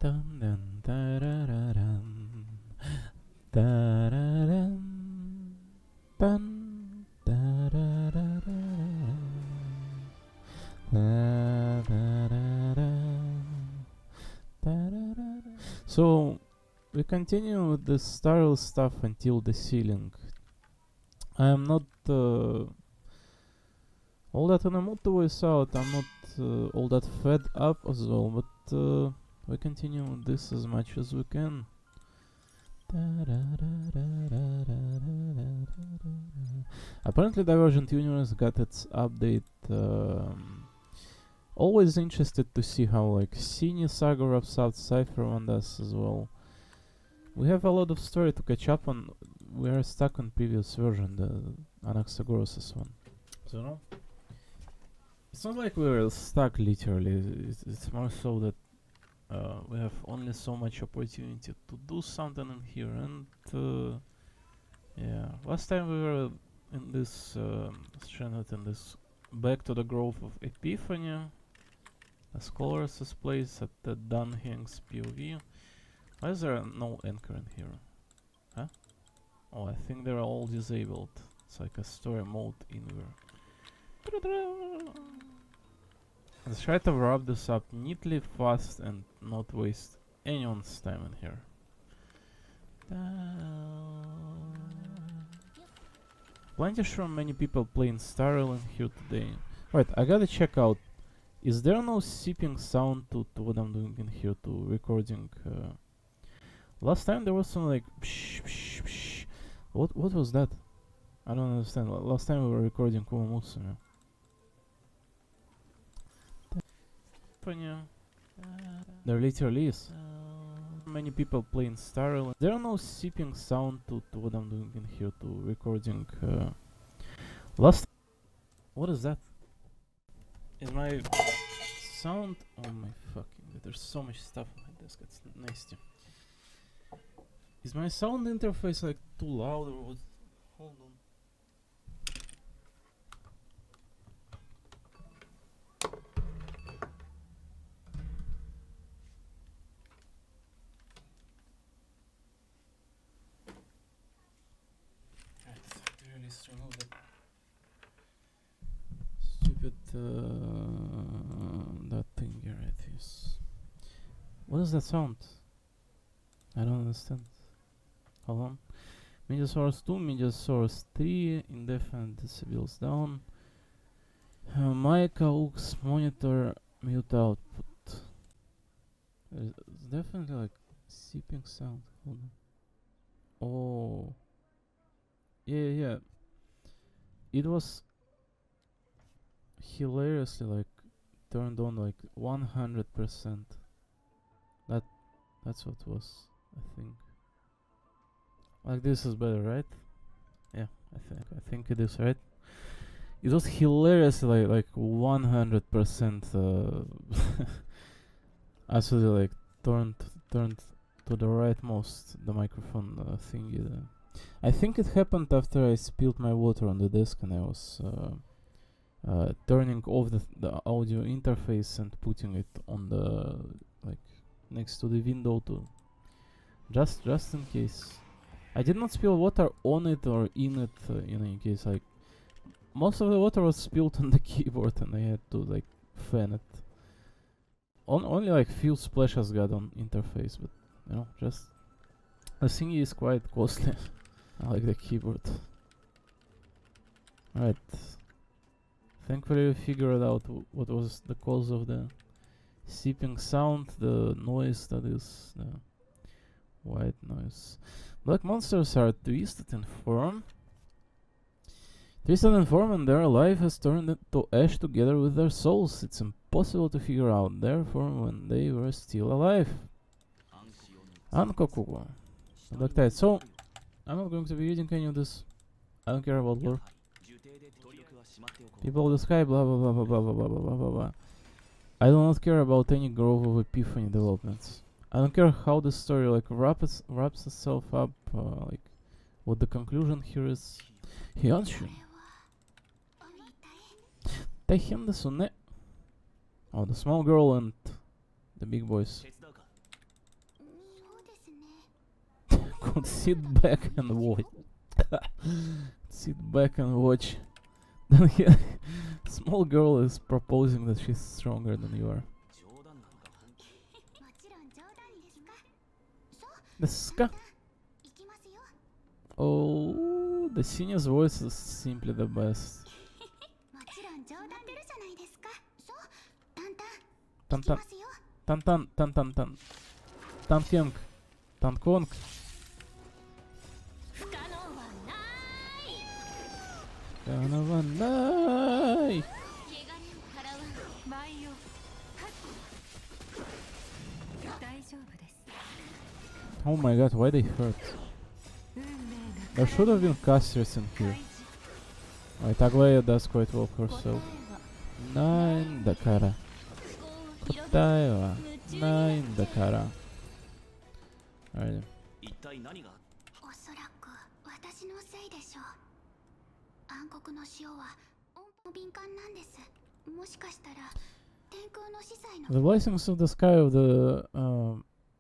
Dun, dun, da-da-da-dum. Da-da-dum. Dun, da-da-da-da-dum. Da-da-da-dum. Da-da-da-da. So we continue with the Starl stuff until the ceiling. I am not all that in a mood to voice out. I'm not all that fed up as well, but we continue with this as much as we can. Apparently Divergent Universe got its update. Always interested to see how like Sini Saga wraps up, Cypher one does as well. We have a lot of story to catch up on. We are stuck on previous version, the Anaxagoras one. So no, it's not like we're stuck literally. It's more so that we have only so much opportunity to do something in here, and yeah, last time we were in this stranded in this back to the Grove of Epiphany, a Scholar's place at the Dunhing's POV. Why is there no anchor in here? Huh? Oh, I think they're all disabled. It's like a story mode inward. Let's try to wrap this up neatly, fast, and not waste anyone's time in here. Plenty sure many people playing Starl in here today. Right, I gotta check out. Is there no seeping sound to what I'm doing in here to recording? Last time there was some like psh, psh, psh. What was that? I don't understand. Last time we were recording Kumamusu. There literally is. Many people playing Starl. There are no seeping sound to what I'm doing in here to recording. Last. What is that? Is my sound? Oh my fucking! There's so much stuff on my desk. It's nasty. Is my sound interface like too loud or what? Hold on. Remove that stupid that thing here. It is. What is that sound? I don't understand. Hold on. Media source 2, media source 3, indefinite decibels down. Mic aux monitor mute output. It's definitely like seeping sound. Hold on. Oh. Yeah. It was hilariously like turned on like 100%. That's what it was, I think. Like this is better, right? Yeah, I think it is, right? It was hilariously like 100% absolutely like turned to the rightmost the microphone thingy there. I think it happened after I spilled my water on the desk and I was turning off the audio interface and putting it on the like next to the window to just in case. I did not spill water on it or in it in any case. Like most of the water was spilled on the keyboard and I had to like fan it. Only like few splashes got on interface, but you know, just the thingy is quite costly. I like the keyboard. Alright. Thankfully we figured out what was the cause of the seeping sound, the noise that is the white noise. Black monsters are twisted in form. And their life has turned to ash together with their souls. It's impossible to figure out their form when they were still alive. Ankokugo. Like that. So I'm not going to be reading any of this. I don't care about lore. People of the sky, blah blah blah blah blah blah blah blah blah blah. I do not care about any Grove of Epiphany developments. I don't care how the story like wraps itself up, like what the conclusion here is. Hyunshu. Teihen desu ne. Oh, the small girl and the big boys. Don't sit back and watch. Sit back and watch. Then small girl is proposing that she's stronger than you are. The ska. Oh, the senior's voice is simply the best. Tan tan tan tan tan tan tan. Tankeng. Tankong. Kanavanai. Oh my god, why they hurt? There should have been casters in here. Right, Aglaia does quite well herself. 9だから。答えは9だから。Alright. おそらく私のせいでしょう。暗黒の塩は音符敏感なんです。もしかしたら天空の司祭の The blessings of the sky of the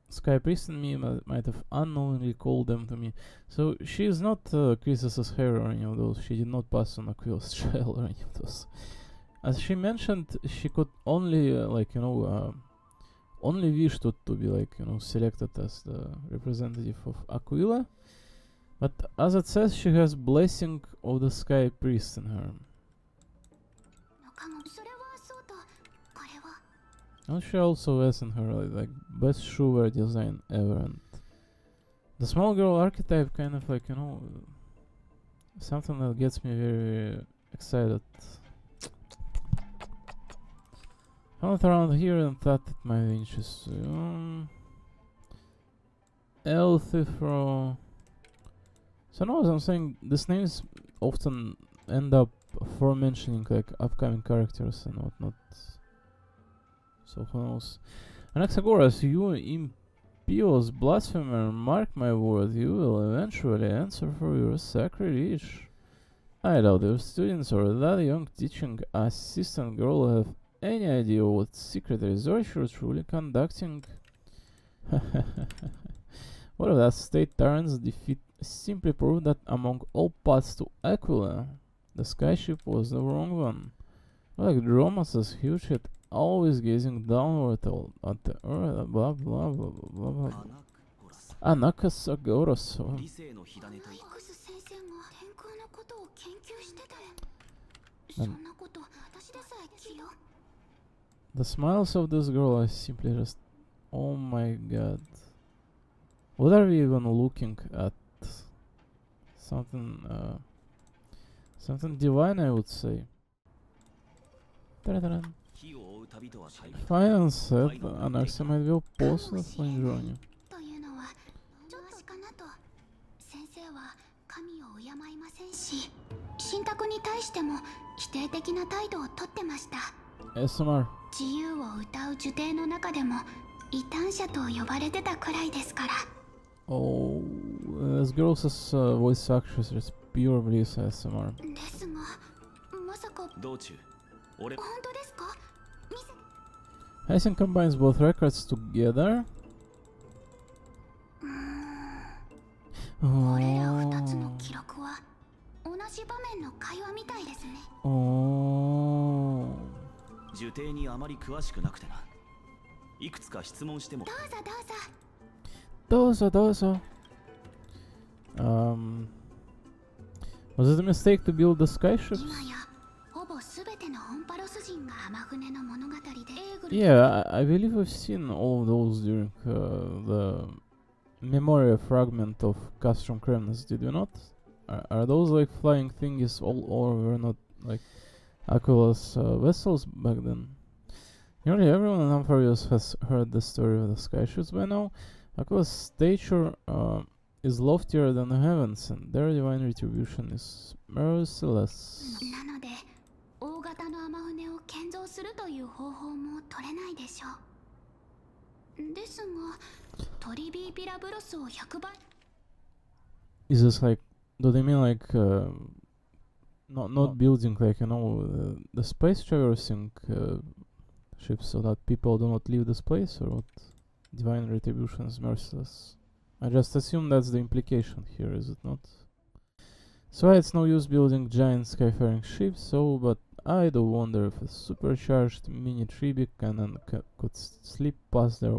Sky Priest and me might have unknowingly called them to me. So she is not Chrysis' hair or any of those. She did not pass on Aquila's trial or any of those. As she mentioned, she could only only wish to be selected as the representative of Aquila. But as it says, she has blessing of the Sky Priest in her. And she also has in her like best shoewear design ever, and the small girl archetype kind of something that gets me very excited. I went around here and thought it might be interesting. Elthifro. So now as I'm saying, these names often end up aforementioning like upcoming characters and whatnot. So who knows? Anaxagoras, you impious blasphemer, mark my word, you will eventually answer for your sacrilege. I doubt your students or that young teaching assistant girl have any idea what secret research you're truly conducting. What if that state tyrant's defeat simply proved that among all paths to Aquila, the skyship was the wrong one? Like Dromas's huge head always gazing downward at the earth, blah blah blah blah blah. Anaxagoras. The smiles of this girl are simply just, oh my god. What are we even looking at? Something divine, I would say. Ta-da-da-da. Final set, Anaxia might be opposed to Flangeoni. 信託に対しても否定的な態度をとってました。 SMR. 自由を歌う呪典の中でも異端者と呼ばれてたくらいですから。 Oh, as girls as voice actress, it's pure bliss SMR. ですが、まさか本当ですか? Hyacinth combines both records together. これら2つの記録は同じ場面の会話みたいですね。Oh. 受定にあまり詳しくなくてな。いくつか質問しても。どうぞどうぞ。Was it a mistake to build the skyships? Yeah, I believe we've seen all of those during the Memoria fragment of Castrum Kremnis, did we not? Are those like flying thingies all over, not like Aquila's vessels back then? Nearly everyone in Ampharios has heard the story of the skyships by now. Aquila's stature is loftier than the heavens, and their divine retribution is merciless. なので、大型の雨船を建造するという方法も取れないでしょう。ですが、トリビーピラブロスを100倍。Is this like? Do they mean like not building like the space traversing ships so that people do not leave the space, or what? Divine retribution is merciless. I just assume that's the implication here, is it not? So it's no use building giant skyfaring ships, but I do wonder if a supercharged mini Tribic cannon could slip past their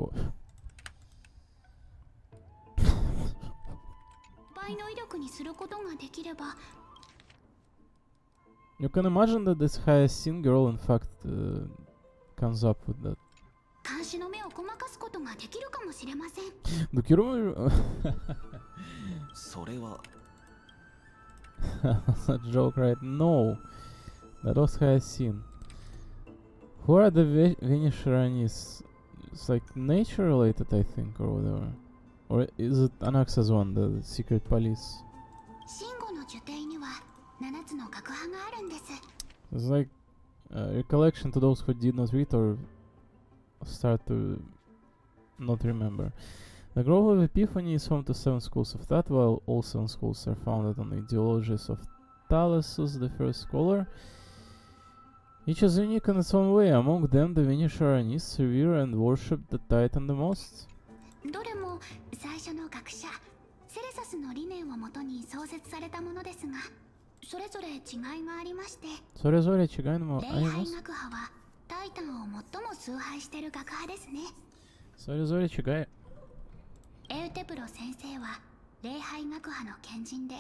You can imagine that this Hyacinth girl in fact comes up with that. Look, you remember それは a joke, right? No, that was Hyacinth. Who are the Venishranis? It's like nature related, I think, or whatever. Or is it Anaxa's one, the secret police? It's like recollection to those who did not read or start to not remember. The Grove of Epiphany is home to 7 schools of thought, while all 7 schools are founded on the ideologies of Thalesus, the first scholar. Each is unique in its own way. Among them, the Venishranis revere and worship the Titan the most. どれも最初の学者セレサスの理念をもとに創設されたものですが、それぞれ違いがありまして、それぞれ違いもあります。礼拝学派はタイタンを最も崇拝している学派ですね。それぞれ違い。エウテプロ先生は礼拝学派の賢人で、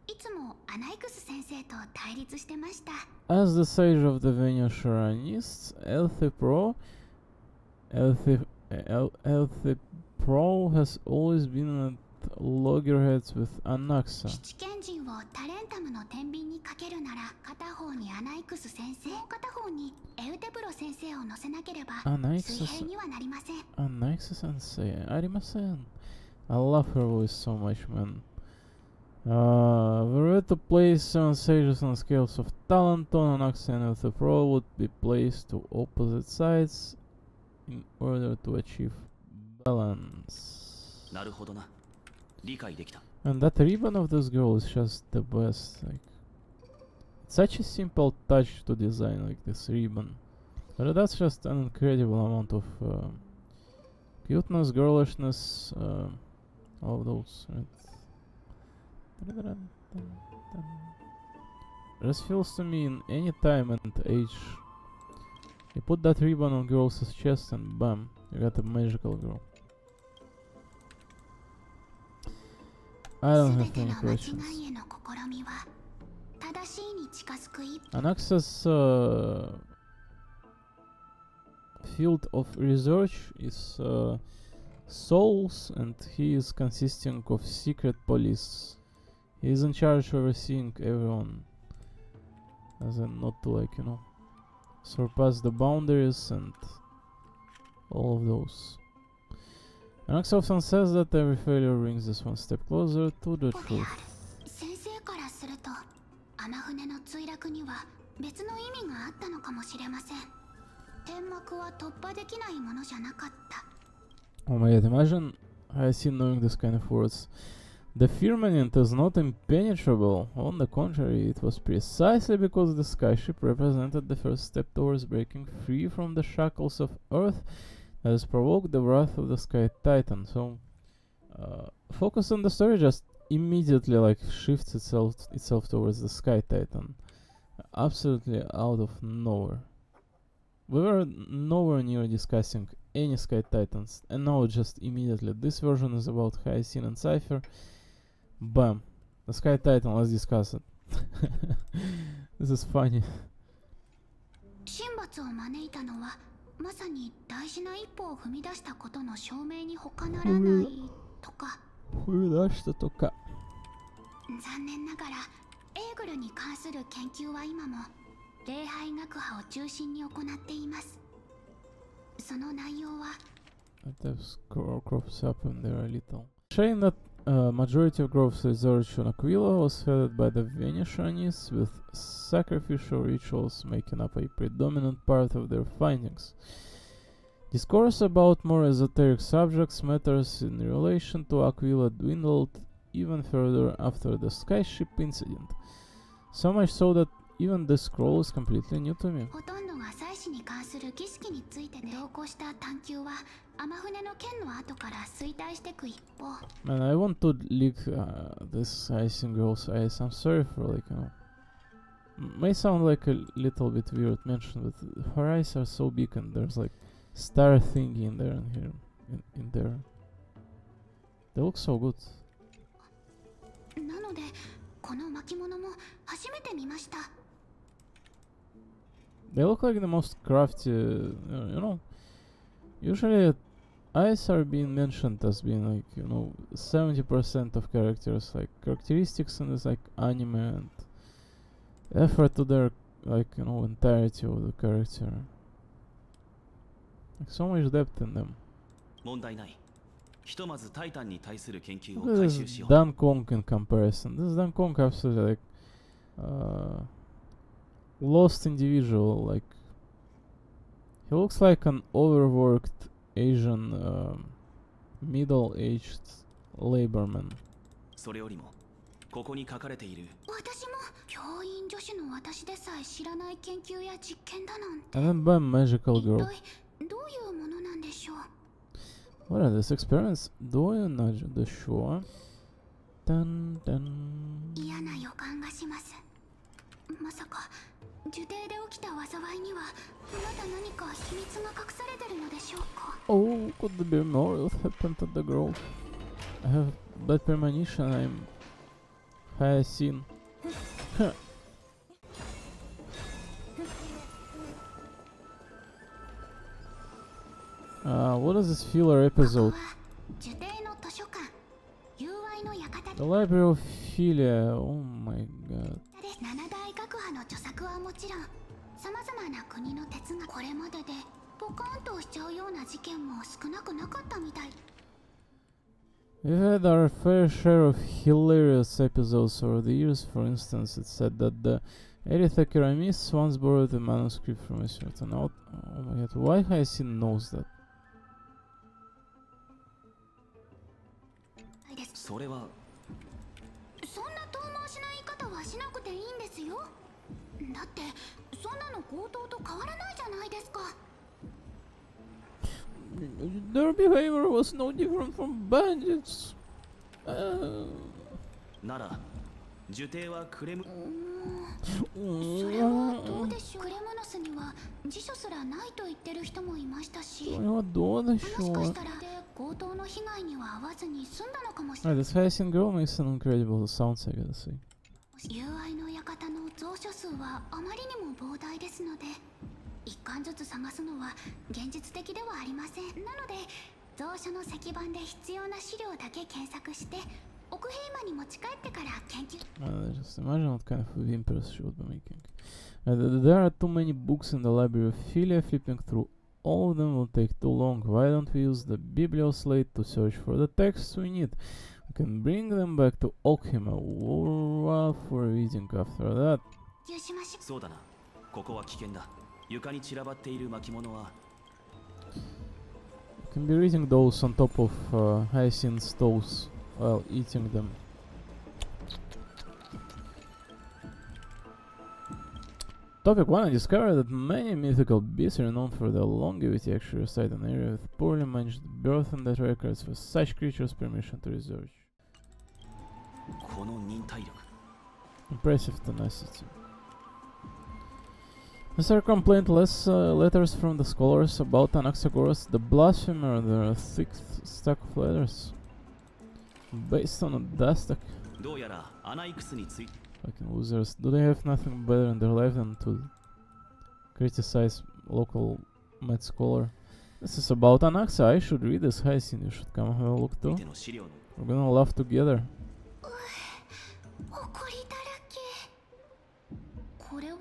いつもアナイクス先生と対立してました。As the sage of the Venusharanists, Elthipro has always been at loggerheads with Anaxa. 七賢人をタレンタムの天秤にかけるなら、片方にアナイクス先生、片方にエウテプロ先生を乗せなければ水平にはなりません。Anaxa sensei, ありません。I love her voice so much, man. Were it to place 7 sages on scales of Talenton, Anaxa and Elthipro would be placed to opposite sides in order to achieve balance. なるほどな。理解できた。 And that ribbon of this girl is just the best. Like, it's such a simple touch to design, like this ribbon. But that's just an incredible amount of cuteness, girlishness, all those. Right? This feels to me in any time and age. You put that ribbon on girl's chest and bam, you got a magical girl. I don't have any questions. Anaxa's field of research is souls, and he is consisting of secret police. He is in charge of overseeing everyone, as in not to, like, you know, surpass the boundaries and all of those. Anaxa often says that every failure brings us one step closer to the truth. 先生からすると、天船の墜落には別の意味があったのかもしれません。天幕は突破できないものじゃなかった。 Oh my god, imagine Hyacinth knowing this kind of words. The firmament is not impenetrable. On the contrary, it was precisely because the skyship represented the first step towards breaking free from the shackles of Earth that has provoked the wrath of the Sky Titan. So, focus on the story just immediately like shifts itself towards the Sky Titan, absolutely out of nowhere. We were nowhere near discussing any Sky Titans, and now just immediately this version is about Hyacinth and Cypher. Bam, the Sky Titan. Let's discuss it. This is funny. 神罰を招いたのはまさに大事な一歩を踏み出したことの証明に他ならないとか。踏み出したとか。残念ながらエーグルに関する研究は今も礼拝学派を中心に行っています。その内容は That crops up in there a little. Showing that majority of Grove's research on Aquila was headed by the Venetians, with sacrificial rituals making up a predominant part of their findings. Discourse about more esoteric subjects matters in relation to Aquila dwindled even further after the skyship incident. So much so that even this scroll is completely new to me. ほとんどが最師に関する儀式について同行した探求は天船の剣の後から衰退していく一方。 Man, I want to leak this Icing Girl's eyes. I'm sorry for like, may sound like a little bit weird mention, but her eyes are so big and there's like star thingy in there and here, in there. They look so good. なのでこの巻物も初めて見ました。 They look like the most crafty, you know. Usually, eyes are being mentioned as being like 70% of characters, like characteristics in this like anime and effort to their like entirety of the character. Like so much depth in them. 問題ない。ひとまずタイタンに対する研究 Look を at 開 this 始しよう。 Dunkong in comparison. This Dunkong absolutely like lost individual. Like he looks like an overworked Asian middle-aged laborman. それよりもここに書かれている私も教員助手の私でさえ知らない研究や実験だなんて。 And then by magical 一 girl. 体どういうものなんでしょう。 What are these experiments doing on the shore? Dun dun. 嫌な予感がします。まさか樹底で起きた災いにはまだ何か秘密が隠されてるのでしょうか。 Oh, could there be more? What happened to the grove? I have bad premonition. I'm Hyacinth. What is this filler ここ episode? は樹底の図書館、友愛の館 The Library of Philia. Oh my god. で七大学派の著作はもちろん、さまざまな国の哲学、これまででポカーンとしちゃうような事件も少なくなかったみたい。 We've had our fair share of hilarious episodes over the years. For instance, it's said that the Eritha Keramis once borrowed a manuscript from a certain author. Oh my god, why Hyacinth knows that? ないです。それはそんな遠回しな言い方はしなくていいんですよ。だってそんなの強盗と変わらないじゃないですか。 Their behavior was no different from bandits. なら樹底はクレムそれはどうでしょう。クレムノスには辞書すらないと言ってる人もいましたし、もしかしたら強盗の被害には遭わずに済んだのかもしれない。 This Hyacinth girl makes an incredible sounds, I gotta say. 友愛の館の蔵書数はあまりにも膨大ですので、一巻ずつ探すのは現実的ではありません。なので蔵書の石板で必要な資料だけ検索して奥平間に持ち帰ってから研究。 Just imagine what kind of whimpers she would be making. There are too many books in the Library of Philia. Flipping through all of them will take too long. Why don't we use the Biblioslate to search for the texts we need? We can bring them back to Okhima for reading after that. 吸しましょう。そうだな。ここは危険だ。床に散らばっている巻物は We can be reading those on top of Hyacinth's toes while eating them. Topic 1. I discovered that many mythical beasts are known for their longevity. Actually reside in an area with poorly managed birth and that records for such creatures permission to research. この忍耐力 Impressive tenacity. Mr. complaintless letters from the scholars about Anaxagoras, the blasphemer, and their thick stack of letters. Based on a Dastak. どうやらアナイクスについて Fucking losers. Do they have nothing better in their life than to criticize local med scholar? This is about Anaxa. I should read this. Hyacinth, you should come have a look too. の資料の We're gonna laugh together. 誇りだらけ。これは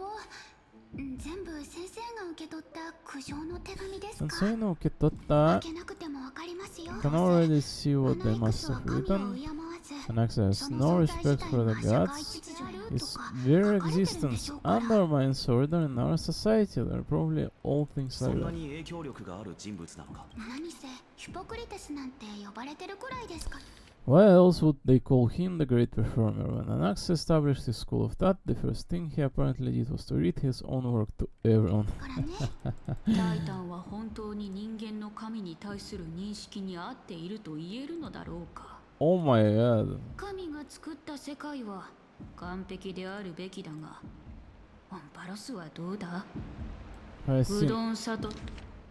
全部先生が受け取った苦情の手紙ですか。 Sensei no 開 Kitotta けなくてもわかりますよ。 can already see what they アナイク must スは have 神を written. 敬わず、 Anaxa has そ no の存在 respect 自体 for が the 社会 gods. 秩序であると Its か very 書かれてるんで existence しょうから。 undermines order in our society. There are probably all things そ like んな that. に影響力がある人物なのか。何せヒポクリテスなんて呼ばれてるくらいですか。Why else would they call him the great performer? When Anaxa established his school of thought, the first thing he apparently did was to read his own work to everyone. からねタイタンは本当に人間の神に対する認識に合っていると言えるのだろうか。 Oh my god. 神が作った世界は完璧であるべきだが、アンパロスはどうだ？ I う see. どんさと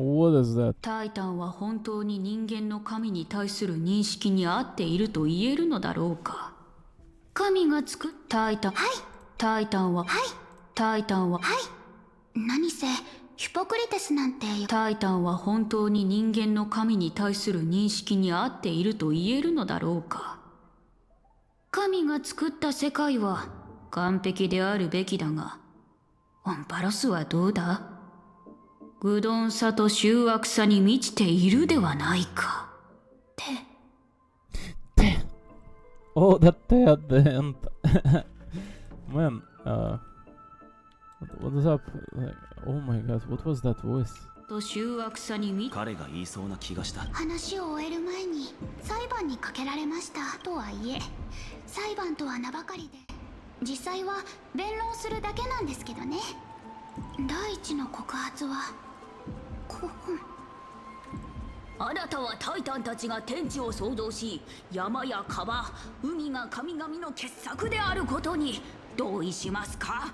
What is that? タイタンは本当に人間の神に対する認識に合っていると言えるのだろうか。神が作ったタイタン、タイタンは、タイタンは、何せヒポクリテスなんてタイタンは本当に人間の神に対する認識に合っていると言えるのだろうか。神が作った世界は完璧であるべきだが、アンパロスはどうだ？愚鈍さと醜悪さに満ちているではないか。って。Oh, that day at the end. Man, what is up? Like, oh my god, what was that voice? と醜悪さに満ち彼が言いそうな気がした。話を終える前に裁判にかけられましたとはいえ、裁判とは名ばかりで実際は弁論するだけなんですけどね。第一の告発はあなたはタイタンたちが天地を創造し、山や川、海が神々の傑作であることに同意しますか？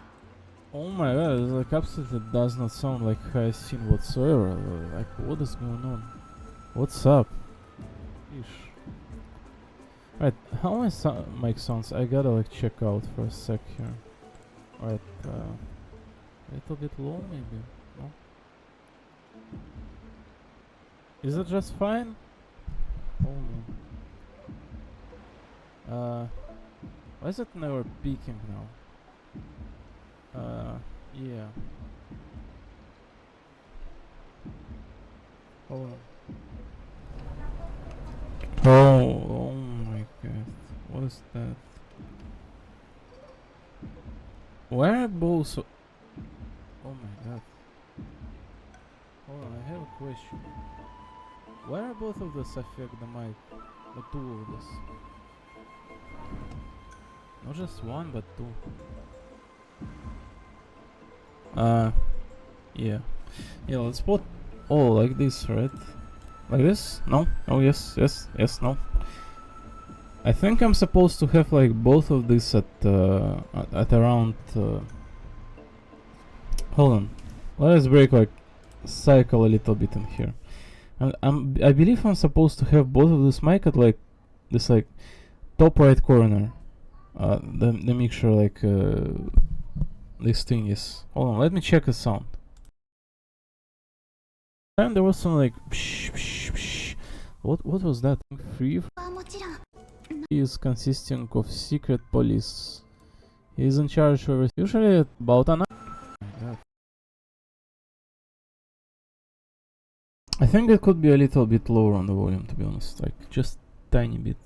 Oh my god, it's like absolutely does not sound like high scene whatsoever. Like, what is going on? What's up? Ish. Right, how my mic sounds? I gotta like check out for a sec here. Alright, a little bit low maybe? No? Is it just fine? Oh man. Why is it never peaking now? Yeah. Hold on. Oh my god. What is that? Where are both? Oh my god. Hold on, I have a question. Why are both of this affect the mic? The two of this? Not just one, but two. Yeah. Yeah, let's put all like this, right? Like this? No? Oh, yes, yes, yes, no. I think I'm supposed to have like both of these at around. Hold on. Let us break like cycle a little bit in here. I believe I'm supposed to have both of this mic at like this like top right corner. The mixture like this thing is. Hold on, let me check the sound. And there was some like psh, psh, psh. What was that? Free はもちろん is consisting of secret police. He is in charge of usually about an hour. I think it could be a little bit lower on the volume, to be honest, like just tiny bit.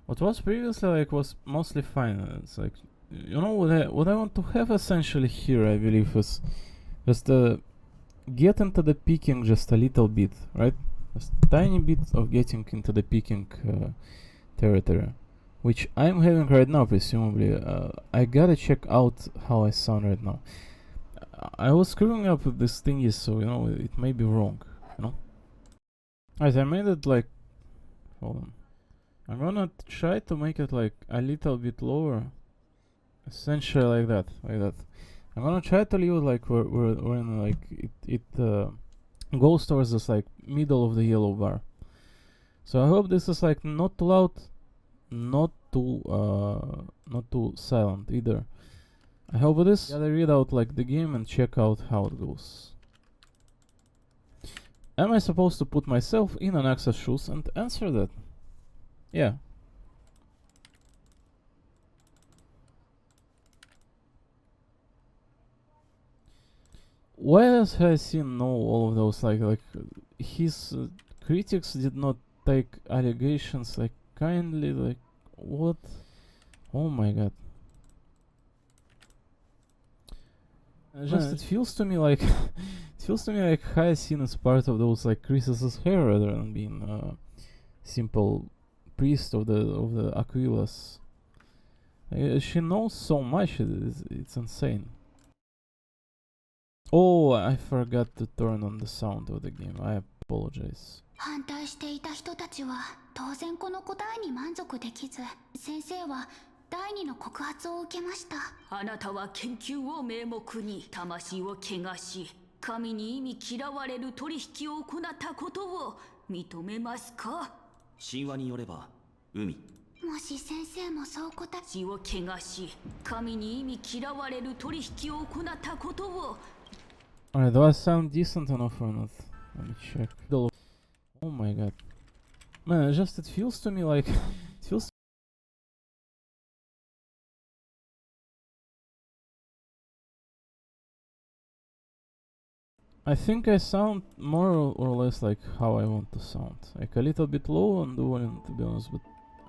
What was previously like was mostly fine. It's like, you know, what I want to have essentially here, I believe, is just get into the peaking just a little bit, right? Just tiny bit of getting into the peaking territory, which I'm having right now, presumably. I gotta check out how I sound right now. I was screwing up with this thingy, so you know it may be wrong, you know. Alright, I made it like, hold on. I'm gonna try to make it like a little bit lower, essentially like that, like that. I'm gonna try to leave it like when like it goes towards this like middle of the yellow bar. So I hope this is like not too loud, not too silent either. I hope it is. Gotta read out like the game and check out how it goes. Am I supposed to put myself in Anaxa's shoes and answer that? Yeah. Why does Hyacinth know all of those? Like his critics did not take allegations like kindly. Like what? Oh my god. Just it feels to me like it feels to me like Hyacinth is part of those like Chrysa's hair rather than being a simple priest of the Aquilas. She knows so much, it's insane. Oh, I forgot to turn on the sound of the game. I apologize. 反対していた人たちは当然この答えに満足できず、先生は第二の告発を受けました。あなたは研究を名目に魂を汚し、神に意味嫌われる取引を行ったことを認めますか？神話によれば海。もし先生もそう答え、血を汚し、神に意味嫌われる取引を行ったことを。 Alright, do I sound decent enough or not? Let me check. Oh my god. Man, it feels to me like... it feels... I think I sound more or less like how I want to sound. Like a little bit low on the volume, to be honest, but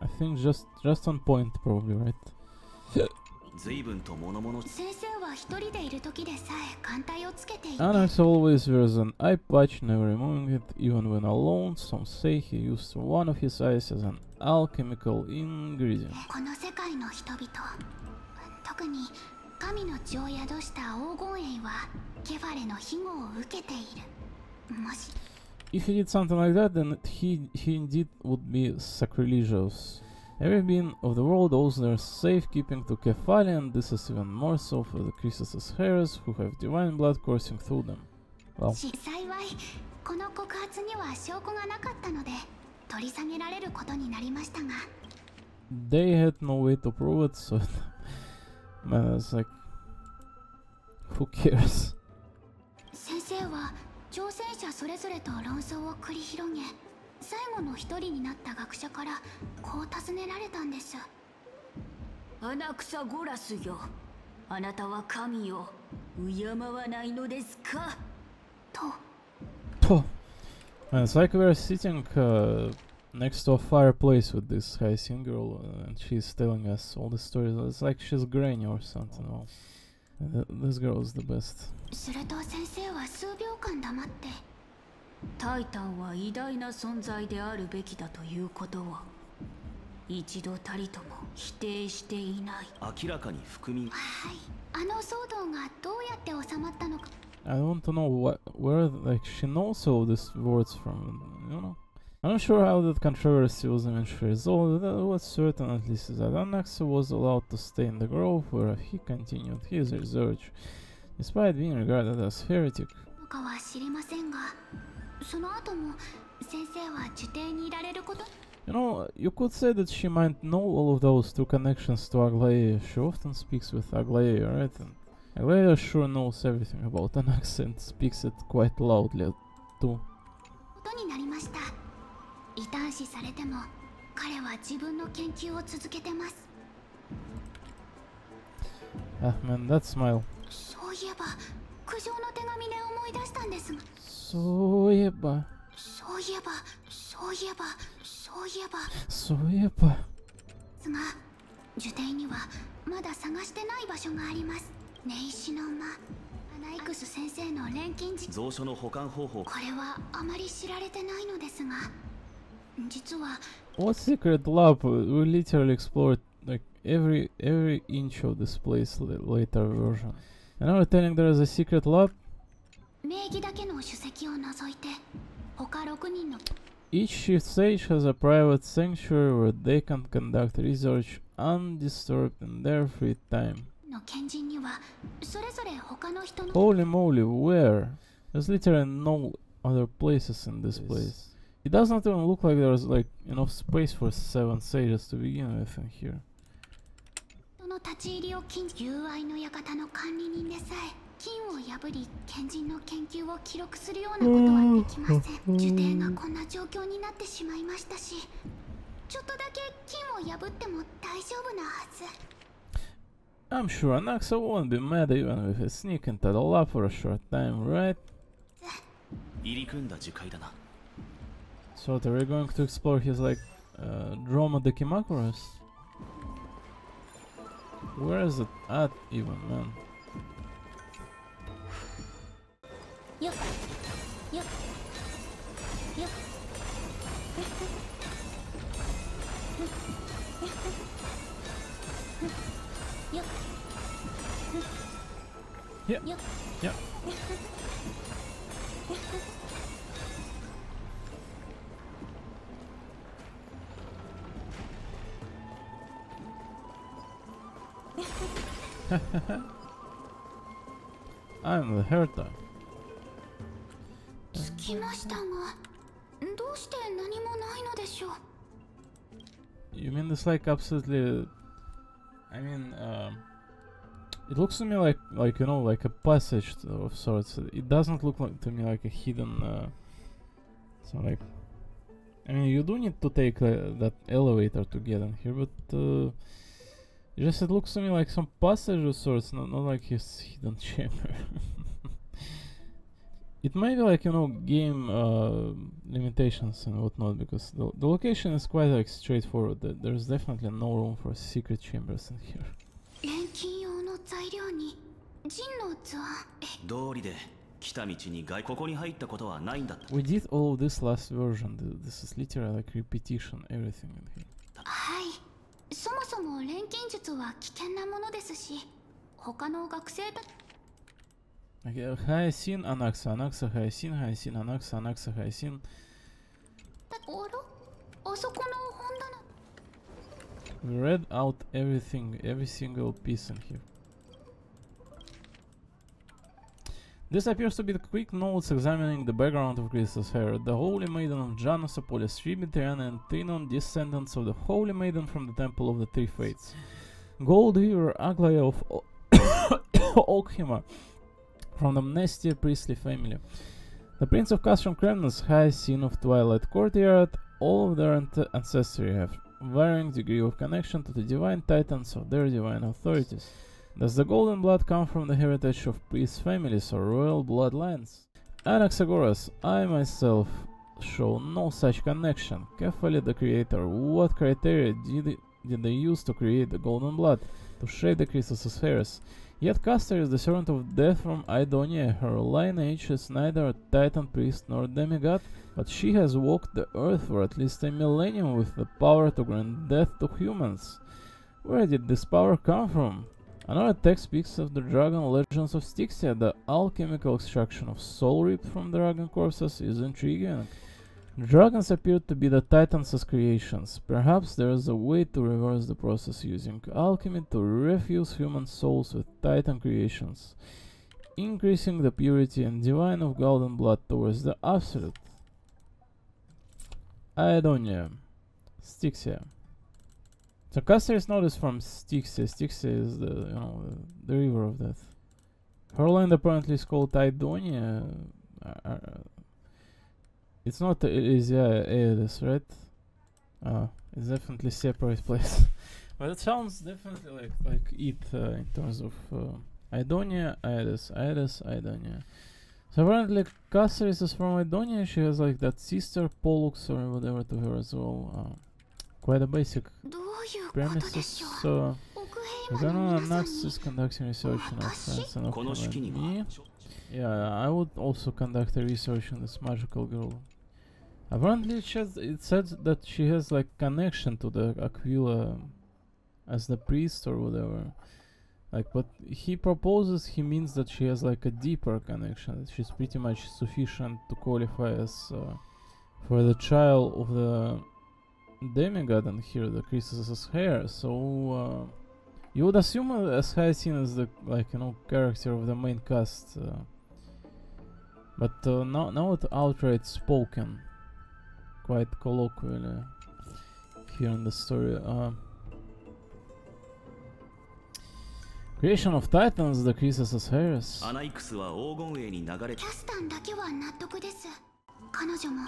I think just on point probably, right? 随分と物々し先生は一人でいる時でさえ艦隊をつけていて、 Anax always wears an eye patch, never removing it, even when alone. Some say he used one of his eyes as an alchemical ingredient. この世界の人々、特に神の血を宿した黄金栄はケファレの庇護を受けている。もし If he did something like that, then he indeed would be sacrilegious. Every being of the world owes their safekeeping to Kefali, and this is even more so for the Chrysa's heirs, who have divine blood coursing through them. Well, 幸いこの告発には証拠がなかったので取り下げられることになりましたが、 they had no way to prove it, so man, it's like, who cares? 先生は挑戦者それぞれと論争を繰り広げ、最後の一人になった学者からこう尋ねられたんです。アナクサゴラスよ、あなたは神を敬わないのですか？と Oh. Man, it's like we're sitting next to a fireplace with this Hyacinth girl, and she's telling us all the stories. It's like she's granny or something. Well, this girl is the best. すると先生は数秒間黙って、タイタンは偉大な存在であるべきだということを一度たりとも否定していない。明らかに含みはい、あの騒動がどうやって収まったのか。 I want to know where like she knows all these words from, you know? I'm not sure how that controversy was eventually resolved. What's certain at least is that Anax was allowed to stay in the grove where he continued his research, despite being regarded as heretic. どうかは知りませんが、その後も先生は受刑にいられること。 You know, you could say that she might know all of those through connections to Aglaia. She often speaks with Aglaia, right? And Aglaia sure knows everything about Anax and speaks it quite loudly too. ことになりました。異端視されても彼は自分の研究を続けてます。 Ah man, that smile. そういえば苦情の手紙で思い出したんですが、 そういえばですが、受刑にはまだ探してない場所があります。根石の間、アナイクス先生の錬金術。蔵書の保管方法。これはあまり知られてないのですが、実は What secret lab? We literally explored like every inch of this place later version. And now we're telling there is a secret lab? 名義だけの首席を除いて他6人の Each shift stage has a private sanctuary where they can conduct research undisturbed in their free time. の賢人にはそれぞれ他の人の Holy moly, where? There's literally no other places in this place. It does not even look like there's like enough space for 7 sages to begin with in here. の立ち入りを禁じ、友愛の館の管理人でさえ金を破り賢人の研究を記録するようなことはできません。受刑がこんな状況になってしまいましたし、ちょっとだけ金を破っても大丈夫なはず。 I'm sure Anaxa won't be mad even if I sneak into the lab for a short time, right? 入り組んだ樹海だな。 So are we going to explore his like Droma de Kimakuras? Where is it at even, man? よっよっよっ よっ Yeah. よっ Yeah. I'm the Herta. 着きましたがどうして何もないのでしょう You mean this like absolutely? I mean, it looks to me like you know like a passage of sorts. It doesn't look like to me like a hidden. So like, I mean, you do need to take that elevator to get in here, but just it looks to me like some passage of sorts, not like his hidden chamber. It may be like, you know, game limitations and whatnot, because the location is quite like straightforward. There's definitely no room for secret chambers in here. 錬金用の材料にジンの図案道理で来た道にここに入ったことはないんだった。 We did all of this last version. This is literally like repetition, everything in here. はいそもそも錬金術は危険なものですし他の学生たち Okay, Hyacinth, Anaxa, Anaxa, Hyacinth, Hyacinth, Anaxa, Anaxa, Hyacinth. あそこの本棚 We read out everything, every single piece in here. This appears to be the quick notes examining the background of Chrysa's hair. The Holy Maiden of Janosopolis, Tribitriana and Trinon, descendants of the Holy Maiden from the Temple of the Three Fates. Gold Weaver Aglaya of Okhima, from the Mnestia priestly family. The Prince of Castrum Kremnus, Hyacinth of Twilight Courtyard. All of their ancestry have varying degree of connection to the divine titans of their divine authorities. Does the golden blood come from the heritage of priest families or royal bloodlines? Anaxagoras, I myself show no such connection. Carefully the creator, what criteria did they use to create the golden blood, to shape the Chrysa's hairs? Yet Castor is the servant of death from Idonia. Her lineage is neither a titan priest nor demigod, but she has walked the earth for at least a millennium with the power to grant death to humans. Where did this power come from? Another text speaks of the dragon legends of Styxia. The alchemical extraction of soul reaped from dragon corpses is intriguing. Dragons appear to be the Titans' creations. Perhaps there is a way to reverse the process using alchemy to refuse human souls with Titan creations, increasing the purity and divine of golden blood towards the absolute. Aedonia, Styxia. So Castor is noticed from Styxia. Styxia is the river of death. Her land apparently is called Idonia. It's not Aedes, right? It's definitely separate place. But it sounds definitely like it in terms of Idonia, Aedes, Aedes, Idonia. So apparently Castor is from Idonia. She has like that sister Pollux or whatever to her as well. Quite a basic どういうことでし premises. ょう So 奥 we're 平山の gonna 皆さん Nax に is conducting research in our friends and この式に me. は Yeah, I would also conduct a research on this magical girl. Apparently it says that she has like connection to the Aquila as the priest or whatever. Like, but he proposes he means that she has like a deeper connection. That she's pretty much sufficient to qualify as for the child of the demigod and here the Chrysa's hair. So you would assume as Hyacinth is the character of the main cast. But now it's outright spoken, quite colloquially here in the story. Creation of Titans, the Chrysa's hairs. アナイクスは黄金栄に流れキャスタンだけは納得です彼女も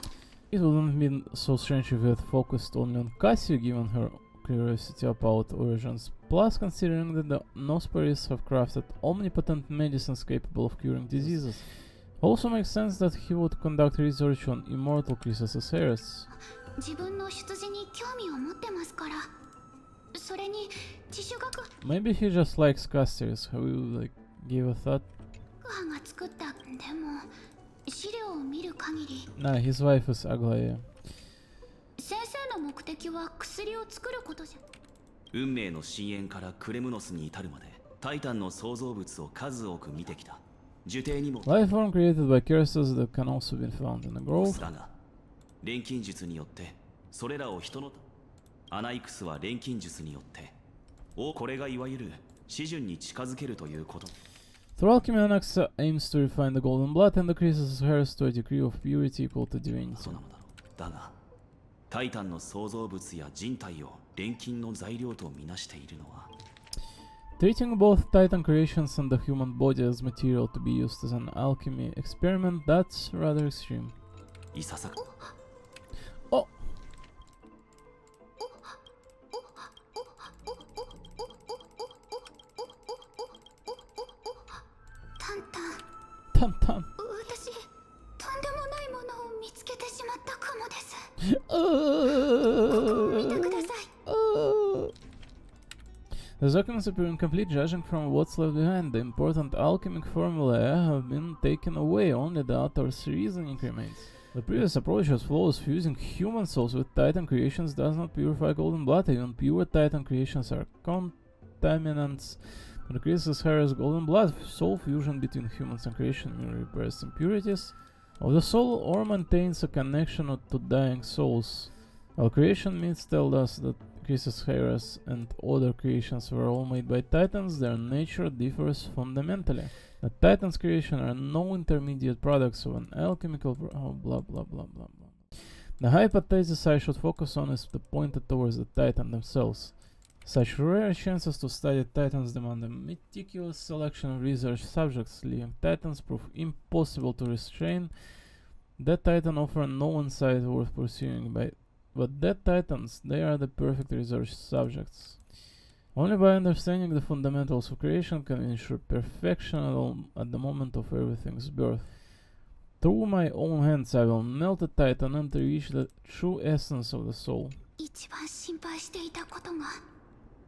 It wouldn't be so strange if we had focused only on Cassie, given her curiosity about origins. Plus, considering that the Nosperis have crafted omnipotent medicines capable of curing diseases. Also makes sense that he would conduct research on immortal Chrysa's hairs. 自分の出自に興味を持ってますからそれに自主学 Maybe he just likes Cassius. Have you like give a thought? 母が作ったでも資料を見る限り Nah, his wife is ugly. 先生の目的は薬を作ることじゃ。運命の深淵からクレムノスに至るまでタイタンの創造物を数多く見てきた。樹底にも Life form created by curses that can also be found in the ボ grove. スだが錬金術によってそれらを人のアナイクスは錬金術によってこれがいわゆる示準に近づけるということ。 Through alchemy, Anaxa aims to refine the golden blood and decreases his hairs to a degree of purity equal to そ divinity. うなのだろう。だがタイタンの創造物や人体を錬金の材料とみなしているのは Treating both Titan creations and the human body as material to be used as an alchemy experiment, that's rather extreme. いささか Oh! タンタン、 Tan tan. 私とんでもないものを見つけてしまったかもです。見てください。 The documents appear incomplete, judging from what's left behind. The important alchemic formulae have been taken away, only the author's reasoning remains. The previous approach was flawless. Fusing human souls with Titan creations does not purify golden blood. Even pure Titan creations are contaminants. When increases Hera's golden blood, soul fusion between humans and creation merely repairs impurities of the soul or maintains a connection to dying souls. While creation myths tell us that Chrysis, Hera's, and other creations were all made by Titans, their nature differs fundamentally. The Titans' creation are no intermediate products of an alchemical blah blah blah blah blah. The hypothesis I should focus on is the pointed towards the Titan themselves. Such rare chances to study Titans demand a meticulous selection of research subjects, leaving Titans prove impossible to restrain. Dead Titan offer no insight worth pursuing, but Dead Titans, they are the perfect research subjects. Only by understanding the fundamentals of creation can we ensure perfection at the moment of everything's birth. Through my own hands I will melt a Titan and reach the true essence of the soul. 一番心配していたことが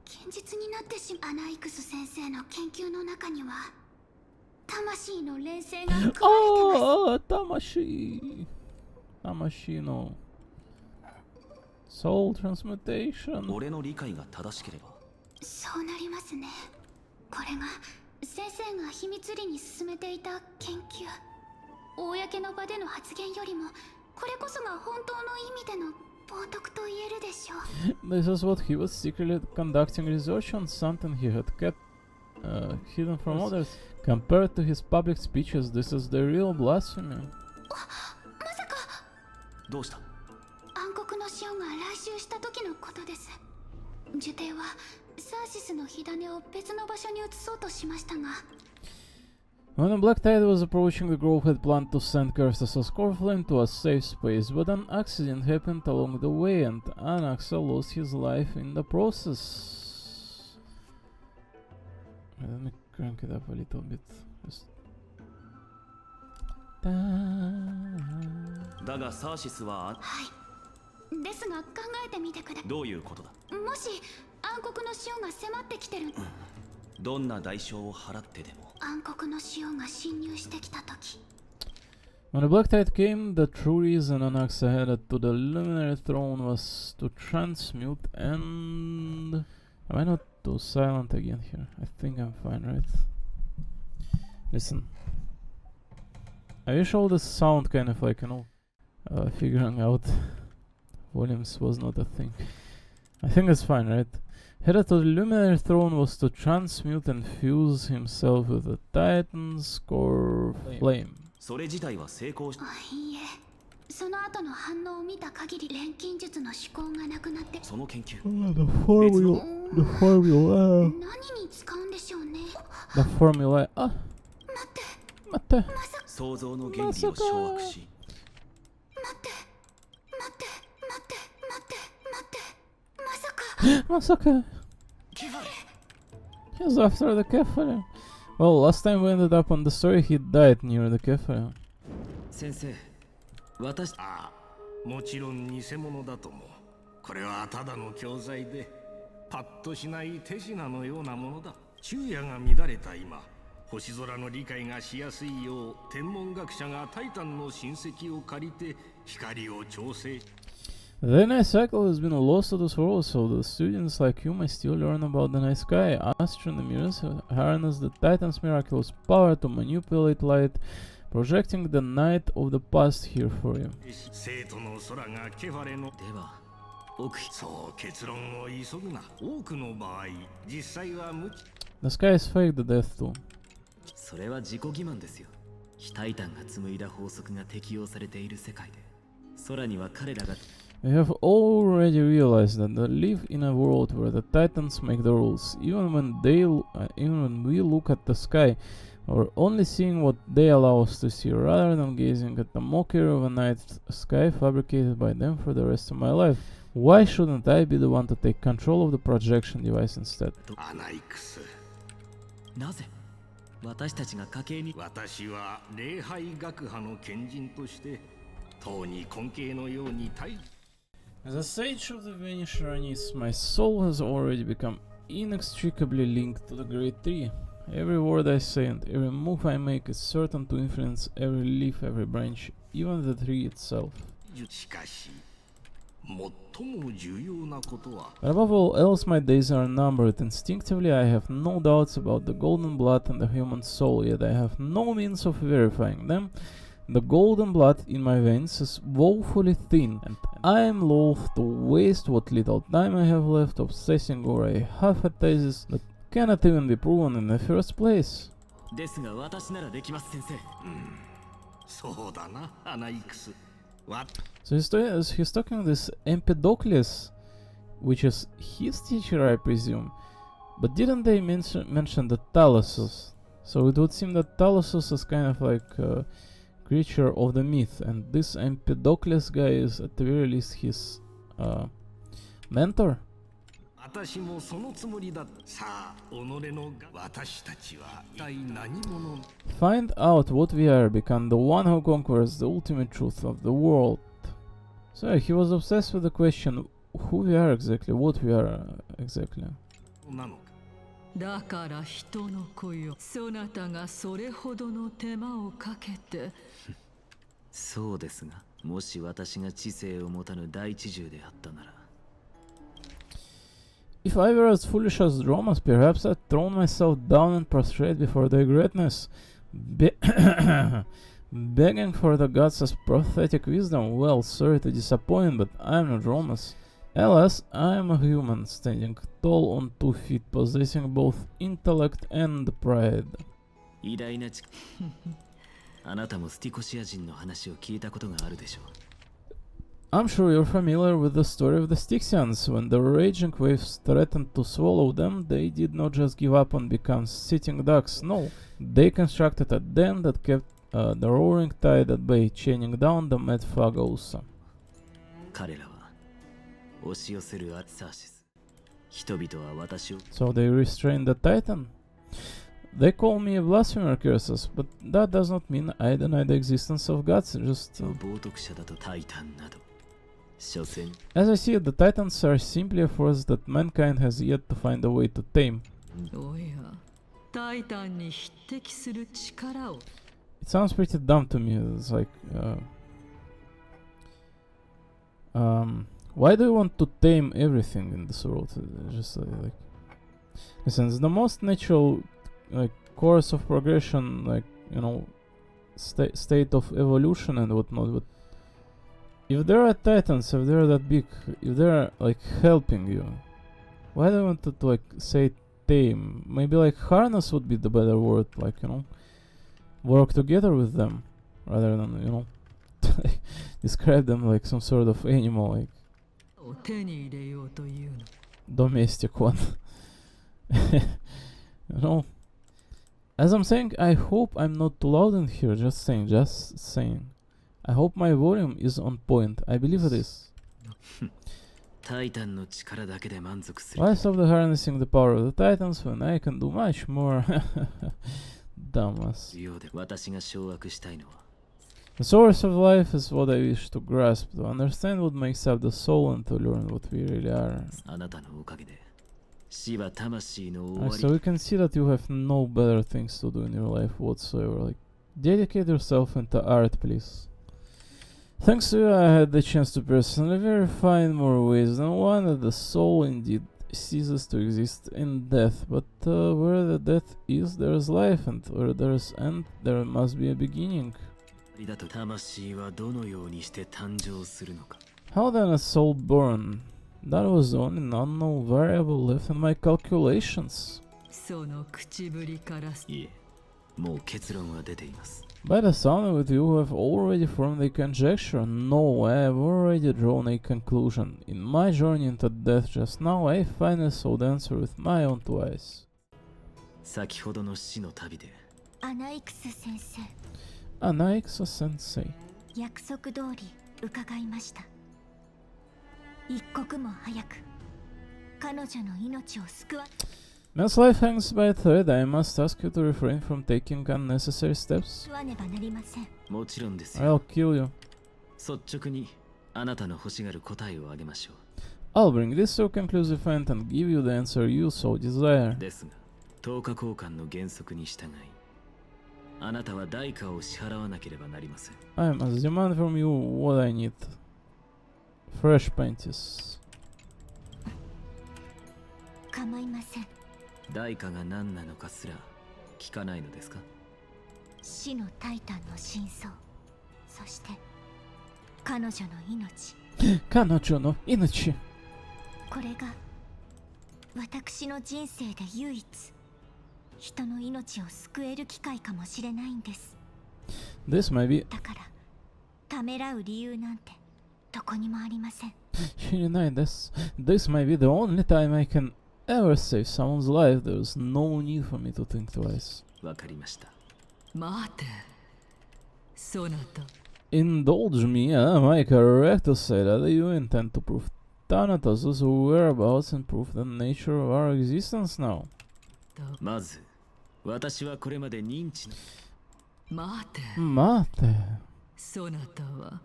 現実になってアナイクス先生の研究の中には魂の錬成が含まれてます。Oh, Tamashi! Tamashi no soul transmutation. 俺の理解が正しければそうなりますね。これが先生が秘密裏に進めていた研究。公の場での発言よりもこれこそが本当の意味での冒涜と言えるでしょう。This is what he was secretly conducting research on, something he had kept hidden from others. Compared to his public speeches, this is the real blasphemy. まさかどうした。暗黒の潮が来襲した時のことです。樹底はサーシスの火種を別の場所に移そうとしましたが When the Black Tide was approaching, the Grove had planned to send Cursus Scoreflame to a safe space, but an accident happened along the way and Anaxa lost his life in the process. Let me crank it up a little bit. Just... だがサーシスははいですが考えてみてくだどういうことだ。もし暗黒の潮が迫ってきてるどんな代償を払ってでも暗黒の潮が侵入してきた時 When the Black Tide came, the true reason Anaxa headed to the Luminary Throne was to transmute and... Am I not too silent again here? I think I'm fine, right? Listen. I wish all this sound kind of like, you know, figuring out volumes was not a thing. I think it's fine, right? Headed to the Luminary Throne was to transmute and fuse himself with the Titan's core flame. それ自体は成功しいいえその後の反応を見た限り錬金術の思考がなくなってその研究 The formula... The formula... 何に使うんでしょうね The formula... Ah! 待って待ってまさか想像の原理を掌握し待って待って待って待ってまさかまさか He's after the Kefir. Well, last time we ended up on the story, he died near the Kefir. 先生私もちろん偽物だとも。これはただの教材でパッとしない手品のようなものだ。昼夜が乱れた今星空の理解がしやすいよう天文学者がタイタンの親戚を借りて光を調整。 The night cycle has been lost to this world, so the students like you may still learn about the night sky. Astronomers harness the Titan's miraculous power to manipulate light, projecting the night of the past here for you. 生徒の空がケファレのでは奥そう結論を急ぐな。多くの場合実際は無知 The sky is fake, the death too. それは自己欺瞞ですよ。非タイタンが紡いだ法則が適用されている世界で空には彼らが We have already realized that they live in a world where the Titans make the rules. Even when we look at the sky, we're only seeing what they allow us to see, rather than gazing at the mockery of a night sky fabricated by them for the rest of my life. Why shouldn't I be the one to take control of the projection device instead? アナイクス。なぜ私たちが家系に私は礼拝学派の賢人として当に根茎のように対 As a sage of the Venishranis, my soul has already become inextricably linked to the Great Tree. Every word I say and every move I make is certain to influence every leaf, every branch, even the tree itself. しかし最も重要なことは But above all else, my days are numbered. Instinctively, I have no doubts about the golden blood and the human soul, yet I have no means of verifying them. The golden blood in my veins is woefully thin, and I am loath to waste what little time I have left obsessing over a hypothesis that cannot even be proven in the first place. ですが私ならできます先生。そうだなアナイクス。So he's talking this Empedocles, which is his teacher, I presume. But didn't they mention the Thalasus? So it would seem that Thalasus is kind of like a creature of the myth, and this Empedocles guy is at the very least his mentor. 私もそのつもりだ。さあ、己の私たちは一体何者 Find out what we are, become the one who conquers the ultimate truth of the world. So he was obsessed with the question who we are exactly, what we are exactly. なのか。だから人の子よ、そなたがそれほどの手間をかけて。そうですが、もし私が知性を持たぬ大知獣であったなら。If I were as foolish as Dromas, perhaps I'd thrown myself down and prostrate before their greatness, begging for the gods' prophetic wisdom. Well, sorry to disappoint, but I'm not Dromas. Alas, I am a human, standing tall on 2 feet, possessing both intellect and pride. 偉大な知あなたもスティコシア人の話を聞いたことがあるでしょう。I'm sure you're familiar with the story of the Styxians. When the raging waves threatened to swallow them, they did not just give up and become sitting ducks. No, they constructed a dam that kept the roaring tide at bay, chaining down the mad Phagosa. 彼らは押し寄せるアルサーシス。人々は私を So they restrained the Titan. They call me a blasphemer, curses, but that does not mean I deny the existence of gods. Just冒涜者だとタイタンなど。所詮 as I see it, the Titans are simply a force that mankind has yet to find a way to tame. おや、タイタンに匹敵する力を。It sounds pretty dumb to me. It's like, why do you want to tame everything in this world? Just like, listen, it's the most natural, like, course of progression, like, you know, state of evolution and whatnot. But if there are Titans, if they're that big, if they're like helping you, why do you want to like say tame? Maybe like harness would be the better word, like, you know, work together with them rather than, you know, describe them like some sort of animal, like を手に入れようというの。 domestic one. You know, as I'm saying, I hope I'm not too loud in here. Just saying. I hope my volume is on point. I believe it is. タイタンの力だけで満足する。 Why stop the harnessing the power of the Titans when I can do much more? Dumbass. ようで私が掌握したいのは The source of life is what I wish to grasp, to understand what makes up the soul and to learn what we really are. あなたのおかげで死は魂の終 Alright, わ so り we can see that you have no better things to do in your life whatsoever. Like, dedicate yourself into art, please. Thanks to you, I had the chance to personally verify in more ways than one that the soul indeed ceases to exist in death. But where the death is, there is life, and where there is end, there must be a beginning. だと魂はどのようにして誕生するのか。 How then is soul born? That was the only unknown variable left in my calculations. その口ぶりからいえ、もう結論は出ています。 By the sound of it, you have already formed a conjecture. No, I have already drawn a conclusion. In my journey into death just now, I finally saw the answer with my own two eyes. 先ほどの死の旅で、アナイクス先生、 Anaxa Sensei. 約束通り伺いました。一刻も早く彼女の命を救わ Man's life hangs by a thread. I must ask you to refrain from taking unnecessary steps. わねばなりません。もちろんですよ。 I'll kill you. 率直にあなたの欲しがる答えをあげましょ I'll bring this to a conclusive end and give you the answer you so desire. う。ですが、10日交換の原則に従い、あなたは代価を支払わなければなりません。 I must demand from you what I need. Fresh panties. 構いません。代価が何なのかすら聞かないのですか？死のタイタンの真相、そして彼女の命。彼女の命。これが私の人生で唯一人の命を救える機会かもしれないんです。 This may be だからためらう理由なんてどこにもありません。 This may be the only time I can ever save someone's life. There's no need for me to think twice. わかりました。待てそなた Indulge me, am I correct to say that you intend to prove Thanatos' whereabouts and prove the nature of our existence now? まず、私はこれまで認知の待て Mate. そなたは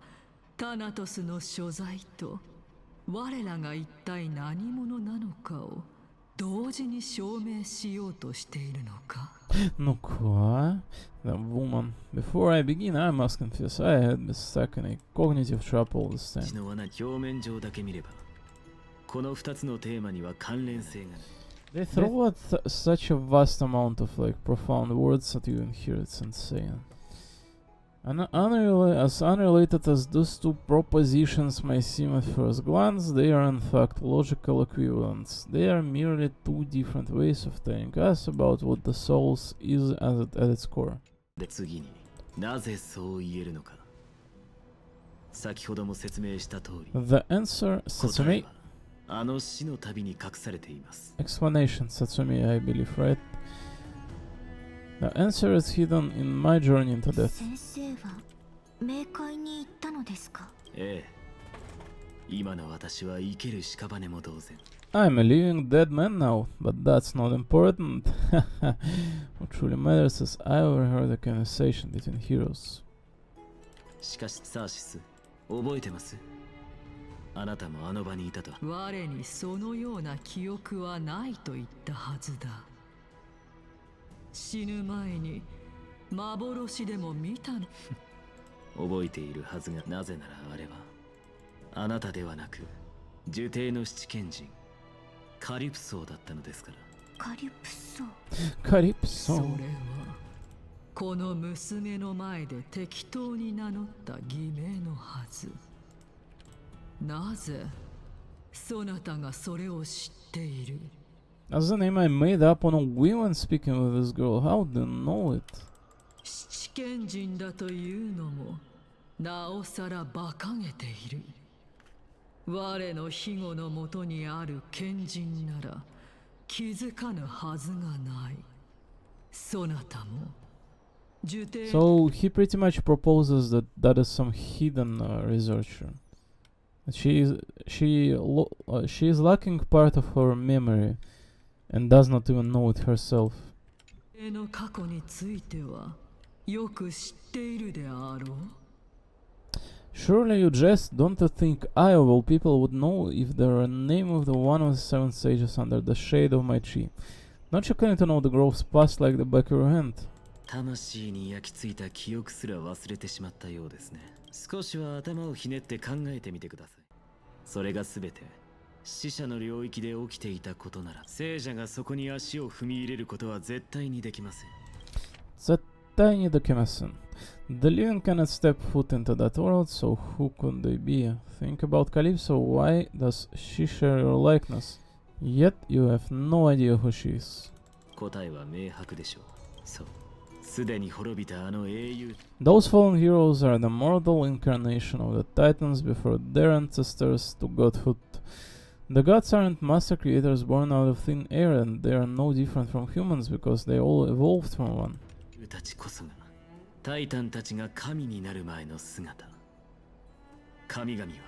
タナトスの所在と我らが一体何者なのかを同時に証明しようとしているのか No quoi? The woman. Before I begin, I must confess I had mistaken a cognitive trap all this 知 time. の罠表面上だけ見れば、この2つのテーマには関連性がない。 They throw out such a vast amount of like profound words at you in here, it's insane. As unrelated as those two propositions may seem at first glance, they are in fact logical equivalents. They are merely two different ways of telling us about what the soul is at its core. で、次になぜそう言えるのか。先ほども説明した通り、 The answer, 答え Satsumi. はあの死の旅に隠されています。 Explanation, Satsumi, I believe, right? The answer is hidden in my journey into death. 先生は冥界に行ったのですか？ええ。今の私は生ける屍も同然。 I'm a living dead man now, but that's not important. What truly matters is I overheard a conversation between heroes. しかし、サーシス、覚えてます？あなたもあの場にいたと。我にそのような記憶はないと言ったはずだ死ぬ前に幻でも見たの覚えているはずが、なぜならあれはあなたではなく呪帝の七賢人カリプソーだったのですから。カリプソ。それ Calypso. はこの娘の前で適当に名乗った偽名のはず。なぜそなたがそれを知っている？ That's the name I made up on a whim when speaking with this girl. How do you know it? 七賢人だというのもなおさら馬鹿げている。我の庇護のもとにある賢人なら気づかぬはずがない。そなたも呪帝 So he pretty much proposes that that is some hidden researcher. She is lacking part of her memory and does not even know it herself. の過去についてはよく知っているであろう。Surely you jest, don't you think I of all people would know if there were a name of the one of the seven sages under the shade of my tree? Don't you claim to know the groves past like the back of your hand? 魂に焼き付いた記憶すら忘れてしまったようですね。少しは頭をひねって考えてみてください。それが全て死者の領域で起きていたことなら、聖者がそこに足を踏み入れることは絶対にできません。絶対にできません。The living cannot step foot into that world, so who could they be? Think about Calypso, why does she share your likeness? Yet you have no idea who she is. 答えは明白でしょう。そう。すでに滅びたあの英雄。Those fallen heroes are the mortal incarnation of the Titans before their ancestors to godhood. The gods aren't master creators born out of thin air, and they are no different from humans because they all evolved from one. たちこそがタイタンたちが神になる前の姿。神々は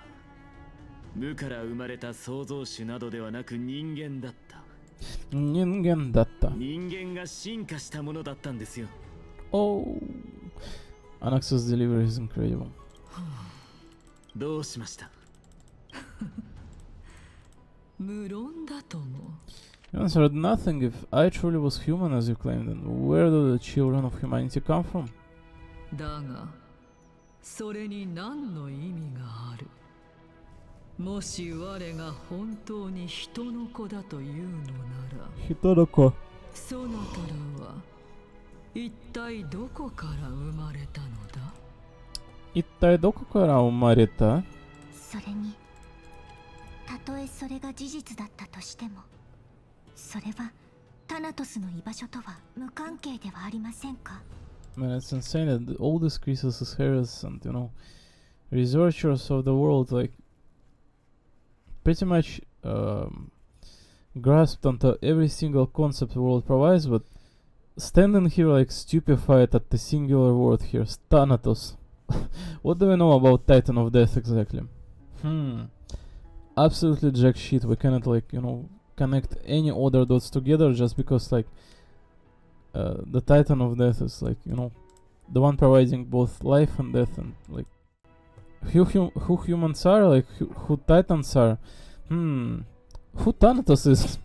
無から生まれた創造主などではなく人間だった。人間だった。人間が進化したものだったんですよ。Oh, Anax's delivery is incredible. どうしました？無論だとも。You answered nothing. If I truly was human as you claimed, then where do the children of humanity come from? だが、それに何の意味がある？もし我が本当に人の子だというのなら、人の子。そなたらは一体どこから生まれたのだ？一体どこから生まれた？それに、たとえそれが事実だったとしても、それはタナトスの居場所とは無関係ではありませんか？ Man, it's insane that all these creatures, heroes, and researchers of the world, like, pretty much grasped onto every single concept the world provides, but standing here like stupefied at the singular word here, Thanatos. What do we know about Titan of Death exactly? Absolutely jack shit. We cannot connect any other dots together just because the Titan of Death is the one providing both life and death, and who humans are, who Titans are. Who Thanatos is?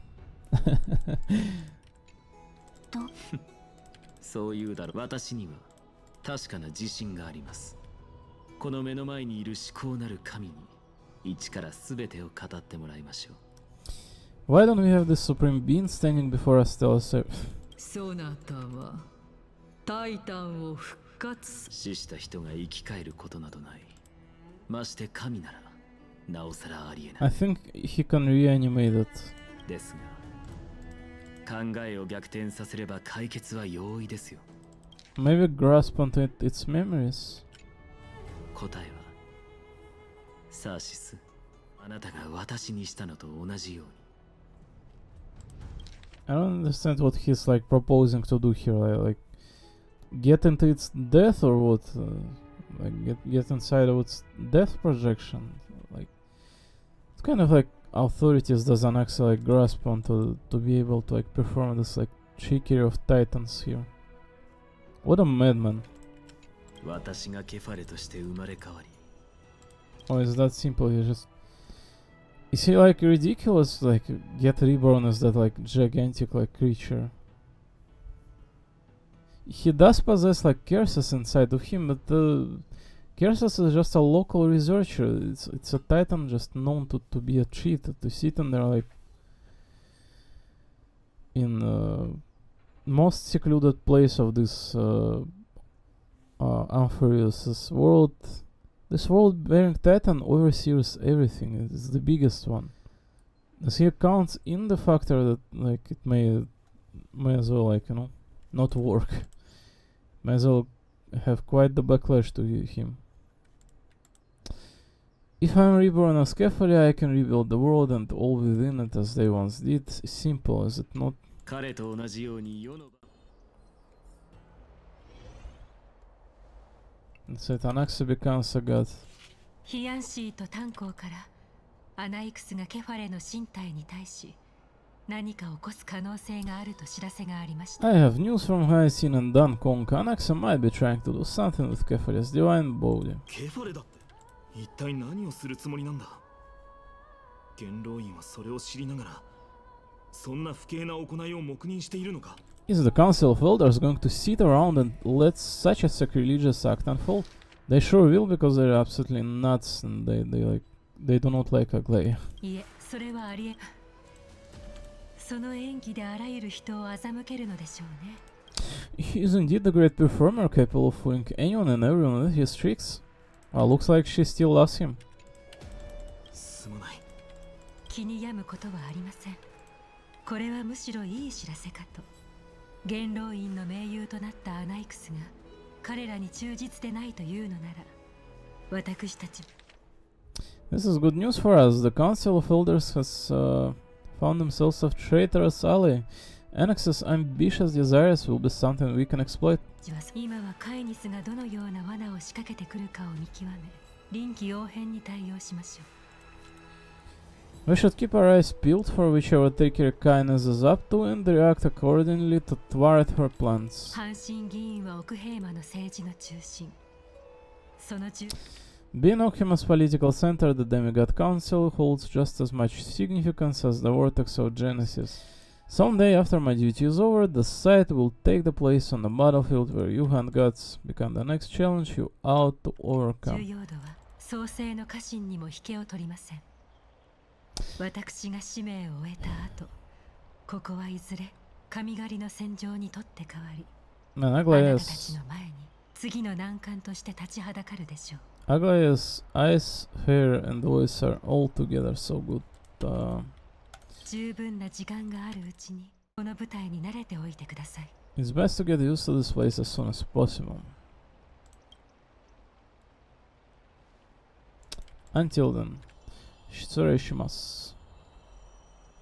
そういうだろう。私には確かな自信があります。この目の前にいる至高なる神に一から全てを語ってもらいましょう。Why don't we have this supreme being standing before us tell us everything? そなたはタイタンを復活。死した人が生き返ることなどない。まして神ならなおさらありえない。I think he can reanimate it. ですが考えを逆転させれば解決は容易ですよ。Maybe grasp onto its memories. 答えはサーシス、あなたが私にしたのと同じように。I don't understand what he's proposing to do here. Get into its death or what? Get inside of its death projection. What kind of authorities does Anaxa grasp onto to be able to perform this trickery of Titans here? What a madman! 私がケファレとして生まれ変わり。Oh, is that simple? Is he ridiculous? Get reborn as that gigantic creature? He does possess Kersus inside of him, but Kersus is just a local researcher. It's a Titan just known to be a cheat, to sit in there in most secluded place of this Amphireus world. This world-bearing Titan oversees everything. It's the biggest one. Does he account in the factor that it may as well not work? May as well have quite the backlash to him. If I'm reborn as Kefali, I can rebuild the world and all within it as they once did. Simple, is it not? 彼と同じように世の It's it, Anaxa becomes a god. ヒアンシーと炭鉱からアナイクスがケファレの身体に対し何か起こす可能性があると知らせがありました。I have news from Hyacinth and Dunkong. Anaxa might be trying to do something with Kefali's divine body. ケファレだって一体何をするつもりなんだ。元老院はそれを知りながらそんな不敬な行いを黙認しているのか。 Is the Council of Elders going to sit around and let such a sacrilegious act unfold? They sure will, because they're absolutely nuts and they do not like Aglaia. いえ、それはありえ。その演技であらゆる人を欺けるのでしょうね。He is indeed a great performer, capable of fooling anyone and everyone with his tricks. Looks like she still loves him. すまない。気に病むことはありません。これはむしろいい知らせかと。元老院の盟友となったアナイクスが彼らに忠実でないというのなら、私たち This is good news for us. The Council of Elders has found themselves a traitorous ally. Anax's ambitious desires will be something we can exploit. 今はカイニスがどのような罠を仕掛けてくるかを見極め、臨機応変に対応しましょう。We should keep our eyes peeled for whichever trickery Kindness is up to and react accordingly to thwart her plans. 阪神議員は奥平間の政治の中心。その中 Being Okima's political center, the Demigod Council holds just as much significance as the Vortex of Genesis. Someday after my duty is over, the site will take the place on the battlefield where you hand gods become the next challenge you ought to 重 overcome. 要度は創世の家臣にも引けを取りません。私が使命を終えた後、ここはいずれ神狩りの戦場にとって変わり、 Man, あなたた Aglaia ち is, の前に次の難関として立ちはだかるでしょう。 Aglaia's eyes, hair, and voice are altogether so good. 十分な時間があるうちにこの舞台に慣れておいてください。 It's best to get used to this place as soon as possible. Until then, 失礼します。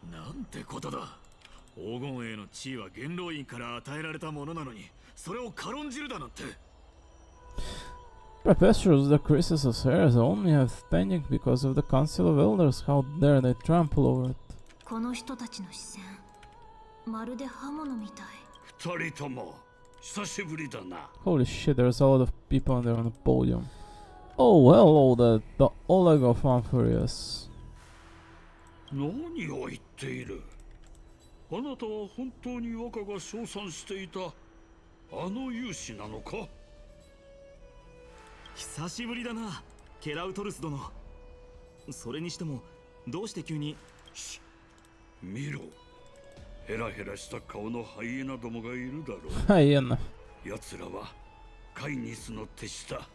なんてことだ。黄金栄の地位は元老院から与えられたものなのに、それを軽んじるだなんて。Preposterous, the Chrysalis heirs only have standing because of the Council of Elders. How dare they trample over it? この人たちの視線、まるで刃物みたい。二人とも久しぶりだな。 Holy shit, there's a lot of people there on the podium. Oh, hello, the Oleg of Amphireus. 何を言っている。あなたは本当に若が称賛していたあの勇士なのか。久しぶりだな、ケラウトルス殿。それにしてもどうして急に。見ろ、ヘラヘラした顔のハイエナどもがいるだろう。Hyena. 奴らはカイニスの手下、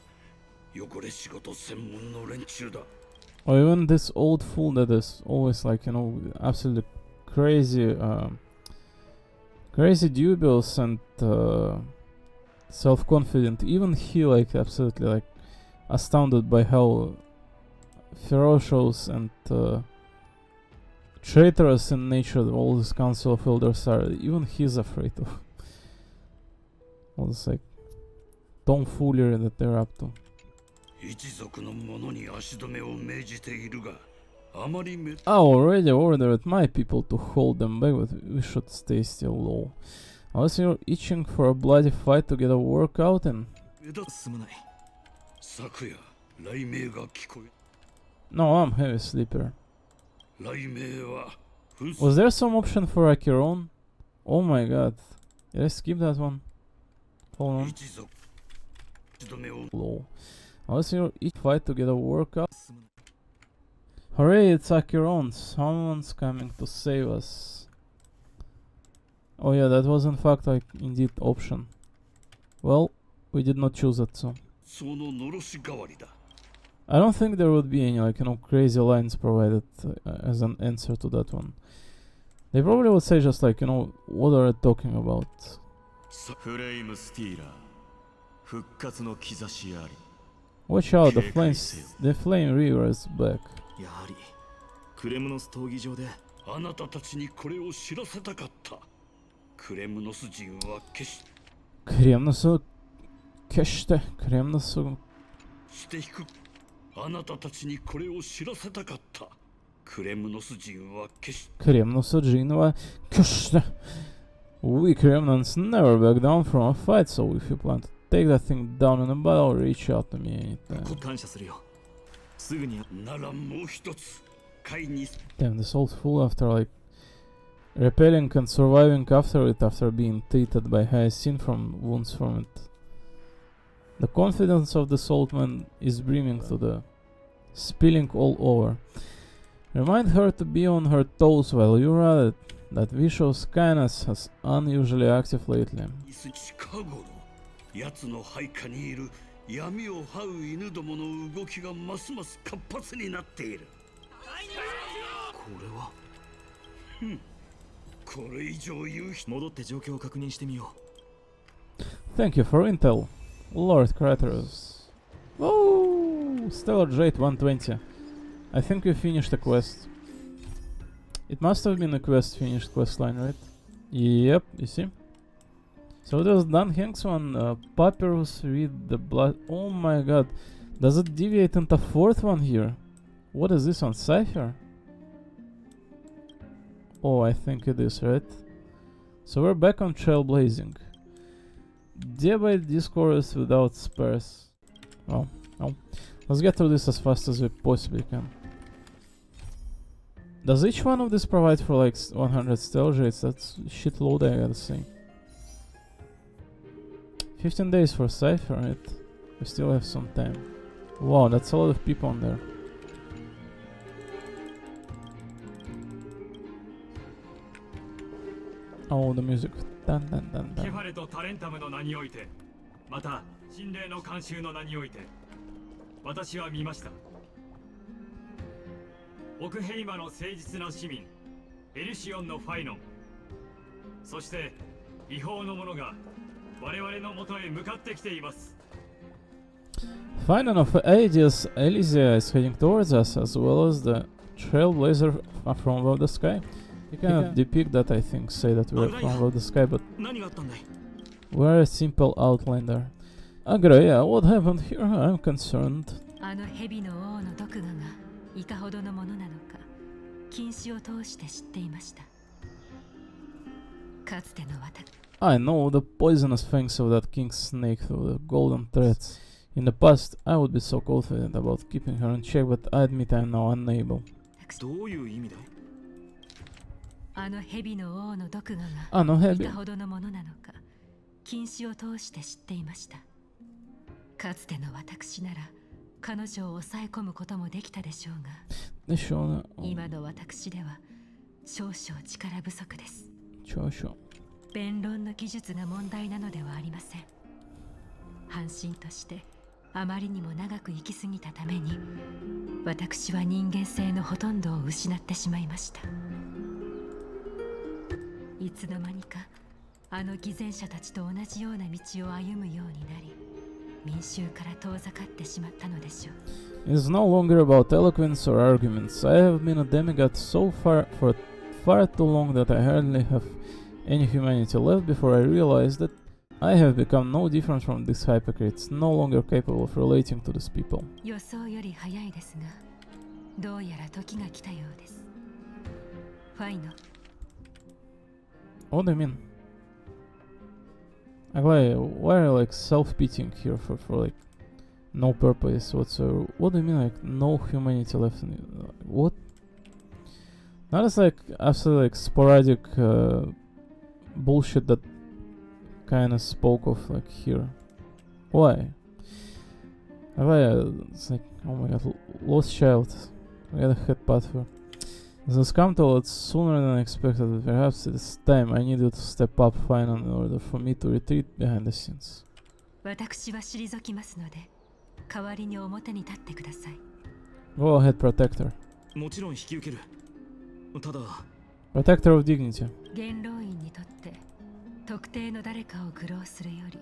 汚れ仕事専門の連中だ。 Or even this old fool that is always like, you know, absolutely crazy, crazy dubious and self-confident. Even he like absolutely like astounded by how ferocious and traitorous in nature all this Council of Elders are. Even he's afraid of all this like tomfoolery that they're up to. 一族の者に足止めを命じているが、あまりめ。 I already ordered my people to hold them back, but we should stay still low. Unless you're itching for a bloody fight to get a workout in. すまない。昨夜、雷鳴が聞こえ。 No, I'm heavy sleeper. 雷鳴は。 Was there some option for Acheron? Oh my god. Did I skip that one? Hold on. 一族。足止めを。 Low. Unless you're each fight to get a workout. Hooray, it's Acheron. Someone's coming to save us. Oh yeah, that was in fact like indeed option. Well, we did not choose it, so. そののろし代わりだ。 I don't think there would be any like, you know, crazy lines provided as an answer to that one. They probably would say just like, you know, what are they talking about? フレイムスティーラー、復活の兆しあり。 Watch out, the flame river is back. やはりクレムノス闘技場で。あなたたちにこれを知らせたかった。クレムノス人は決し Кремносу... Кеште, Кремносу... していく。あなたたちにこれを知らせたかった。クレムノス人は決し Кремносу Джинова... Кеште... We Kremnons never back down from a fight, so if you plan to take that thing down in a battle, reach out to me anytime. 感謝するよ。すぐにならもう一つ会に Damn, this old fool after like repelling and surviving after it after being treated by Hyacinth from wounds from it. The confidence of this old man is brimming to the spilling all over. Remind her to be on her toes while you're at it. That vicious kindness has unusually active lately. 近頃奴の配下にいる闇を這う犬どもの動きがますます活発になっている。これはこれ以上言う人戻って状況を確認してみよう。 Thank you for intel, Lord Kratos. Oh, Stellar Jade 120. I think we finished the quest. It must have been a finished quest line, right? Yep, you see? So it was Dan Hanks one, Papyrus with the blood. Oh my god. Does it deviate into fourth one here? What is this on Cypher? Oh, I think it is, right? So we're back on Trailblazing. Debate discourse without spares. Oh, no. Let's get through this as fast as we possibly can. Does each one of these provide for like 100 Stellar Jades? That's shitload, I gotta say. 15 days for Cypher, right? We still have some time. Wow, that's a lot of people on there. Oh, the music. Dun, dun, dun, ケ dun. ファレとタレンタムの名において、また心霊の慣習の名において、私は見ました。オクヘイマの誠実な市民、エルシオンのファイノン、そして違法の者が我々の元へ向かってきています。Finan of Aegis Elysia is heading towards us, as well as the Trailblazer from above the sky. You cannot depict that, I think, say that we're from above the sky, but 何があったんだい。 we're a simple outlander. Agraya, what happened here? I'm concerned. あの蛇の王の毒牙がいかほどのものなのか禁止を通して知っていました。かつての私 I know the poisonous fangs of that king snake through the golden threads. In the past, I would be so confident about keeping her in check, but I admit I'm now unable. どういう意味だい。あの蛇の王の毒牙が Heavy. いかほどのものなのか禁止を通して知っていました。かつての私なら彼女を抑え込むこともできたでしょうが The show. 今の私では少々力不足です。 Sure. 弁論の技術が問題なのではありません。半身としてあまりにも長く生きすぎたために私は人間性のほとんどを失ってしまいました。いつの間にかあの偽善者たちと同じような道を歩むようになり民衆から遠ざかってしまったのでしょう。 It is no longer about eloquence or arguments. I have been a demigod so far for far too long that I hardly have any humanity left before I realized that I have become no different from these hypocrites, no longer capable of relating to these people. 予想より早いですがどうやら時が来たようです。ファイノ What do you mean? Aglaya, why are you like self-pitying here for like no purpose whatsoever? What do you mean like no humanity left in you? What? That is like absolutely like sporadic bullshit that kinda spoke of like here. Why? Aglaya, it's like, oh my god, lost child. We got a head pathway. This has come to a lot sooner than expected, but perhaps it is time I need you to step up finally in order for me to retreat behind the scenes. 私は退きますので代わりに表に立ってください。 Go ahead, Protector. もちろん引き受ける。ただ Protector of Dignity. 元老院にとって特定の誰かを愚弄するより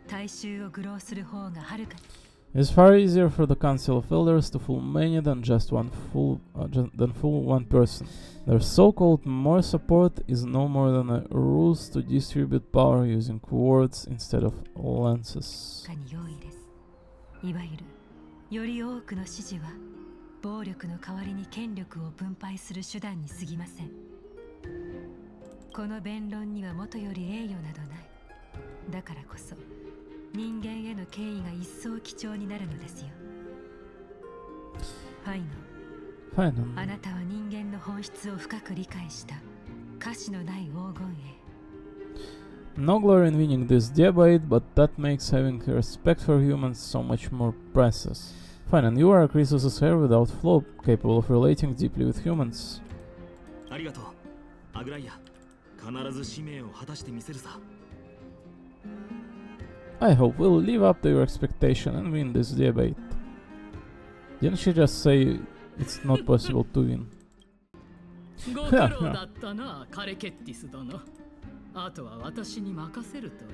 大衆を愚弄する方がはるかに It is far easier for the Council of Elders to fool many than just fool one person. Their so-called more support is no more than a ruse to distribute power using words instead of lances. に容易です。いわゆるより多くの支持は暴力の代わりに権力を分配する手段に過ぎません。この弁論には元より栄誉などない。だからこそ人間への敬意が一層貴重になるのですよ。ファイノン、 Fine. あなたは人間の本質を深く理解した瑕疵のない黄金栄。 No glory in winning this debate, but that makes having respect for humans so much more precious. Fine, and you are a Croesus' heir without flaw, capable of relating deeply with humans. ありがとうアグライア、必ず使命を果たしてみせるさ。 I hope we'll live up to your expectation and win this debate. Didn't she just say it's not possible to win? ご苦労だったな、カレケッティス殿。あとは私に任せるといい。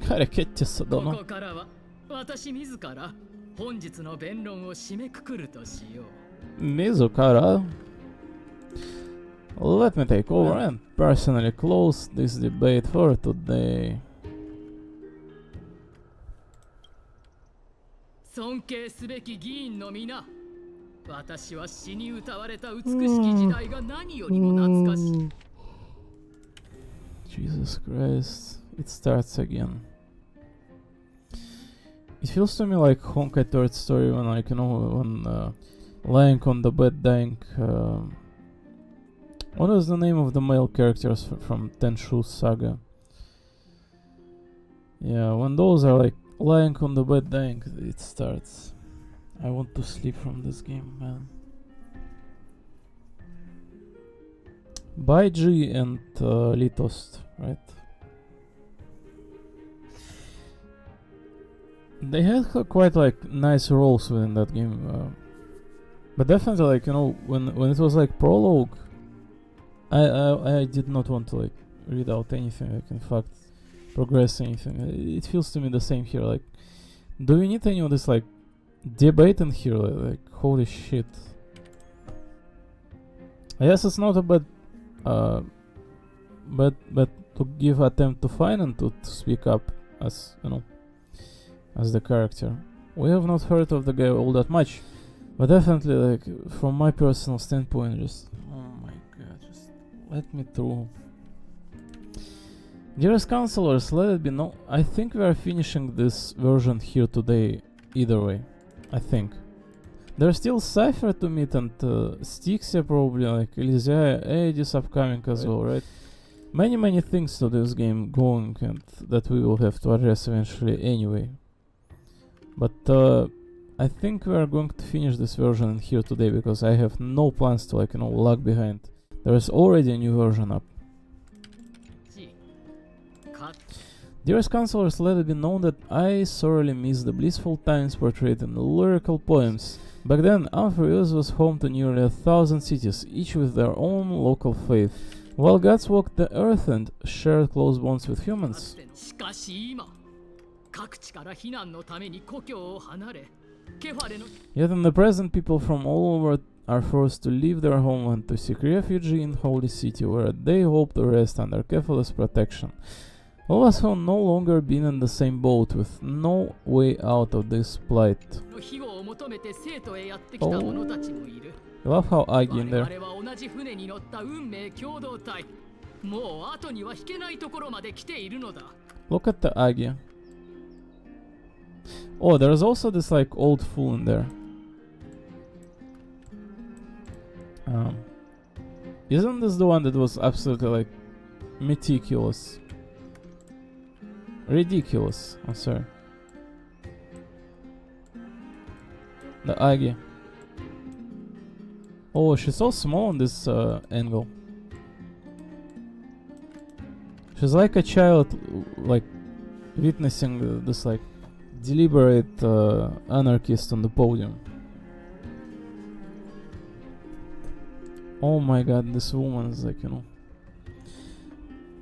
Karekettis こ dono. こからは私自ら本日の弁論を締めくくるとしよう。 Mizukara. Let me take over and personally close this debate for today. 尊敬すべき議員の皆、私は死に歌われた美しき時代が何よりも懐かしい。 Jesus Christ, it starts again. It feels to me like Honkai third story when, like, you know, when lying on the bed dying. What is the name of the male characters from Tenchu Saga? Yeah, when those are like lying on the bed dying, it starts. I want to sleep from this game, man. Baiji and Litost, right? They had quite like nice roles within that game, but definitely, like, you know, when it was like prologue, I did not want to like read out anything, like in fact progress anything. It feels to me the same here. Like, do we need any of this like debate in here? Like holy shit. I guess it's not a bad but to give attempt to find and to speak up as, you know, as the character. We have not heard of the guy all that much, but definitely, like, from my personal standpoint, just, oh my god, just let me through. Dearest counselors, let it be known, I think we are finishing this version here today either way. I think. There's still Cypher to meet and Styxia probably, like Elysia, Aegis upcoming as well, right? Many things to this game going and that we will have to address eventually anyway. But I think we are going to finish this version here today because I have no plans to, like, you know, lag behind. There is already a new version up. Dearest counselors, let it be known that I sorely miss the blissful times portrayed in the lyrical poems. Back then, Amphios was home to nearly 1,000 cities, each with their own local faith, while gods walked the earth and shared close bonds with humans. Yet in the present, people from all over are forced to leave their homeland to seek refuge in Holy City, where they hope to rest under Kephal's protection. All of us have no longer been in the same boat, with no way out of this plight. Oh, I love how Agi in there. Look at the Agi. Oh, there's also this like old fool in there. Isn't this the one that was absolutely like meticulous? Ridiculous, I'm sorry. The Agi. Oh, she's so small in this angle. She's like a child, like witnessing this like deliberate anarchist on the podium. Oh my god, this woman is like, you know.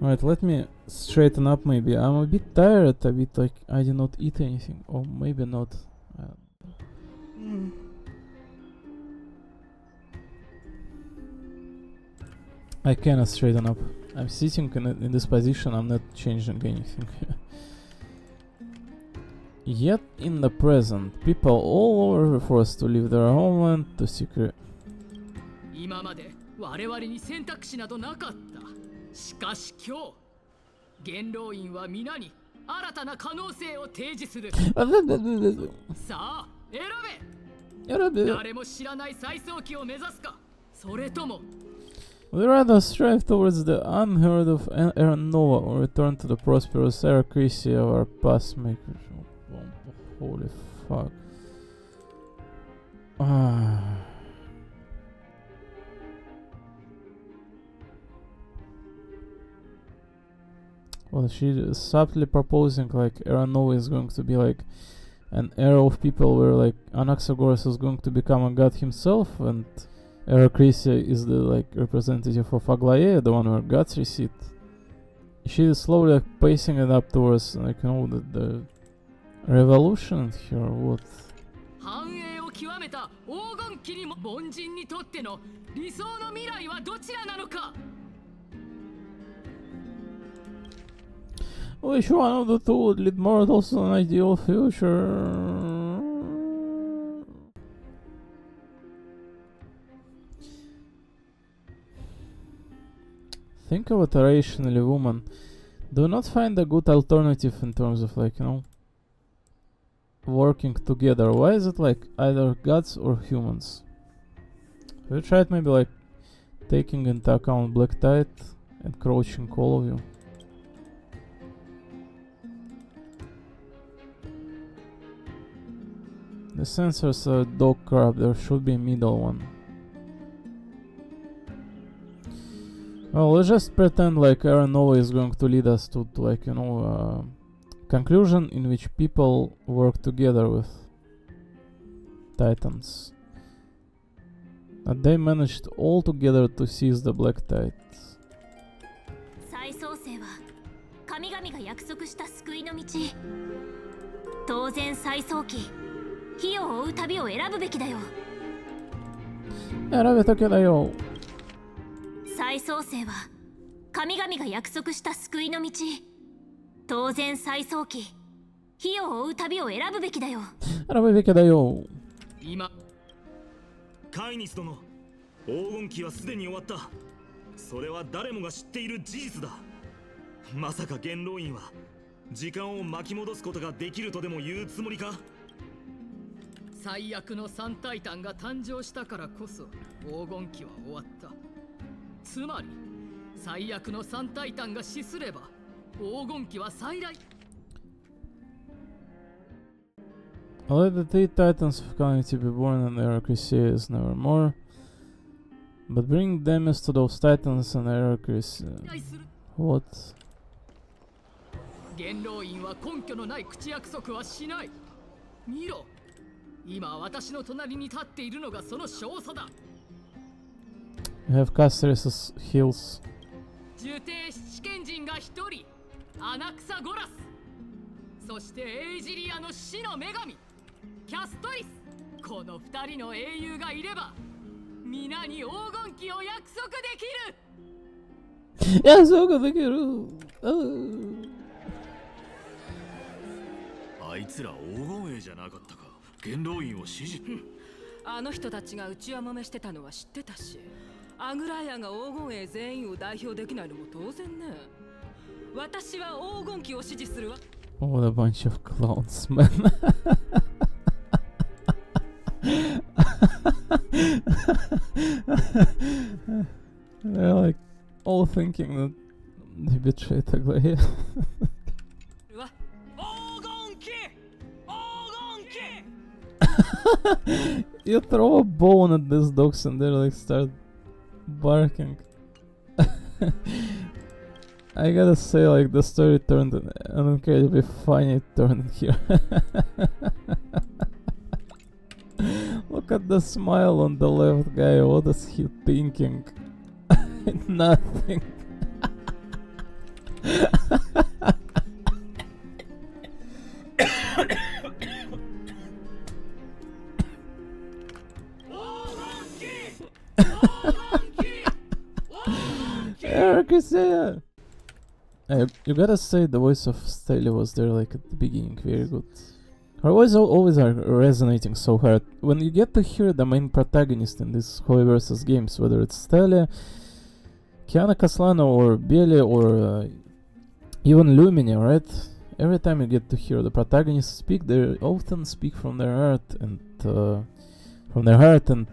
Alright, let me straighten up maybe. I'm a bit tired, a bit like I did not eat anything. Or maybe not. I cannot straighten up. I'm sitting in this position, I'm not changing anything. Yet in the present, people all over were forced to leave their homeland to secure. 今まで我々に選択肢などなかった。しかし今日、元老院は皆に新たな可能性を提示する。さあ、選べ。誰も知らない再送機を目指すか、それとも We rather strive towards the unheard of Aaron Nova or return to the prosperous aristocracy of our past makers. Holy fuck. Well, she's subtly proposing like Aaron Nova is going to be like an era of people where like Anaxagoras is going to become a god himself, and Aristocracy is the like representative of Aglaea, the one where gods recede. She is slowly like, pacing it up towards like the revolution here. What? 繁栄を極めた黄金期にも凡人にとっての理想の未来はどちらなのか。 Which one of the two would lead mortals to an ideal future? Think of it rationally, woman. Do not find a good alternative in terms of like, working together. Why is it like either gods or humans? Have you tried maybe like taking into account Black Tide and crouching all of you? The sensors are dog crap, there should be a middle one. Well, let's just pretend like Aaron Nova is going to lead us to like, conclusion in which people work together with Titans. And they managed all together to seize the Black Tide. 再創生は神々が約束した救いの道。当然再創期、火を追う旅を選ぶべきだよ。選べたけだよ。再創生は神々が約束した救いの道。当然再創期、火を追う旅を選ぶべきだよ。選ぶべきだよ。今、カイニス殿、黄金期はすでに終わった。それは誰もが知っている事実だ。まさか元老院は時間を巻き戻すことができるとでも言うつもりか。最悪の三タイタンが誕生したからこそ黄金期は終わった。つまり最悪の三タイタンが死すれば黄金期は再来。 Let the three titans of calamity be born and Aristocracy is nevermore. But bring Demis to those titans and Aristocracy. What? 元老院は根拠のない口約束はしない。見ろ、今私の隣に立っているのがその少佐だ。 You have Caceres' heals. 呪帝七賢人が一人、アナクサゴラス。そしてエイジリアの死の女神、キャストリス。この二人の英雄がいれば、皆に黄金期を約束できる。約束できる。あいつら黄金衛じゃなかったか。元老院を支持。あの人たちが内輪もめしてたのは知ってたし、アグライアが黄金衛全員を代表できないのも当然ね。私は黄金期を支持するわ。What a bunch of clowns, man. They're like all thinking that they betrayed Aglaea. You throw a bone at these dogs and they like start barking. I gotta say, like, the story turned an incredibly funny turn here. Look at the smile on the left guy. What is he thinking? Nothing. Aristocracy! You gotta say the voice of Staley was there like at the beginning, very good. Her voice always are resonating so hard. When you get to hear the main protagonist in these Holy vs games, whether it's Staley, Kiana Kaslana or Beli or even Lumine, right? Every time you get to hear the protagonists speak, they often speak from their heart, and from their heart, and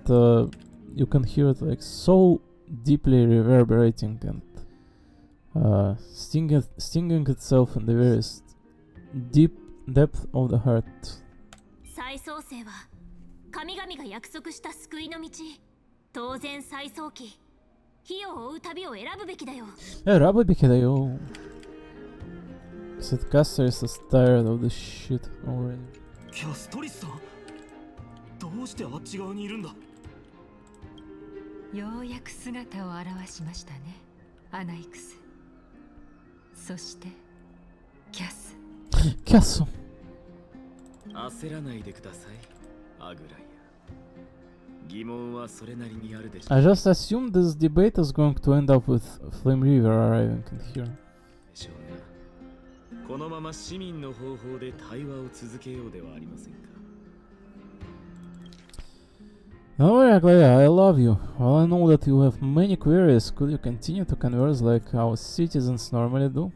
you can hear it like so deeply reverberating and stinging itself in the very deep depth of the heart. 再創世は神々が約束した救いの道。当然再創期。火を追う旅を選ぶべきだよ。Rababikedayo. Said Cassius is tired of this shit already. キャストリスさん、どうしてあっち側にいるんだ。ようやく姿を現しましたね、アナイクス。そしてキャス。キャス。焦らないでください、アグライア。疑問はそれなりにあるでしょう。I just assumed this debate is going to end up with Flame River arriving in here. でしょうが、このまま市民の方法で対話を続けようではありませんか。Don't worry, Aglaya, I love you. While I know that you have many queries, could you continue to converse like our citizens normally do?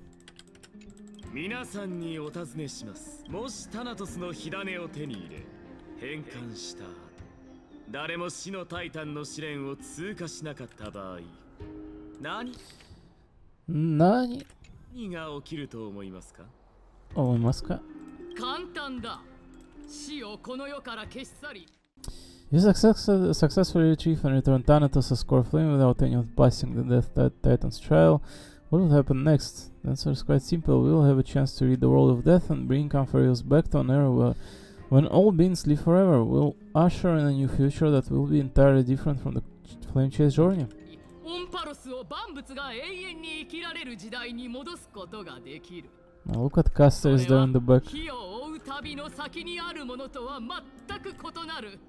皆さんにお尋ねします。もしタナトスの火種を手に入れ変換した後、誰も死のタイタンの試練を通過しなかった場合、何が起きると思いますか？思いますか？簡単だ。死をこの世から消し去り。You successfully retrieve and return Thanatos' core flame without anyone passing the Death Titan's trial. What will happen next? The answer is quite simple. We will have a chance to rid the world of death and bring Ampharos back to an era when all beings live forever. We'll usher in a new future that will be entirely different from the Flame Chase journey. オンパロスを万物が永遠に生きられる時代に戻すことができる。Now look at Cassius there in the back. 火を追う旅の先にあるものとは全く異なる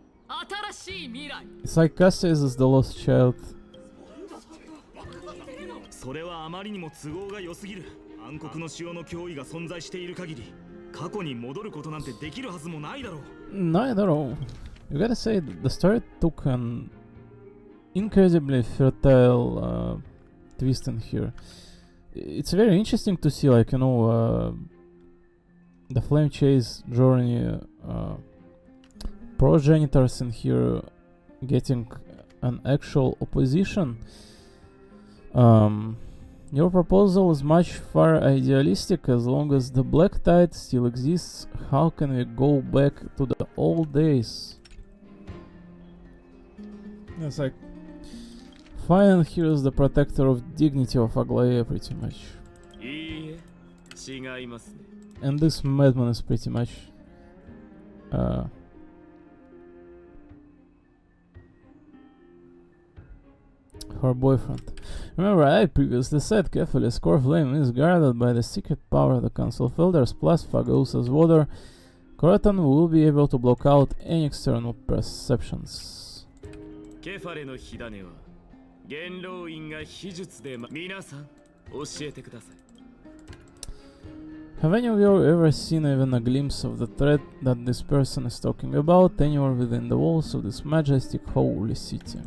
新しい未来。It's like Cassius is the lost child. それはあまりにも都合が良すぎる。暗黒の潮の脅威が存在している限り、過去に戻ることなんてできるはずもないだろう。Neither. You gotta say, the story took an incredibly fertile twist in here. It's very interesting to see, like, you know, the Flame Chase journey, progenitors in here getting an actual opposition. Your proposal is much far idealistic. As long as the Black Tide still exists, how can we go back to the old days? It's like, fine, here is the protector of dignity of Aglaya, pretty much. And this madman is pretty much her boyfriend. Remember, I previously said Kephalis' core flame is guarded by the secret power of the Council of Elders plus Phagos's water. Coratan will be able to block out any external perceptions. Have any of you ever seen even a glimpse of the threat that this person is talking about anywhere within the walls of this majestic holy city?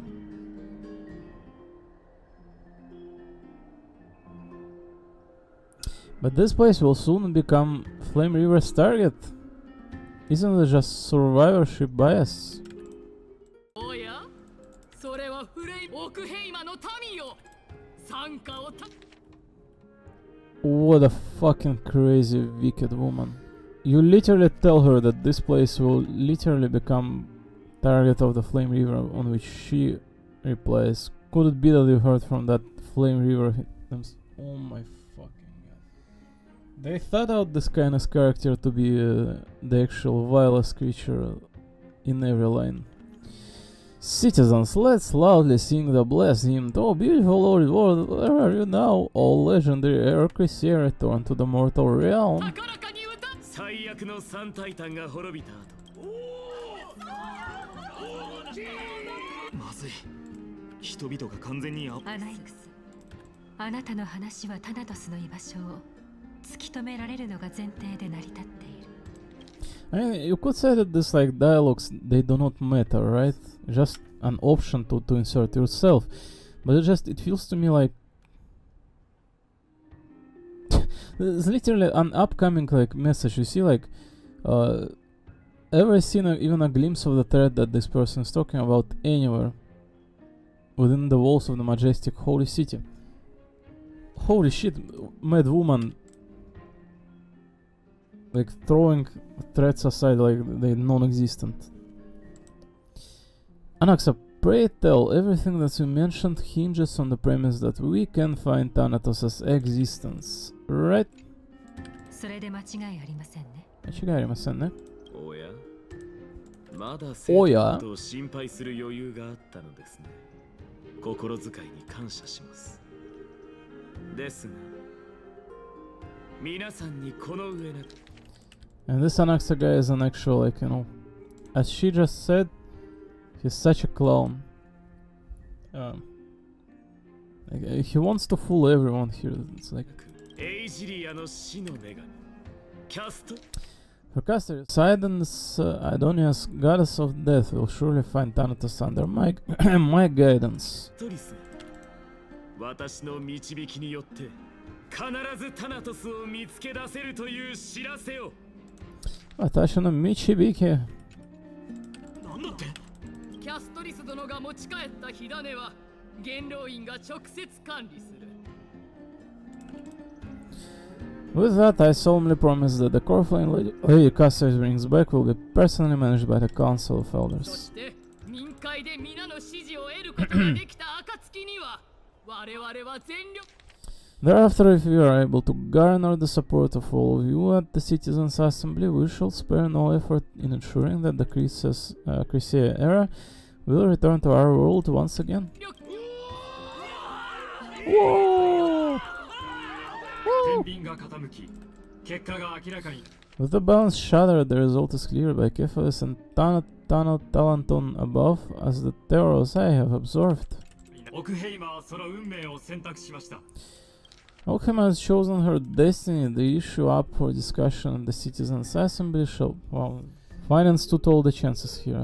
But this place will soon become Flame River's target. Isn't it just survivorship bias? What a fucking crazy wicked woman. You literally tell her that this place will literally become target of the Flame River, on which she replies, could it be that you heard from that Flame River? Oh my fucking god. They thought out this kind of character to be the actual vilest creature in every line. Citizens, let's loudly sing the blessed hymn. Oh, beautiful Lord, where are you now? O legendary Ercresia, return to the mortal realm. 最悪の三タイタンが滅びた後。まずい。人々が完全にアナイクス、あなたの話はタナトスの居場所を突き止められるのが前提で成り立っている。I mean, you could say that this like dialogues, they do not matter, right? Just an option to insert yourself. But it feels to me like it's literally an upcoming like message. You see, like ever seen even a glimpse of the threat that this person is talking about anywhere within the walls of the majestic holy city? Holy shit, Mad Woman, like throwing threats aside like they're non-existent. Anaxa, pray tell, everything that you mentioned hinges on the premise that we can find Thanatos' existence, right? それで間違いありませんね。間違いありませんね。おや、まだ生徒のことを心配する余裕があったのですね。心遣いに感謝します。ですが、皆さんにこの上なく。And this Anaxa guy is an actual, like, you know, as she just said, he's such a clown. Like, he wants to fool everyone here. It's like. For caster, Poseidon's Adonis, goddess of death, will surely find Thanatos under my my guidance. 私の導きによって必ずタナトスを見つけ出せるという知らせを。私の導き。なんだって？キャストリス殿が持ち帰った火種は元老院が直接管理する。With that, I solemnly promise that the Corflane Lady Caster's brings back will be personally managed by the Council of Elders. そして民会で皆の支持を得ることができた暁には我々は全力。Thereafter, if we are able to garner the support of all of you at the Citizens' Assembly, we shall spare no effort in ensuring that the Chrysaea era will return to our world once again. Whoa! With the balance shattered, the result is clear by Cephalus and Talanton above, as the terrors I have observed. Okhema has chosen her destiny. The issue up for discussion in the Citizens' Assembly shall... Well, finance took all the chances here,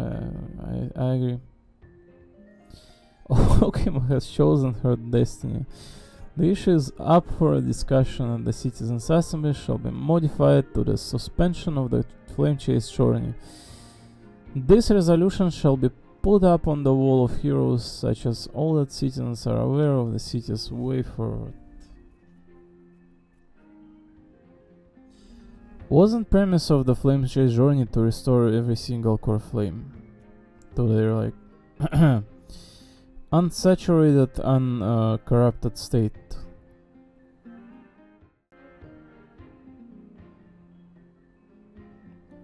I agree. Okhema has chosen her destiny. The issue is up for a discussion and the Citizens' Assembly shall be modified to the suspension of the Flame Chase journey. This resolution shall be put up on the wall of heroes, such as all that citizens are aware of the city's way forward. Wasn't premise of the Flame Chase journey to restore every single core flame to their, like, unsaturated, uncorrupted state?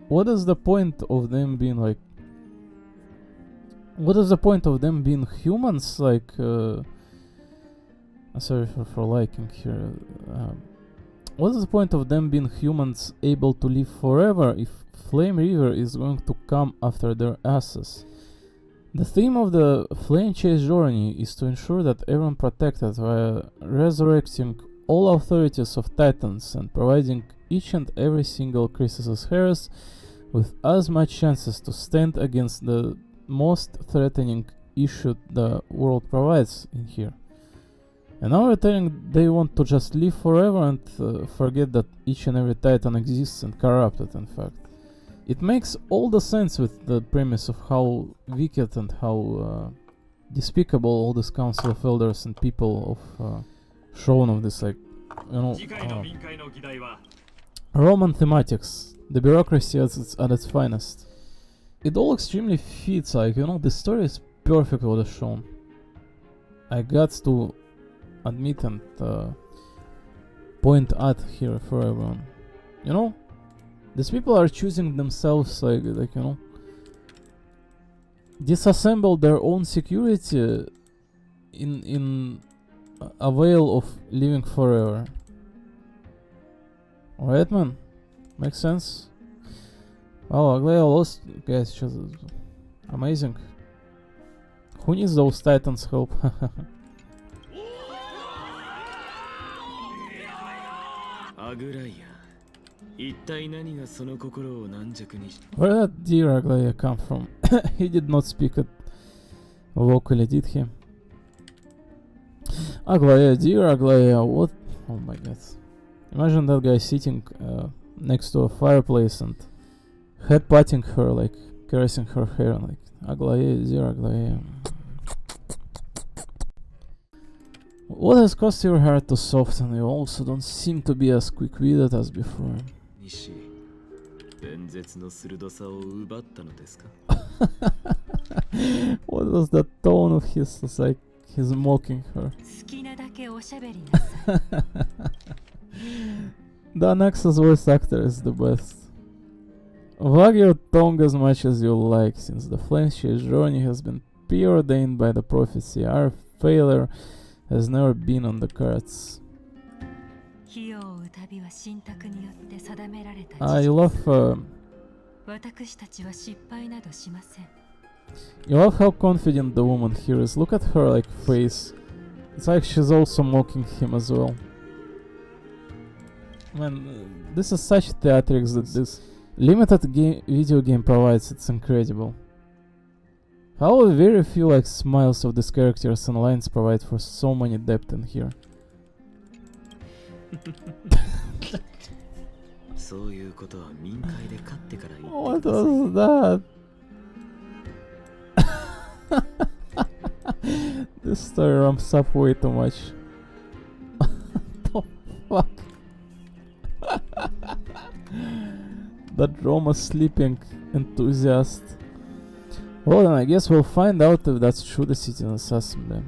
What is the point of them being like? What is the point of them being humans? Like, sorry for liking here. What is the point of them being humans able to live forever if Flame River is going to come after their asses? The theme of the Flame Chase journey is to ensure that everyone protected via resurrecting all authorities of Titans and providing each and every single Chrysalis heiress with as much chances to stand against the most threatening issue the world provides in here. And now they're telling they want to just live forever and forget that each and every Titan exists and corrupted, in fact. It makes all the sense with the premise of how wicked and how despicable all this Council of Elders and people of shown of this, like, you know, Roman thematics, the bureaucracy at its finest. It all extremely fits, like, you know, the story is perfect what is shown. I got to admit and point at here for everyone. You know, these people are choosing themselves, like you know, disassemble their own security in a veil of living forever. Alright, man, makes sense. Oh, Aglaia lost, guys. Just amazing. Who needs those Titans' help? Where did dear Aglaia come from? He did not speak it vocally, did he? Aglaia, dear Aglaia, what? Oh my god. Imagine that guy sitting next to a fireplace and head patting her, like caressing her hair, like Aglaé, dear Aglaé. What has caused your heart to soften? You also don't seem to be as quick-witted as before. 西、弁舌の鋭さを奪ったのですか? What was the tone of his? It's like he's mocking her. 好きなだけおしゃべりなさい。Danaxa's voice actor is the best. Wag your tongue as much as you like, since the Flameshade journey has been preordained by the prophecy. Our failure has never been on the cards. 火を追う旅は神託によって定められた。I love, 私たちは失敗などしません。you love how confident the woman here is. Look at her like face. It's like she's also mocking him as well. Man, this is such theatrics that this limited video game provides. It's incredible. How very few like smiles of these characters and lines provide for so many depth in here. そういうことは民会で勝ってから言って What ください。 was that? This story ramps up way too much. What the fuck? That Roma sleeping enthusiast. Well then, I guess we'll find out if that's true, the citizen assembly.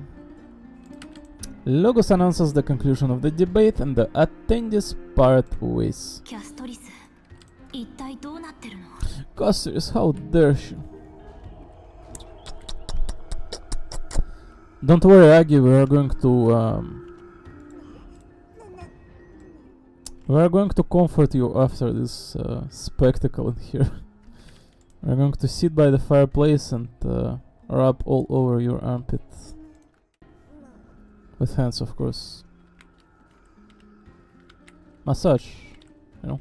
Logos announces the conclusion of the debate and the attendees part ways. キャストリス、一体どうなってるの？ Castris, how dare she? Don't worry, Aggie, we are going to comfort you after this spectacle in here. We're going to sit by the fireplace and rub all over your armpits. With hands, of course. Massage, you know.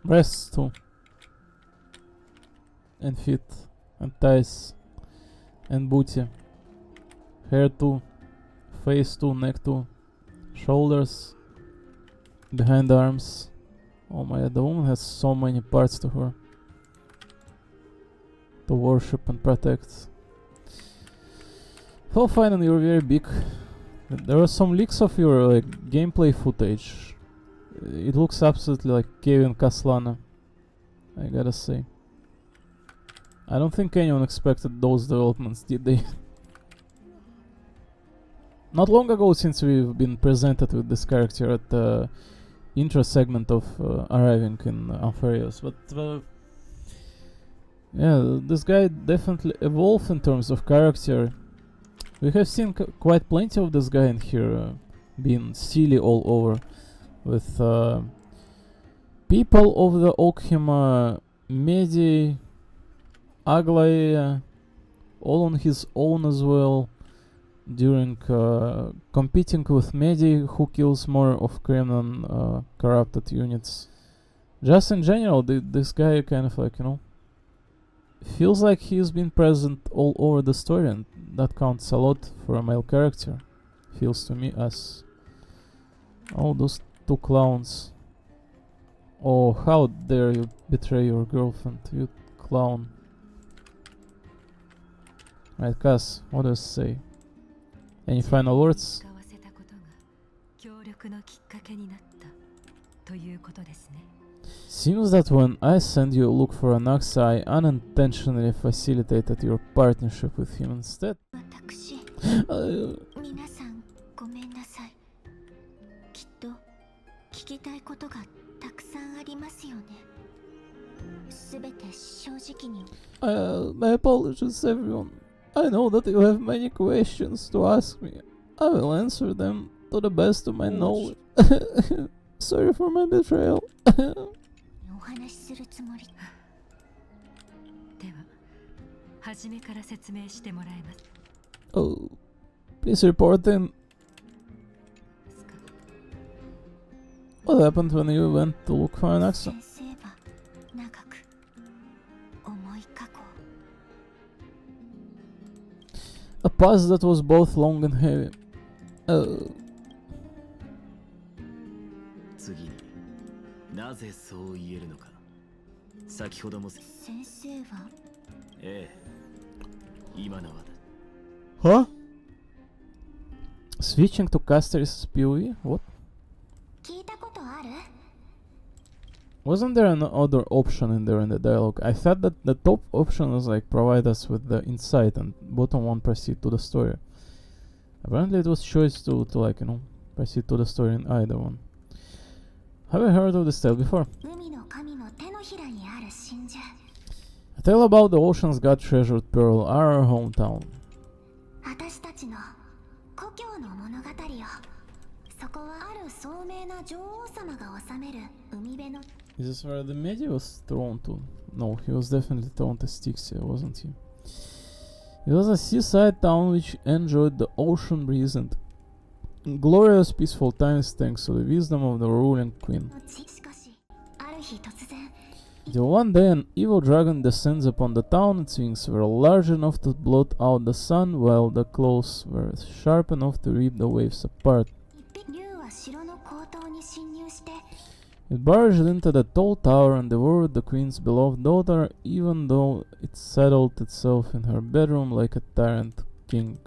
Breasts too. And feet. And thighs. And booty. Hair too. Face too. Neck too. Shoulders. Behind the arms. Oh my god, the woman has so many parts to her. To worship and protect. So fine, and you're very big. There are some leaks of your like gameplay footage. It looks absolutely like Kevin Kaslana, I gotta say. I don't think anyone expected those developments, did they? Not long ago, since we've been presented with this character at the intro segment of arriving in Ampharios, but yeah, this guy definitely evolved in terms of character. We have seen quite plenty of this guy in here being silly all over, with people of the Okhima, Medi, Aglaé, all on his own as well, during competing with Medi, who kills more of Kremlin corrupted units. Just in general, this guy kind of like, you know, feels like he's been present all over the story, and that counts a lot for a male character. Feels to me as... Oh, those two clowns. Oh, how dare you betray your girlfriend, you clown. Right, Cass, what do you say? Any final words? 使わせたことが協力のきっかけになったということですね。 Seems that when I send you a look for Anaxa, I unintentionally facilitated your partnership with him instead. 私、皆さんごめんなさい。きっと聞きたいことがたくさんありますよね。すべて正直に。My apologies, everyone. I know that you have many questions to ask me. I will answer them to the best of my knowledge. Sorry for my betrayal. お話しするつもり。では、初めから説明してもらえます。 Oh, please report in. What happened when you went to look for an accent? 先生は長く重い過去。 A past that was both long and heavy. 次になぜそう言えるのか。先ほども先生はええ今のはだ Huh? Switching to Caster's POE? What? 聞いたことある？ Wasn't there another option in there in the dialogue? I thought that the top option was like provide us with the insight and bottom one proceed to the story. Apparently it was choice to like, you know, proceed to the story in either one. Have you heard of this tale before? 海の神の手のひらにある真珠。 A tale about the ocean's god treasured pearl, our hometown. 私たちの故郷の物語よ。そこはある聡明な女王様が治める海辺の Is this where the Medi was thrown to? No, he was definitely thrown to Styxia, wasn't he? It was a seaside town which enjoyed the ocean breeze and glorious peaceful times thanks to the wisdom of the ruling queen. しかし、ある日突然 Till one day an evil dragon descends upon the town. Its wings were large enough to blot out the sun, while the claws were sharp enough to rip the waves apart. 竜は城の高塔に侵入して It barged into the tall tower and devoured the queen's beloved daughter, even though it settled itself in her bedroom like a tyrant king.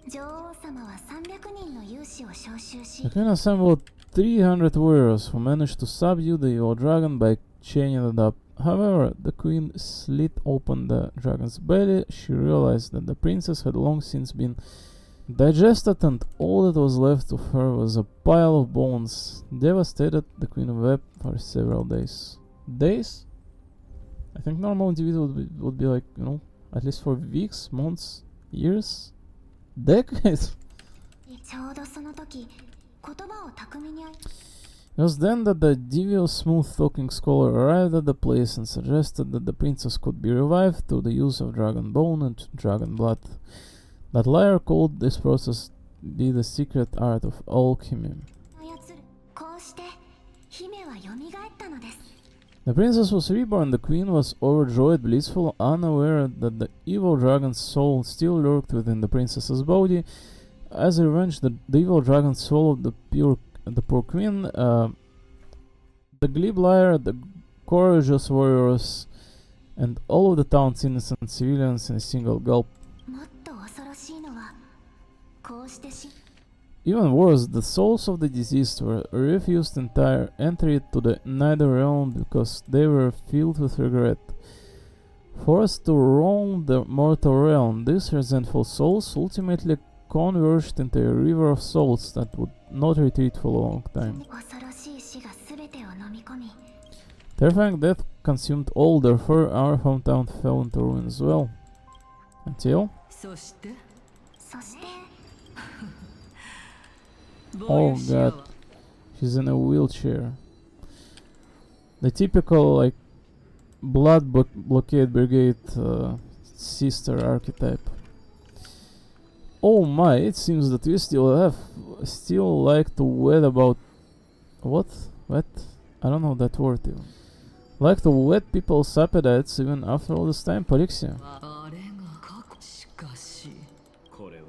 女王様は300人の勇士を招集し The queen assembled 300 warriors who managed to subdue the evil dragon by chaining it up. However, the queen slit open the dragon's belly. She realized that the princess had long since been digested and all that was left of her was a pile of bones. Devastated, the queen wept for several days. Days? I think normal individual would be like, you know, at least for weeks, months, years, decades. ちょうどその時言葉を巧みに It was then that the devious smooth-talking scholar arrived at the place and suggested that the princess could be revived through the use of dragon bone and dragon blood. That liar called this process be the secret art of alchemy. 操るこうして姫は蘇ったのです The princess was reborn. The queen was overjoyed, blissful, unaware that the evil dragon's soul still lurked within the princess's body. As a revenge, the evil dragon swallowed the poor queen. The glib liar, the courageous warriors, and all of the town's innocent civilians in a single gulp. もっと恐ろしいのはこうしてし Even worse, the souls of the deceased were refused entire entry to the Nether Realm because they were filled with regret. Forced to roam the mortal realm, these resentful souls ultimately converged into a river of souls that would not retreat for a long time. 恐ろしい死が全てを飲み込み Terrifying death consumed all, therefore our hometown fell into ruin as well. Until... そしてそして Oh god, she's in a wheelchair. The typical like blood blockade brigade sister archetype. Oh my, it seems that we still like to wed about what? Wet? I don't know that word even. Like to wet people's appetites even after all this time, Polixia. あれが過去しかしこれは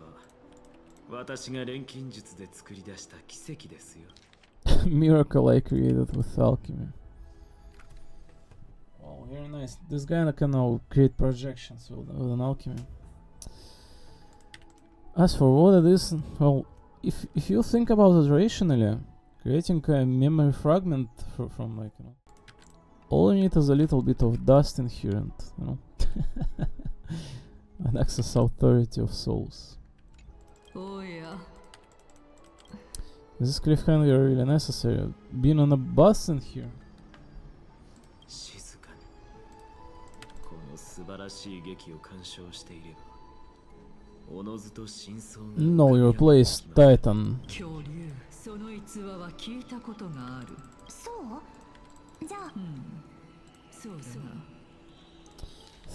私が錬金術で作り出した奇跡ですよ Miracle I created with alchemy. Wow, very nice. This guy can now create projections with an alchemy. As for what it is, well, if you think about it rationally, creating a memory fragment from like, you know, all you need is a little bit of dust in here and, you know, an excess authority of souls. Oh yeah. Is this cliffhanger really necessary? Being on a bus in here? 静かにこの素晴らしい劇を鑑賞していればおのずと真相が Know your place, Titan. 恐竜その逸話は聞いたことがあるそうじゃあそうだな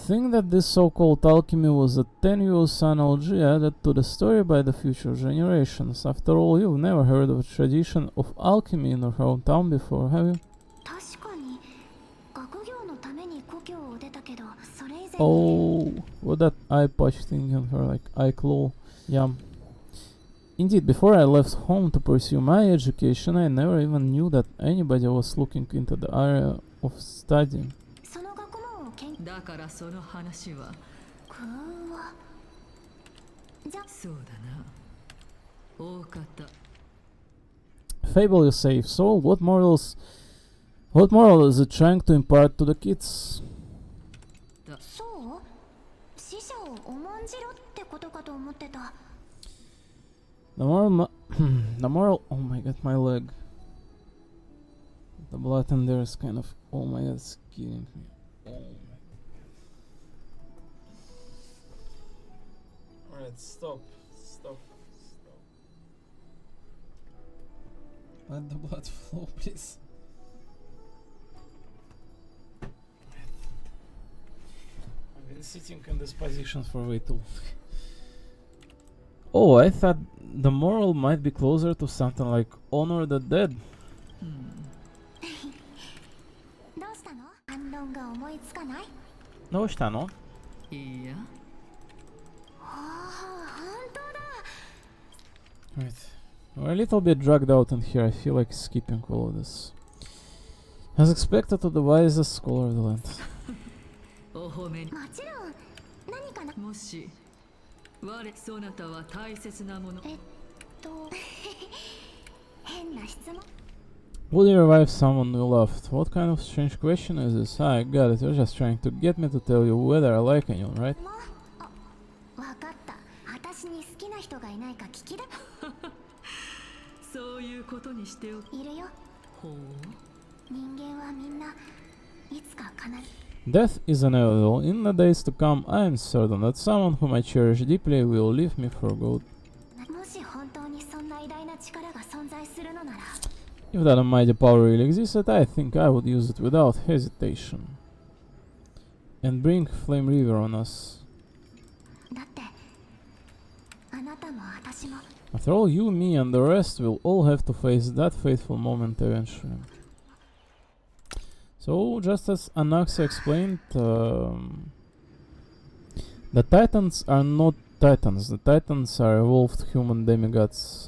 Think that this so-called alchemy was a tenuous analogy added to the story by the future generations. After all, you've never heard of a tradition of alchemy in your hometown before, have you? 確かに学業のために故郷を出たけどそれ以前に Oh, what that eye patch thing on her, like eye claw. Yeah. Indeed, before I left home to pursue my education, I never even knew that anybody was looking into the area of study. 研究だからその話は空はじゃそうだな大方 Fable, you say. So, what moral is it trying to impart to the kids? そう死者を重んじろってことかと思ってた The moral, oh my god, my leg. The blood in there is kind of, oh my god, it's killing me. Oh my. Alright, stop. Let the blood flow, please. I've been sitting in this position for way too long. Oh, I thought the moral might be closer to something like honor the dead. どうしたの反論が思いつかないどうしたのいやああ本当だ Right. We're a little bit dragged out in here. I feel like skipping all of this. As expected to the wisest scholar of the land. お褒めもちろん何かなもし我そなたは大切なもの変な質問 Would you revive someone you loved? What kind of strange question is this? I got it. You're just trying to get me to tell you whether I like anyone, right? もうわかった私に好きな人がいないか聞きだそういうことにしておいるよほう人間はみんないつか必ず Death is inevitable. In the days to come, I am certain that someone whom I cherish deeply will leave me for good. もし本当にそんな偉大な力が存在するのなら If that almighty power really existed, I think I would use it without hesitation. And bring Flame River on us. だってあなたも私も After all, you, me, and the rest will all have to face that fateful moment eventually. So, just as Anaxia explained, the Titans are not Titans. The Titans are evolved human demigods.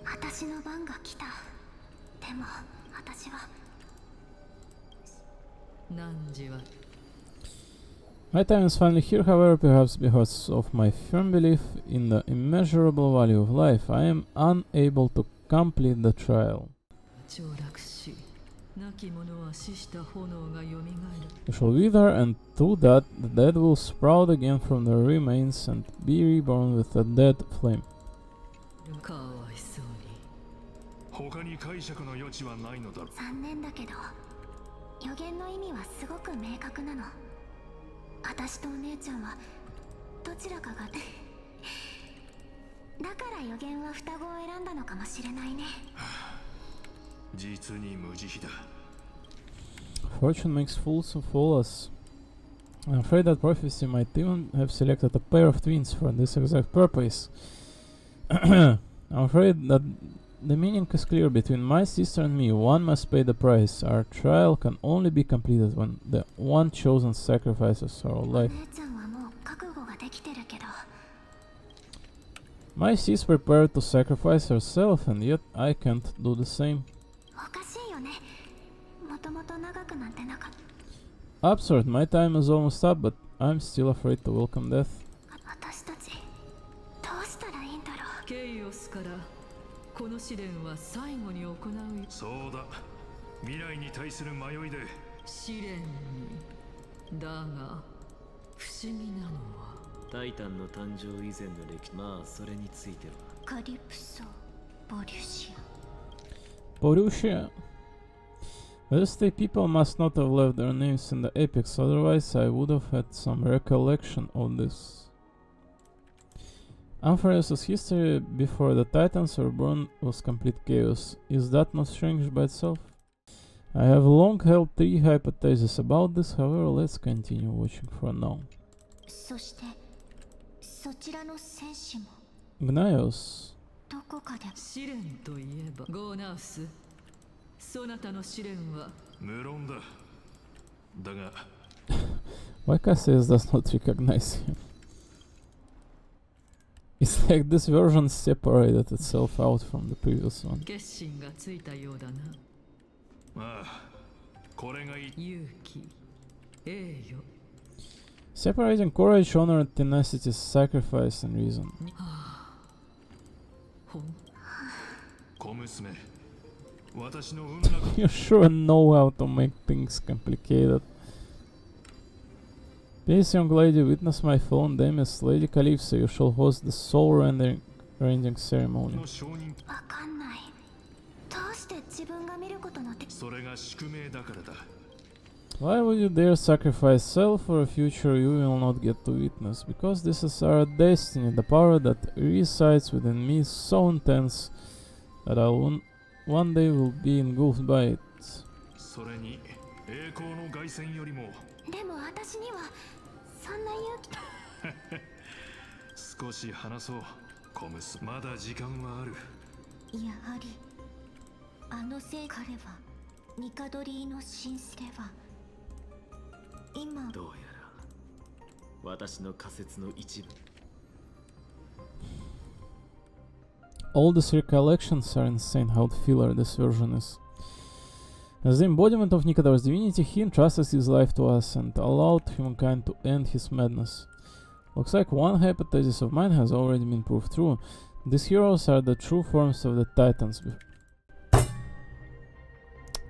私の番が来たでも私は汝は My time is finally here, however, perhaps because of my firm belief in the immeasurable value of life, I am unable to complete the trial. 凋落し亡き者は死した炎がよみがえる You shall wither, and through that, the dead will sprout again from their remains and be reborn with a dead flame. かわいそうに他に解釈の余地はないのだろう残念だけど予言の意味はすごく明確なの私とお姉ちゃんはどちらかがだから予言は双子を選んだのかもしれないね実に無慈悲だ Fortune makes fools of us. I'm afraid that prophecy might even have selected a pair of twins for this exact purpose. I'm afraid that the meaning is clear between my sister and me. One must pay the price. Our trial can only be completed when the one chosen sacrifices our life. お姉ちゃんはもう覚悟ができてるけど My sis prepared to sacrifice herself, and yet I can't do the same. おかしいよねもともと長くなんてなかった Absurd, my time is almost up, but I'm still afraid to welcome death. 私たちどうしたらいいんだろうケイオスからこの試練は最後に行うそうだ未来に対する迷いで試練にだが不思議なのはタイタンの誕生以前の歴史まあそれについてはカリプソボリュシア Borussia. These three people must not have left their names in the epics, otherwise I would have had some recollection of this. Ampharos' history before the Titans were born was complete chaos. Is that not strange by itself? I have long held three hypotheses about this, however, let's continue watching for now. そしてそちらの戦士も Gnios. どこかで試練といえばゴーナウスそなたの試練は無論だだが Why Cassius does not recognize him? It's like this version separated itself out from the previous one. 決心がついたようだなああこれがいい勇気栄誉 Separating courage, honor, tenacity, sacrifice, and reason. 小娘、私の運な You sure know how to make things complicated. Please, young lady, witness my phone, Demis, Lady Calypso, you shall host the soul-rending ceremony. の承認、わかんない。どうして自分が見ることのでそれが宿命だからだ。 Why would you dare sacrifice self for a future you will not get to witness? Because this is our destiny, the power that resides within me is so intense that one day will be engulfed by it. それに栄光の凱旋よりもでも私にはそんな勇気少し話そう。小娘、まだ時間はある。やはりあのせい彼はニカドリーの神聖は今どうやら私の仮説の一部 All these recollections are insane how filler this version is. As the embodiment of Nikador's divinity, he entrusted his life to us and allowed humankind to end his madness. Looks like one hypothesis of mine has already been proved true. These heroes are the true forms of the Titans.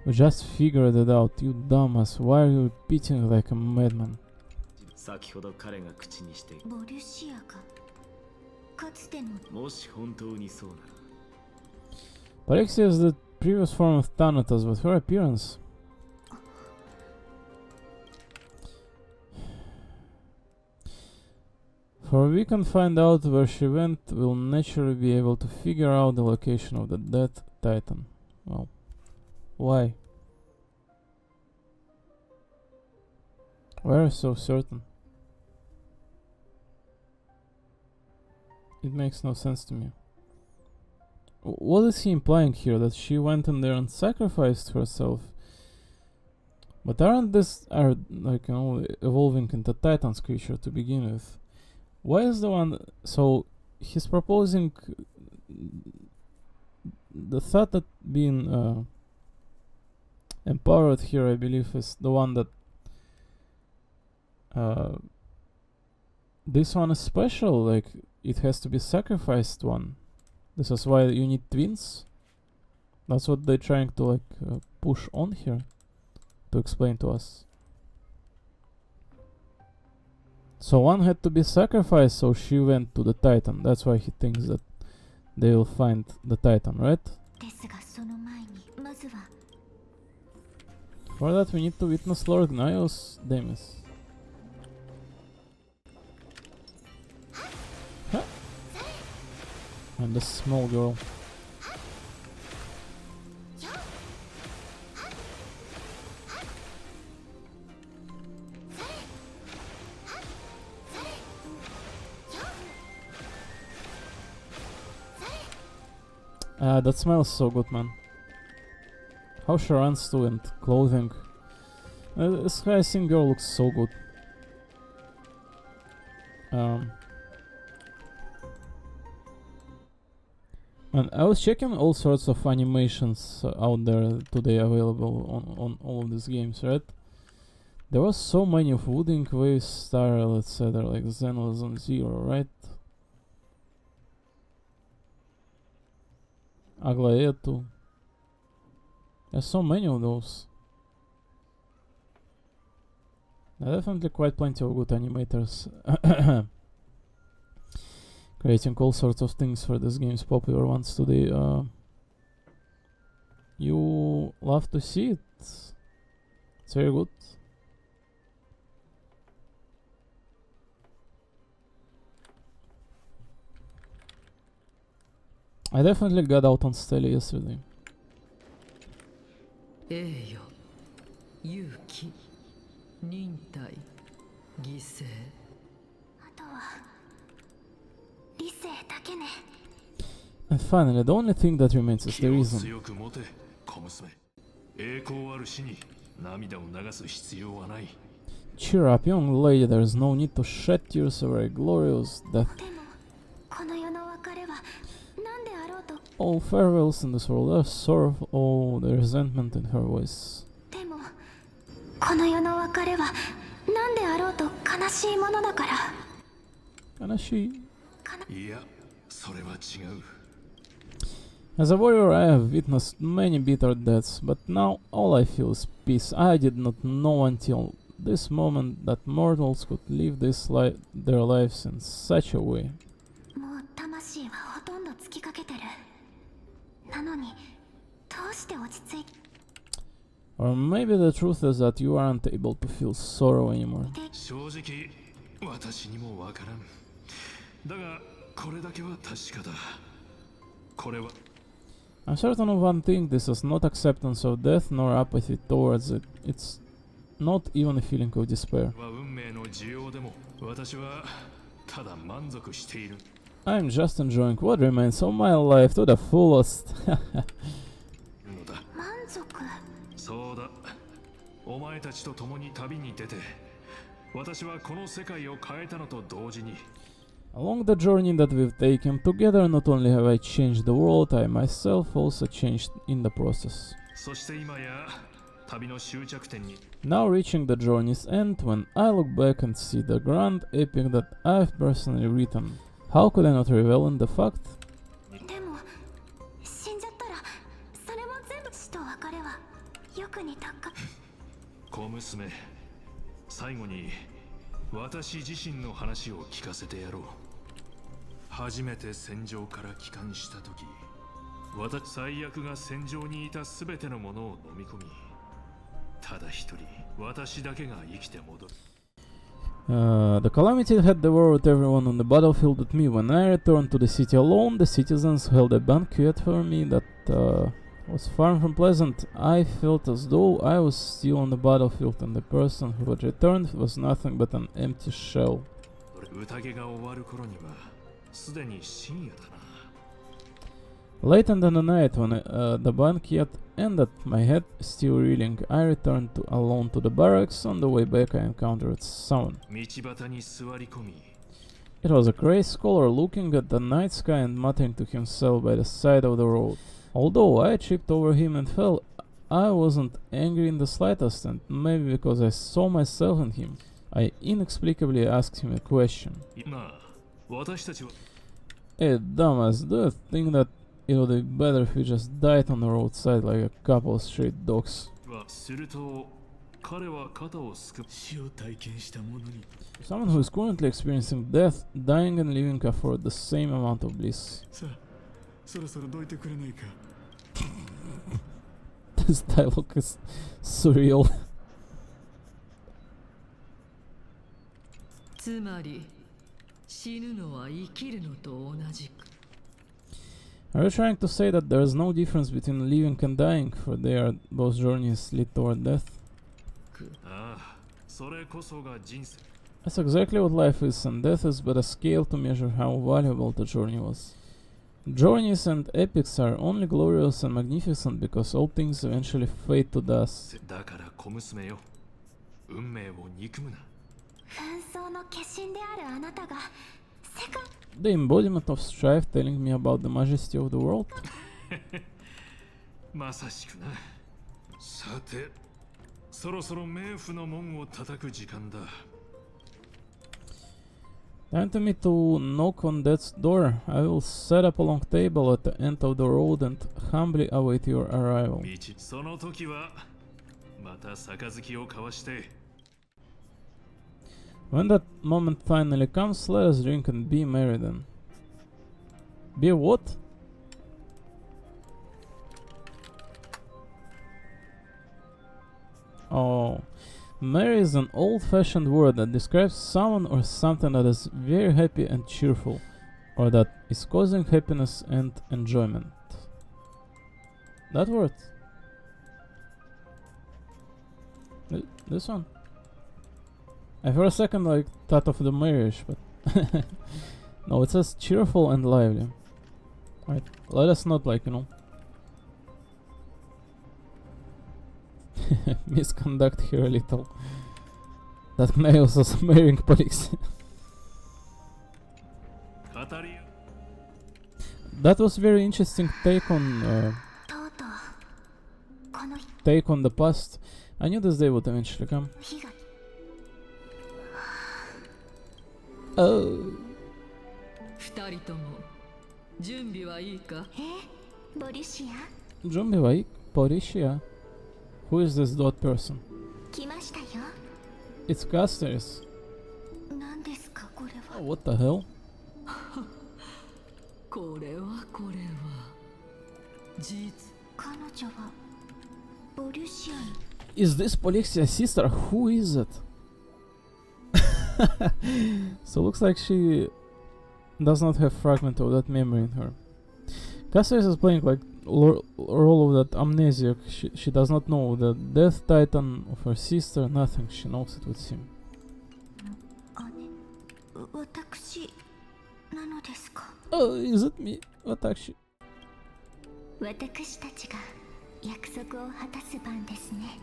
We just figured it out, you dumbass. Why are you repeating like a madman? 先ほど彼が口にしているボルシアがかつてのもし本当にそうなら Parexia is the previous form of Thanatos, but her appearance... For we can find out where she went, we'll naturally be able to figure out the location of the dead Titan. Well, why? Why are you so certain? It makes no sense to me. What is he implying here? That she went in there and sacrificed herself? But aren't this like, you know, evolving into Titan's creature to begin with? Why is the one... So, he's proposing... The thought that being empowered here, I believe, is the one that... this one is special, like, it has to be sacrificed one. This is why you need twins? That's what they're trying to, like, push on here. To explain to us. So one had to be sacrificed, so she went to the Titan. That's why he thinks that they will find the Titan, right? For that we need to witness Lord Gnios Demis. Huh? And the small girl. That smells so good, man. How she runs too, and clothing. This Hyacinth girl looks so good. And I was checking all sorts of animations out there today available on all of these games, right? There was so many of Wooding, Wave, Style, etc. like Xenolizon Zero, right? Aglaetu. There's so many of those. There are definitely quite plenty of good animators creating all sorts of things for this game's popular ones today. You love to see it. It's very good. I definitely got out on Stele yesterday. 栄誉、勇気、忍耐、犠牲。あとは理性だけね。And finally, the only thing that remains is the reason. 強く持て、小娘。栄光ある死に涙を流す必要はない。Cheer up, young lady. There is no need to shed tears over a glorious death. でもこの世の別れは何であろうと。All farewells in this world are sorrow. Oh, the resentment in her voice. でもこの世の別れは何であろうと悲しいものだから。悲しい。いや、それは違う。 As a warrior, I have witnessed many bitter deaths, but now all I feel is peace. I did not know until this moment that mortals could live their lives in such a way. もう魂はほとんど尽きかけてる。なのにどうして落ち着い Or maybe the truth is that you aren't able to feel sorrow anymore. 正直、私にもわからん。だが、これだけは確かだ。これは I'm certain of one thing, this is not acceptance of death nor apathy towards it. It's not even a feeling of despair. 運命の需要でも、私はただ満足している。I'm just enjoying what remains of my life to the fullest. 満足。そうだ。お前たちと共に旅に出て、私はこの世界を変えたのと同時に。 Along the journey that we've taken together, not only have I changed the world, I myself also changed in the process. そして今や旅の終着点に Now reaching the journey's end, when I look back and see the grand epic that I've personally written, how could I not revel in the fact? でも死んじゃったらそれも全部死と別れはよく似たか。小娘、最後に私自身の話を聞かせてやろう。初めて戦場から帰還した時、最悪が戦場にいた全てのものを飲み込み、ただ一人私だけが生きて戻る。The calamity had devoured everyone on the battlefield but me. When I returned to the city alone, the citizens held a banquet for me that was far from pleasant. I felt as though I was still on the battlefield and the person who had returned was nothing but an empty shell. 宴が終わる頃にはすでに深夜だな。 Late in the night, when the banquet ended, my head still reeling, I returned alone to the barracks. On the way back, I encountered someone. 道端に座り込み It was a grey scholar looking at the night sky and muttering to himself by the side of the road. Although I tripped over him and fell, I wasn't angry in the slightest, and maybe because I saw myself in him, I inexplicably asked him a question. なあ、私たちは Hey, dumbass, do you think that it would be better if we just died on the roadside like a couple of stray dogs? すると彼は肩をすく死を体験した者に Someone who is currently experiencing death, dying and living afford the same amount of bliss. さあ、そろそろどいてくれないか。 This dialogue is surreal. つまり死ぬのは生きるのと同じく。 Are you trying to say that there is no difference between living and dying, for they are both journeys lead toward death? ああ、それこそが人生。 That's exactly what life is, and death is but a scale to measure how valuable the journey was. Journeys and epics are only glorious and magnificent because all things eventually fade to dust. だから小娘よ、運命を憎むな。紛争の化身であるあなたが世界 The embodiment of strife telling me about the majesty of the world? まさしくな。さて、そろそろ冥府の門を叩く時間だ。 Time to me to knock on death's door. I will set up a long table at the end of the road and humbly await your arrival. その時はまた杯を交わして。 When that moment finally comes, let us drink and be merry then. Be what? Oh. Merry is an old-fashioned word that describes someone or something that is very happy and cheerful, or that is causing happiness and enjoyment. That word. This one. I for a second thought of the marriage, but no, it says cheerful and lively. Right, let us not misconduct here a little. That nails us marrying police. That was very interesting take on the past. I knew this day would eventually come. Oh. 二人とも準備はいいか？ボリシア Zombie Wake, Poriscia. Who is this dot person? 来ましたよ。 It's Casteris. 何ですかこれは。 Oh, what the hell? これは事実。彼女はボリシアン。 Is this Polyxia's sister? Who is it? So looks like she does not have fragment of that memory in her. Cassius is playing like role of that amnesiac. She does not know the death titan of her sister, nothing. She knows it would seem. 私なのですか。 Oh, is it me? What actually? 私たちが約束を果たす番ですね。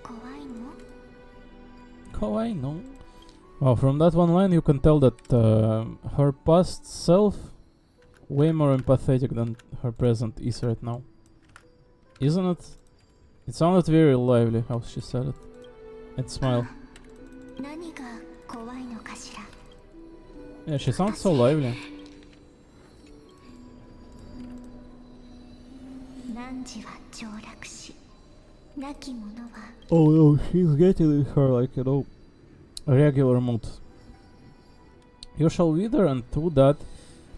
怖いの？ Kawaii, no? Well, from that one line you can tell that her past self way more empathetic than her present is right now. Isn't it? It sounded very lively how she said it. And smile. 何が怖いのかしら。 Yeah, she sounds so lively. 汝は凋落し、亡き者は Oh no, she's getting in her like, you know, regular mood. You shall wither, and through that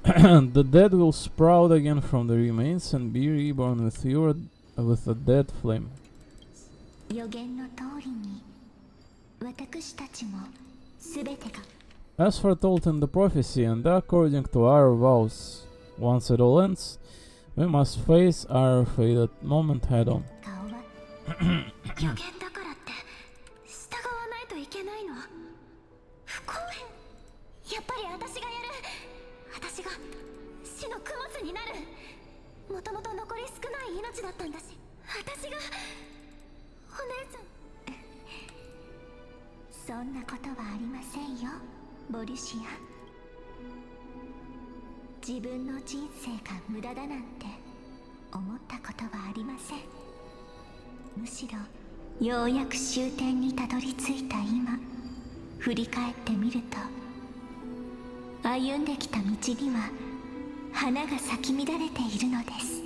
the dead will sprout again from the remains and be reborn with a dead flame. 予言の通りに私たちもすべてが As foretold in the prophecy and according to our vows, once it all ends, we must face our fate at moment head on. 予言だからって従わないといけないの？不公平。やっぱり私がやる。私が死の供物になる。もともと残り少ない命だったんだし、私がお姉ちゃん。そんなことはありませんよ、ボリシア。自分の人生が無駄だなんて思ったことはありません。むしろようやく終点にたどり着いた今、振り返ってみると歩んできた道には花が咲き乱れているのです。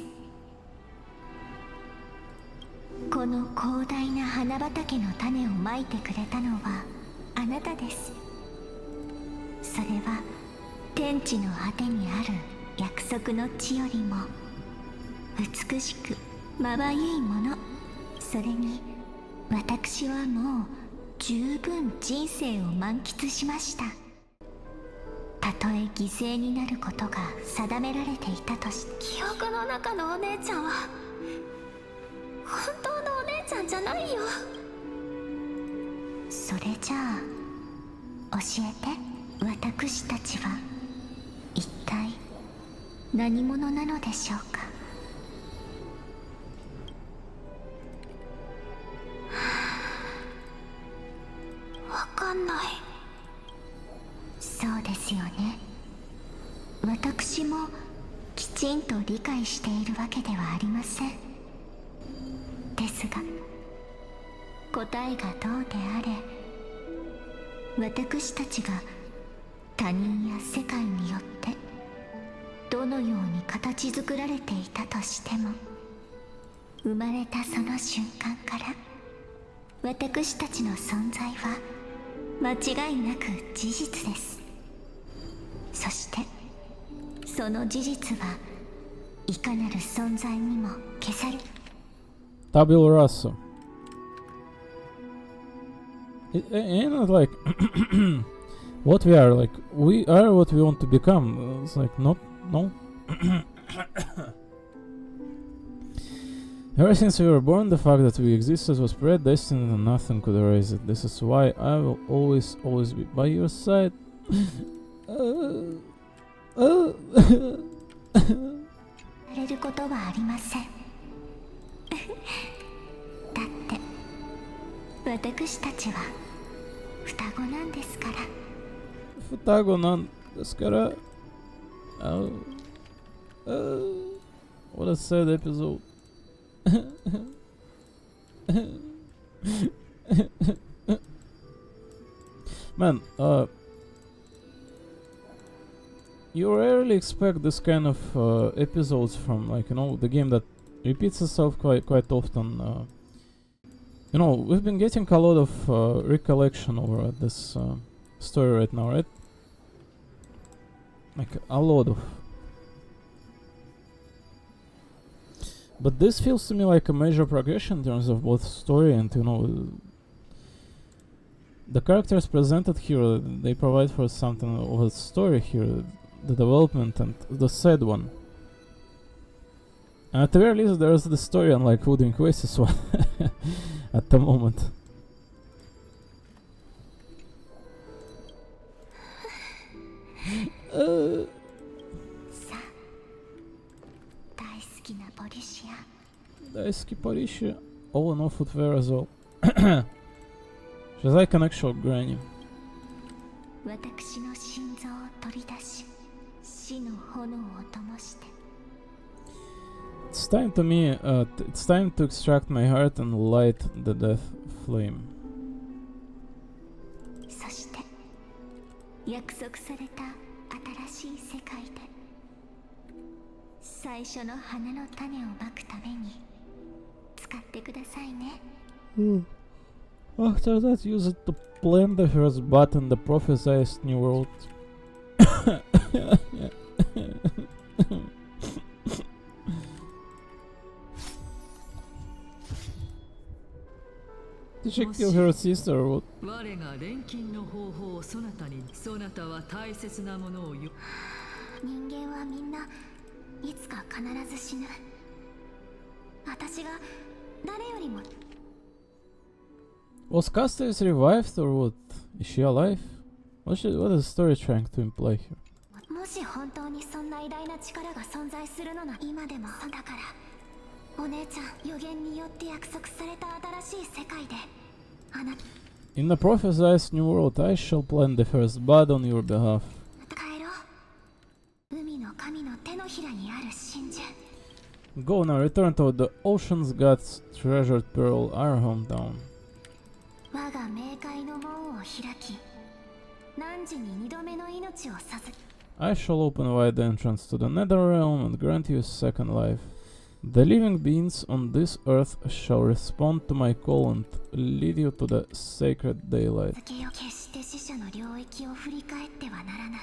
この広大な花畑の種をまいてくれたのはあなたです。それは天地の果てにある約束の地よりも美しくまばゆいもの。それに私はもう十分人生を満喫しました。たとえ犠牲になることが定められていたとして、記憶の中のお姉ちゃんは本当のお姉ちゃんじゃないよ。それじゃあ教えて、私たちは一体何者なのでしょうか。わかんない。そうですよね。私もきちんと理解しているわけではありません。ですが答えがどうであれ、私たちが他人や世界によってどのように形作られていたとしても、生まれたその瞬間から私たちの存在は間違いなく事実です。そしてその事実はいかなる存在にも消されTabula rasa. Ain't it like what we are? Like we are what we want to become. It's like no. Ever since we were born, the fact that we existed was predestined and nothing could erase it. This is why I will always be by your side. されることはありません。だって私たちは双子なんですから。双子なんですから。What a sad episode. Man, you rarely expect this kind of episodes from, like, you know, the game that repeats itself quite often. You know, we've been getting a lot of recollection over this story right now, right? Like, a lot of. But this feels to me like a major progression in terms of both story and, you know, the characters presented here. They provide for something of a story here, the development and the sad one. And at the very least, there is the story, unlike Woodring Oasis one at the moment. Daisuki Porisha, all in all footwear as well. She's like an actual granny. It's time to me, it's time to extract my heart and light the death flame. そして約束された新しい世界で最初の花の種をまくために使ってくださいね。After that, use it to plant the first bud in the prophesized new world. Did she kill her sister or what? 我が錬金の方法をそなたに、そなたは大切なものをよ。人間はみんないつか必ず死ぬ。私が誰よりも。Was Castes revived or what? Is she alive? What is the story trying to imply here? もし本当にそんな偉大な力が存在するのな今でもだからお姉ちゃん予言によって約束された新しい世界であなた In the prophesied new world, I shall plant the first bud on your behalf. 帰ろう海の神の手のひらにある真珠 Go now, return to the ocean's god's treasured pearl, our hometown. 我が冥界の門を開き汝に二度目の命を授け I shall open wide the entrance to the nether realm and grant you a second life. The living beings on this earth shall respond to my call and lead you to the sacred daylight. 決して死者の領域を振り返ってはならない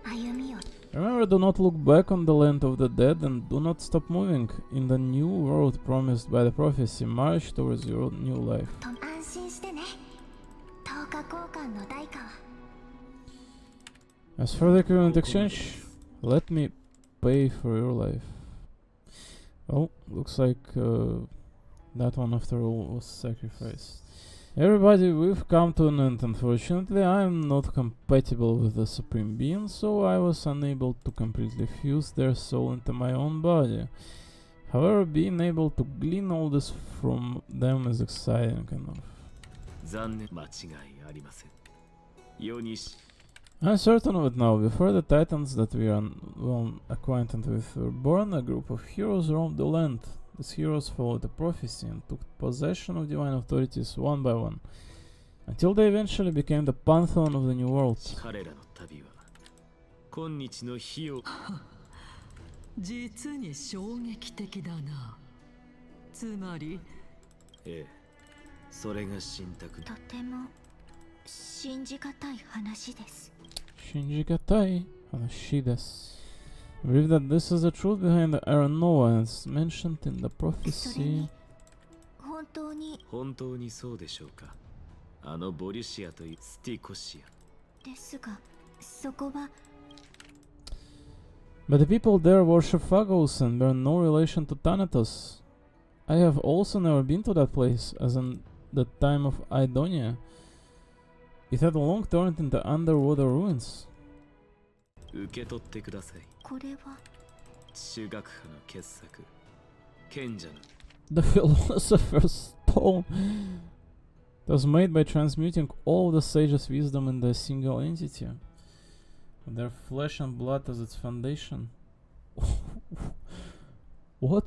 歩みを Remember, do not look back on the land of the dead and do not stop moving in the new world promised by the prophecy. March towards your new life. 安心してね10日交換の代価は As for the equivalent exchange, let me pay for your life. Oh, looks like that one after all was sacrificed. Everybody, we've come to an end. Unfortunately, I am not compatible with the Supreme Being, so I was unable to completely fuse their soul into my own body. However, being able to glean all this from them is exciting enough. 残念、間違いありません。世にし I'm certain of it now. Before the titans that we are well acquainted with were born, a group of heroes roamed the land. These heroes followed the prophecy and took possession of divine authorities one by one, until they eventually became the pantheon of the new world. 彼らの旅は今日の日を実に衝撃的だな。つまり、ええ、それが信託。とても信じがたい話です。 Shinjigatai Hanashi desu. I believe that this is the truth behind the Aaron Noah as mentioned in the prophecy. 本当に本当にそうでしょうか。あのボリュシアというスティコシア。ですが、そこは But the people there worship Phagos and bear no relation to Thanatos. I have also never been to that place, as in the time of Aidonia. It had long turned into underwater ruins. 受け取ってください。これは中学派の傑作。賢者の The Philosopher's Stone. It was made by transmuting all of the sage's wisdom into a single entity, with their flesh and blood as its foundation. What?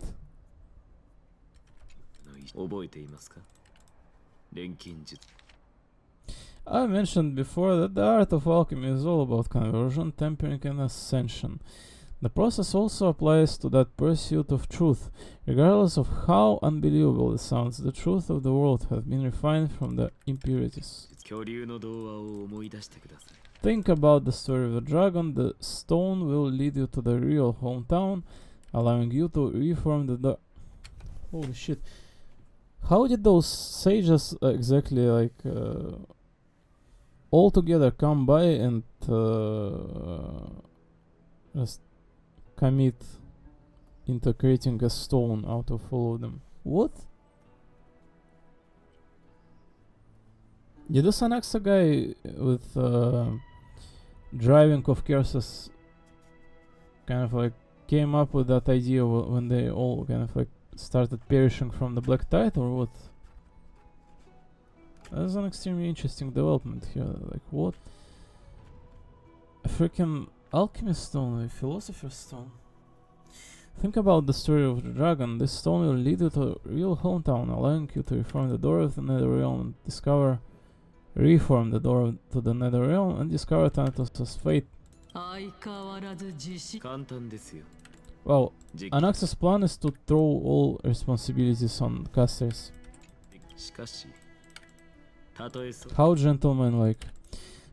覚えていますか？錬金術。I mentioned before that the art of alchemy is all about conversion, tempering, and ascension. The process also applies to that pursuit of truth. Regardless of how unbelievable it sounds, the truth of the world has been refined from the impurities. 恐竜の童話を思い出してください。 Think about the story of the dragon. The stone will lead you to the real hometown, allowing you to reform the Holy shit. How did those sages exactly all together come by and just commit into creating a stone out of all of them? What? Did this Anaxa guy with driving of curses kind of like came up with that idea when they all kind of like started perishing from the Black Tide, or what? That's an extremely interesting development here. Like, what? A freaking alchemist stone, a philosopher's stone. Think about the story of the dragon. This stone will lead you to a real hometown, allowing you to reform the door of the Netherrealm and reform the door to the Netherrealm and discover Thanatos' fate. 相変わらず自信。簡単ですよ。 Well, Anaxa's plan is to throw all responsibilities on casters. しかし、たとえそう。 How gentlemanlike.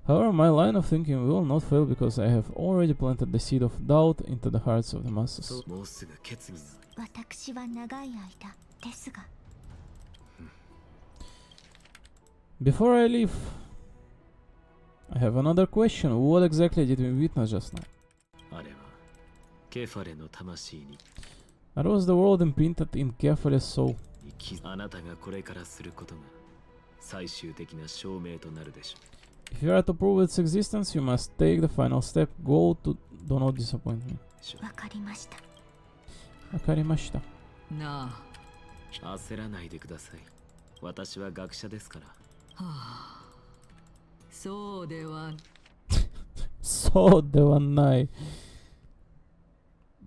However, my line of thinking will not fail because I have already planted the seed of doubt into the hearts of the masses. もうすぐ決議。私は長い間ですが。 Before I leave, I have another question. What exactly did we witness just now? あれはケファレの魂に。 That was the world imprinted in Kephare's soul. あなたがこれからすることが最終的な証明となるでしょう。 If you are to prove its existence, you must take the final step. Go to do not disappoint me. わかりました。わかりました。なあ。焦らないでください。私は学者ですから。はあ、そうでは。そうではない。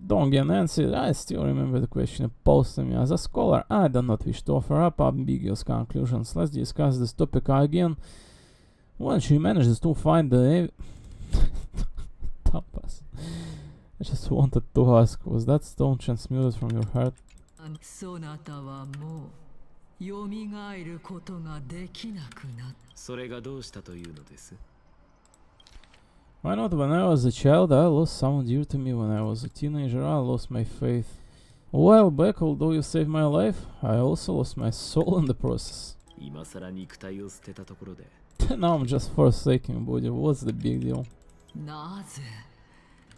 Don't get Nancy, I still remember the question you posed to me. As a scholar, I do not wish to offer up ambiguous conclusions. Let's discuss this topic again. When she manages to find the Tapas. I just wanted to ask, was that stone transmuted from your heart? そなたはもう蘇ることができなくなった。それがどうしたというのです？ Why not? When I was a child, I lost someone dear to me. When I was a teenager, I lost my faith. A while back, although you saved my life, I also lost my soul in the process. 今さら肉体を捨てたところで。Now I'm just forsaking body. What's the big deal? なぜ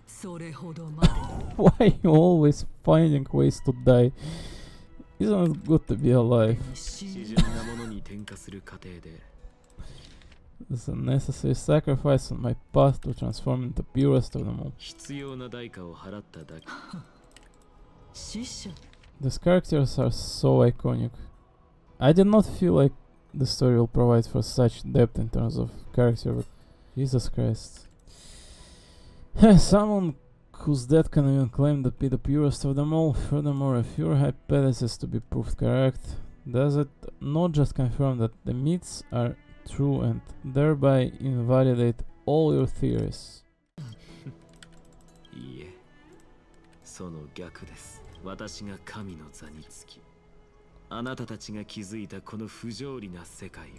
それほどまで。Why you always finding ways to die? Isn't it good to be alive? 自然なものに転化する過程で。 It's a necessary sacrifice on my path to transform into purest of them all. 必要な代価を払っただけ。死者。 These characters are so iconic. I did not feel like the story will provide for such depth in terms of character, but Jesus Christ. Someone whose death can even claim to be the purest of them all. Furthermore, if your hypothesis to be proved correct, does it not just confirm that the myths are true and thereby invalidate all your theories? いいえ、その逆です。私が神の座につき、あなたたちが築いたこの不条理な世界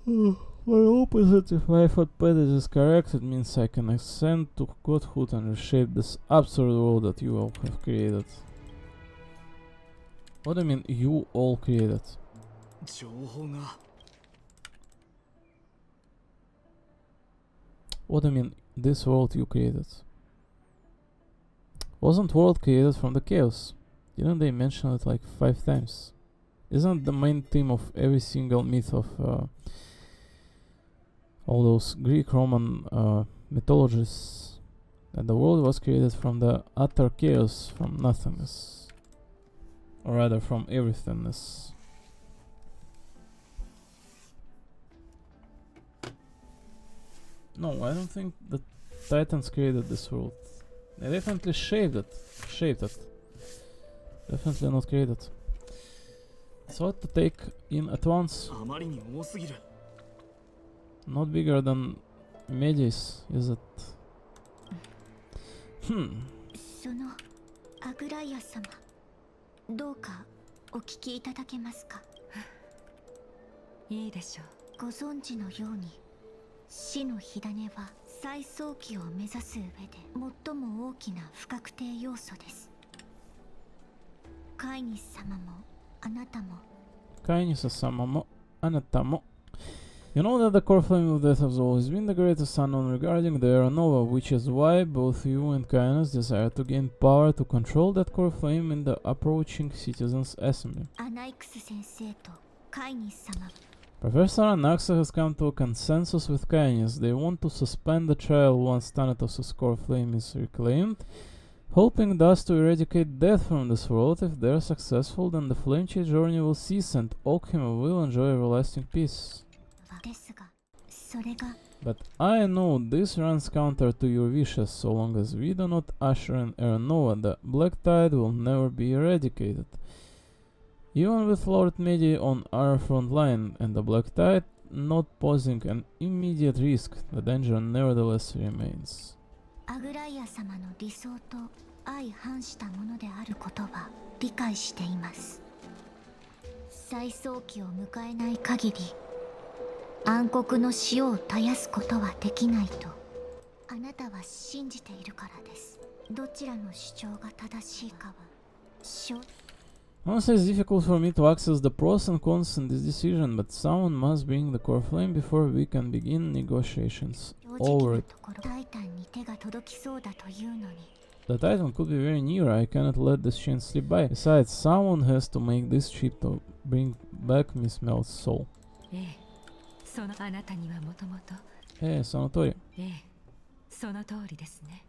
を。My opposite, if my hypothesis is correct, it means I can ascend to godhood and reshape this absurd world that you all have created. What do you mean, you all created? 情報が。 What do you mean, this world you created? Wasn't world created from the chaos? Didn't they mention it like 5 times? Isn't the main theme of every single myth of all those Greek, Roman mythologies that the world was created from the utter chaos, from nothingness, or rather from everythingness? No, I don't think the Titans created this world. They definitely shaped it. Definitely not created. So to take in at once. あまりに多すぎる。Not bigger than Medis, is it? そのアグライア様、どうかお聞きいただけますか。いいでしょう。ご存知のように、死の火種は再早期を目指す上で最も大きな不確定要素です。カイニス様もあなたも。カイニス様もあなたも。You know that the core flame of death has always been the greatest unknown regarding the Era Nova, which is why both you and Kainos desire to gain power to control that core flame in the approaching Citizens' Assembly. アナイクス先生とカイニス様。Professor Anaxa has come to a consensus with Kainis. They want to suspend the trial once Thanatos' core flame is reclaimed, hoping thus to eradicate death from this world. If they are successful, then the flame chase journey will cease and Okhima will enjoy everlasting peace. ですが、それが But I know this runs counter to your wishes. So long as we do not usher in Era Nova, the Black Tide will never be eradicated. Even with Lord Medi on our front line and the Black Tide not posing an immediate risk, the danger nevertheless remains. アグライア様の理想と相反したものであることは理解しています。再早期を迎えない限り、暗黒の塩を絶やすことはできないとあなたは信じているからです。どちらの主張が正しいかはHonestly, it's difficult for me to access the pros and cons in this decision, but someone must bring the core flame before we can begin negotiations over it. タイタンに手が届きそうだというのに。 The Titan could be very near. I cannot let this chance slip by. Besides, someone has to make this trip to bring back Miss Mel's soul. そのあなたにはもともと。その通り。その通りですね。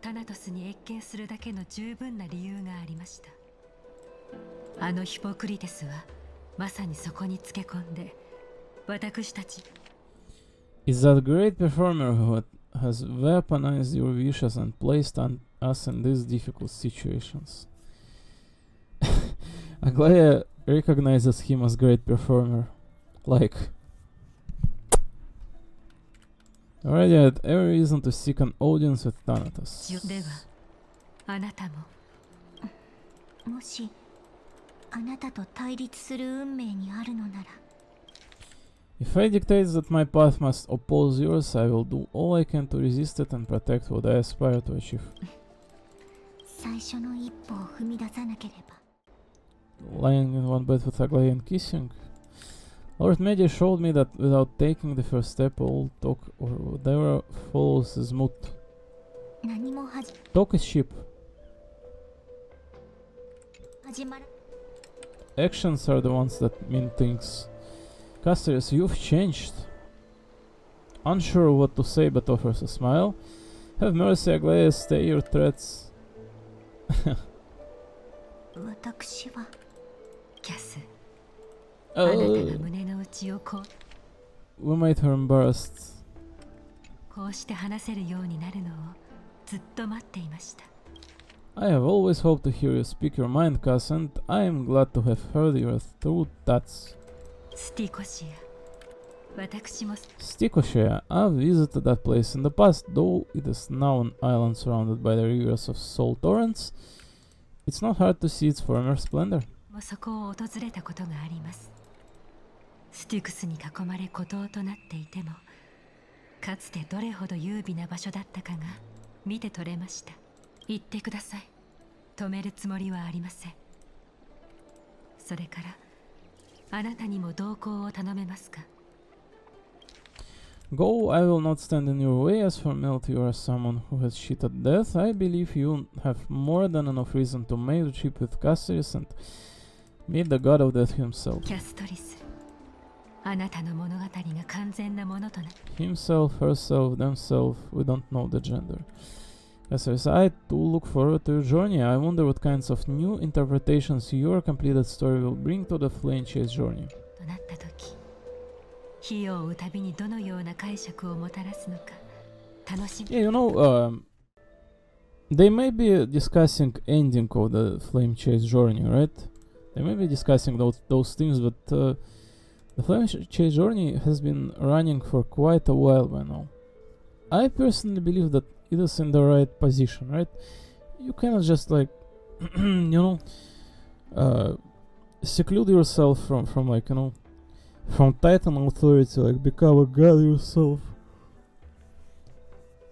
タナトスに謁見するだけの十分な理由がありました。あのヒポクリテスはまさにそこにつけ込んで、私たち。Is that great performer who has weaponized your wishes and placed us in these difficult situations. Aglaya recognizes him as great performer. Like, already had every reason to seek an audience with Thanatos. では、あなたも。もしあなたと対立する運命にあるのなら。If fate dictates that my path must oppose yours, I will do all I can to resist it and protect what I aspire to achieve. 最初の一歩を踏み出さなければ。Lying in one bed with Aglaya and kissing. Lord Medi showed me that without taking the first step, all talk or whatever follows is moot. 何も始 Talk is cheap. まら Actions are the ones that mean things. Castrius, you've changed. Unsure of what to say but offers a smile. Have mercy, Aglaya, stay your threats. 私はキャス。あなたが胸の内をこう。We made her embarrassed. こうして話せるようになるのをずっと待っていました。I have always hoped to hear you speak your mind, Cass, and I am glad to have heard your truth. That's スティコシア。私も Stikoshia. I've visited that place in the past, though it is now an island surrounded by the rivers of soul torrents. It's not hard to see its former splendor. もそこを訪れたことがあります。スティクスに囲まれ孤島となっていても、かつてどれほど優美な場所だったかが見て取れました。言ってください。止めるつもりはありません。それからあなたにも同行を頼めますか。 Go, I will not stand in your way. As for Melt, you are someone who has cheated death. I believe you have more than enough reason to make the trip with Cassius and meet the god of death himself. キャストリス、あなたの物語が完全なものとな。 Himself, herself, themselves, we don't know the gender. Cassius, I too look forward to your journey. I wonder what kinds of new interpretations your completed story will bring to the Flame Chase journey. となった時、火を追うたびにどのような解釈をもたらすのか楽しみ。 Yeah, you know, they may be discussing ending of the Flame Chase journey, right? They may be discussing those things, but The Flame Chase journey has been running for quite a while by now. I personally believe that it is in the right position, right? You cannot just like, seclude yourself from like, from Titan authority, like become a god yourself.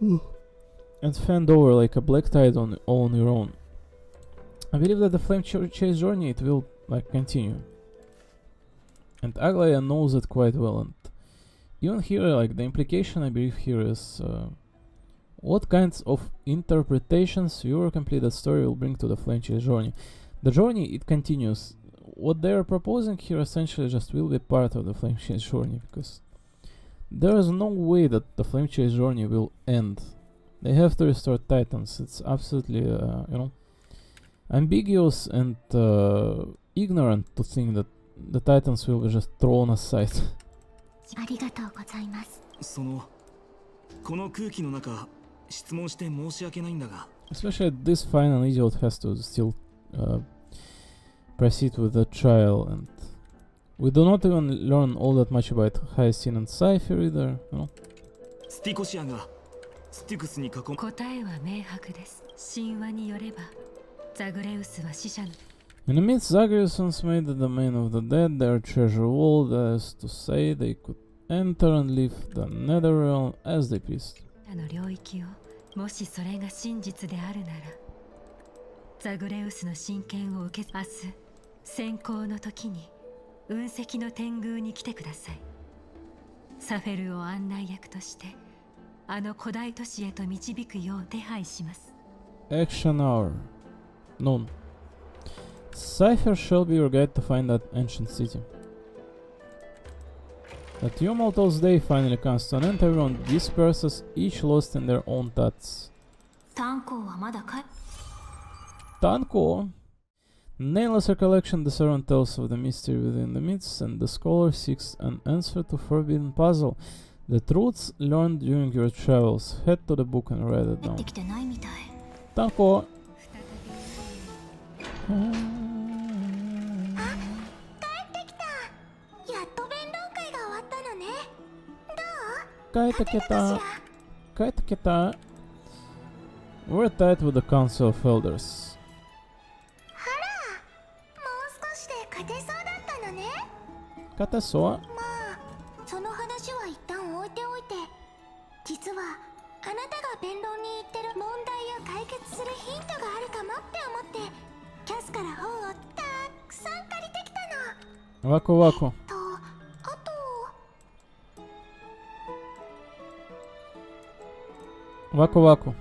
And fend over like a black tide all on your own. I believe that the Flame Chase journey, it will like continue. And Aglaya knows it quite well, and even here, like the implication I believe here is what kinds of interpretations your completed story will bring to the Flame Chase journey. The journey, it continues. What they are proposing here essentially just will be part of the Flame Chase journey, because there is no way that the Flame Chase journey will end. They have to restore Titans. It's absolutely, ambiguous and ignorant to think that the Titans will be just thrown aside. ありがとうございます。この空気の中、質問して申し訳ないんだが。 Especially this final idiot has to still proceed with the trial, and we do not even learn all that much about Hyacinth and Cypher either,スティコシアがスティクスに囲む。答えは明白です。神話によれば、ザグレウスは死者の In the midst, Zagreusons made the domain of the dead their treasure wall, that is to say, they could enter and leave the Netherrealm as they pleased. の領域を、もしそれが真実であるなら、ザグレウスの神権を受け、明日、先行の時に、雲石の天宮に来てください。サフェルを案内役として、あの古代都市へと導くよう手配します。Action hour. Noon. Cypher shall be your guide to find that ancient city. The tumultuous day finally comes to an end. Everyone disperses, each lost in their own thoughts. 炭鉱はまだかい Tanko. Nameless recollection, the servant tells of the mystery within the midst, and the scholar seeks an answer to forbidden puzzle. The truths learned during your travels. Head to the book and write it down. てきてないみたい Tanko. 帰ってきた。帰ってきた。We're tied with the Council of Elders. あら、もう少しで勝てそうだったのね。勝てそう？まあ、その話は一旦置いておいて、実はあなたが弁論に行ってる問題を解決するヒントがあるかもって思って、キャスから本をたくさん借りてきたの。ワクワク。ワクワク。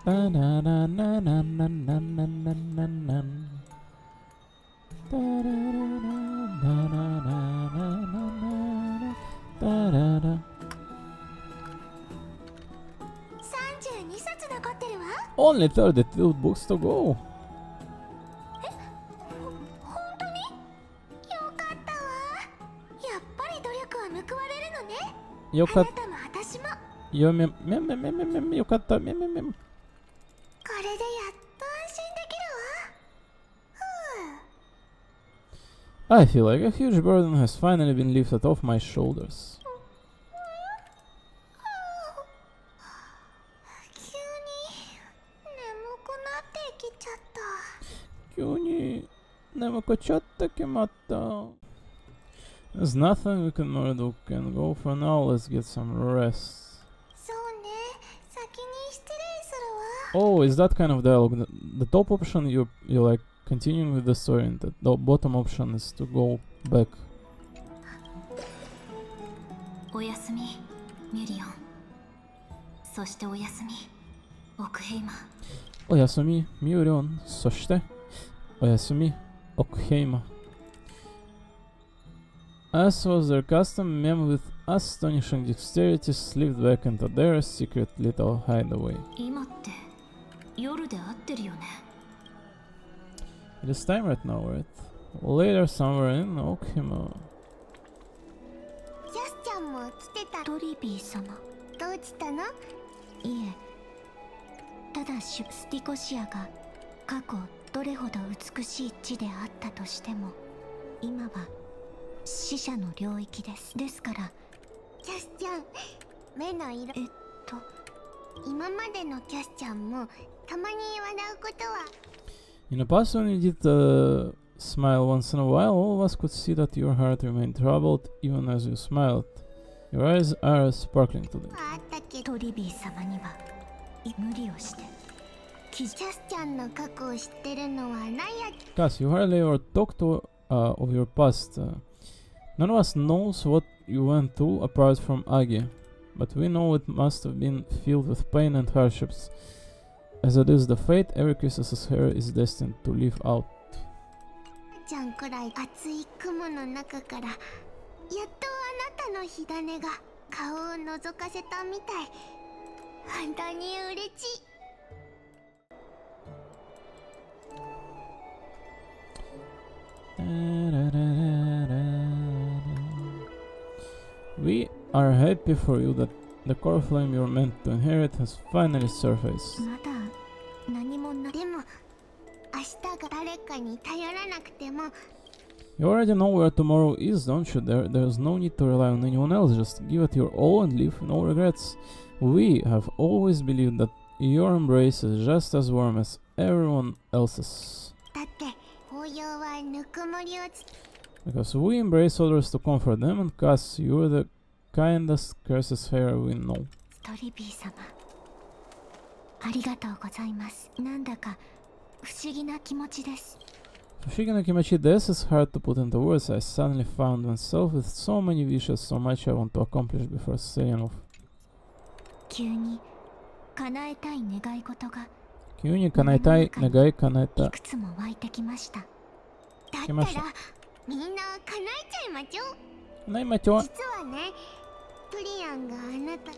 タララララララララララタララララララララ 32冊残ってるわ。 Only 32 books to go. よかった。よめめめめめめめよかっためめめ。これでやっと安心できるわ。I feel like a huge burden has finally been lifted off my shoulders. 急に眠くなってきちゃった。急に眠くちゃってきまった。There's nothing we can more do. Can go for now. Let's get some rest. そうね。先に失礼するわ。 Oh, is that kind of dialogue? The top option you're like continuing with the story, and the bottom option is to go back. おやすみ、ミュリオン。そしておやすみ、オクヘイマ。おやすみ、ミュリオン。そしておやすみ、オクヘイマ。As was their custom, men with astonishing dexterity slipped back into their secret little hideaway. 今って夜で合ってるよね。 It is time right now, right? Later somewhere in Okhima. ヤスちゃんも来てた。トリビー様、どうしたの？いえ、ただスティコシアが過去どれほど美しい地であったとしても今は死者の領域です。ですからキャスちゃん、目の色今までのキャスちゃんもたまに笑うことは In the past, when you did smile once in a while, all of us could see that your heart remained troubled even as you smiled. Your eyes are sparkling today. あったけどトリビー様には無理をしてキャスちゃんの過去を知ってるのは何や Cass, you hardly ever talk of your past. None of us knows what you went through apart from Agi, but we know it must have been filled with pain and hardships. As it is the fate every Chris's hair is destined to live out. ちゃんくらい厚い雲の中からやっとあなたの火種が顔を覗かせたみたい。本当に嬉しい。We are happy for you that the core flame you're meant to inherit has finally surfaced. まだ何もなでも明日が誰かに頼らなくても You already know where tomorrow is, don't you? There's no need to rely on anyone else. Just give it your all and leave no regrets. We have always believed that your embrace is just as warm as everyone else's. だって抱擁はぬくもりをつ Because we embrace others to comfort them, and Cass, you're the kindest Curse's hair we know. トリビー様ありがとうございます。なんだか不思議な気持ちです。 Fushigi no Kimachi, this is hard to put into words. I suddenly found myself with so many wishes, so much I want to accomplish before saying off. 急に叶えたい願い事が急に叶えたい願い叶えたいくつも湧いてきました。だったらみんな叶えちゃいましょう。叶いましょう。実はね、トリアンがあなた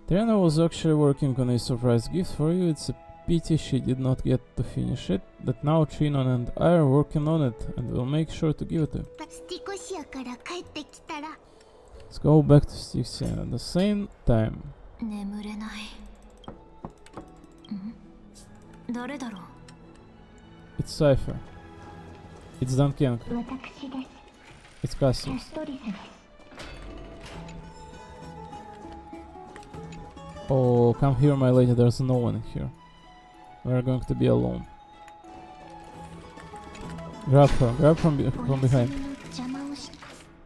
Triana was actually working on a surprise gift for you. It's a pity she did not get to finish it, but now Trinon and I are working on it, and we'll make sure to give it to you. スティコシアから帰ってきたら Let's go back to Styxia at the same time. 眠れない。誰だろう It's Cypher. It's Duncan. 私です It's Cassius. ストリスです Oh, come here, my lady. There's no one here. We're going to be alone. Grab her. Grab from behind. 邪魔をし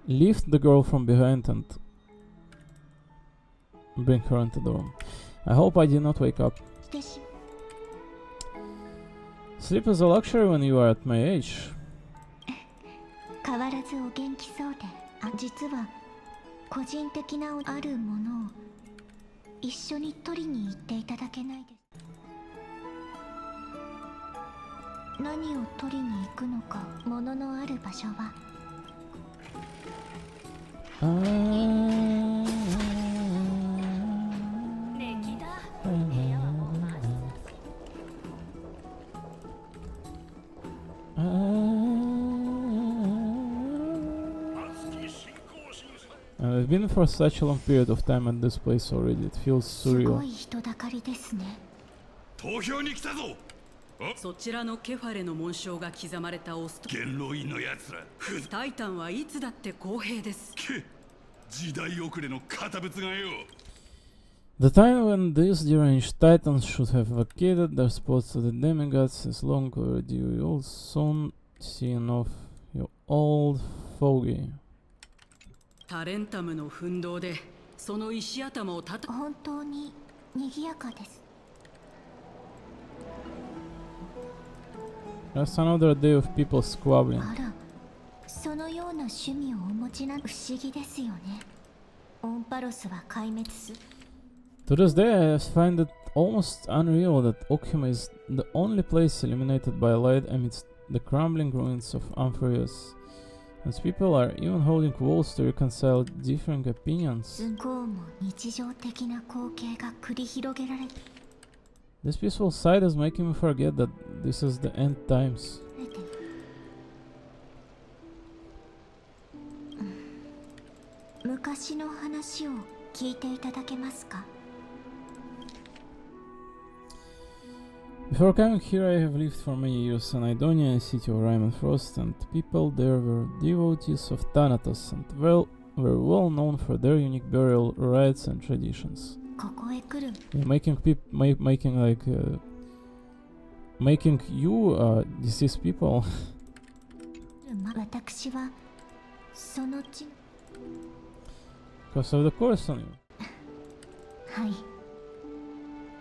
Lift the girl from behind and bring her into the room. I hope I did not wake up. てし Sleep is a luxury when you are at my age. 変わらずお元気そうで実は個人的なあるものを一緒に取りに行っていただけないです何を取りに行くのか物のある場所は I've been for such a long period of time at this place already. It feels す surreal. ごい人だかりですね投票に来たぞ。そちらのケファレの紋章が刻まれたオスト元老院のやつらタイタンはいつだって公平です。時代遅れの堅物がよ。 The time when these deranged titans should have vacated their spots to the demigods is long overdue. You'll soon see enough, you old fogey. タレンタムの奮闘でその石頭をたた本当に賑やかです Just another day of people squabbling. あらそのような趣味をお持ちな不思議ですよねオンパロスは壊滅す To this day, I find it almost unreal that Okhima is the only place illuminated by light amidst the crumbling ruins of Amphireus. As people are even holding walls to reconcile differing opinions. こうも日常的な光景が繰り広げられ This peaceful sight is making me forget that this is the end times. 昔の話を聞いていただけますか Before coming here, I have lived for many years in Idonia, a city of rime and frost, and people there were devotees of Thanatos and were well known for their unique burial rites and traditions. ここへ来る Yeah, making you deceased people. 私はその地 Because of the course on you. はい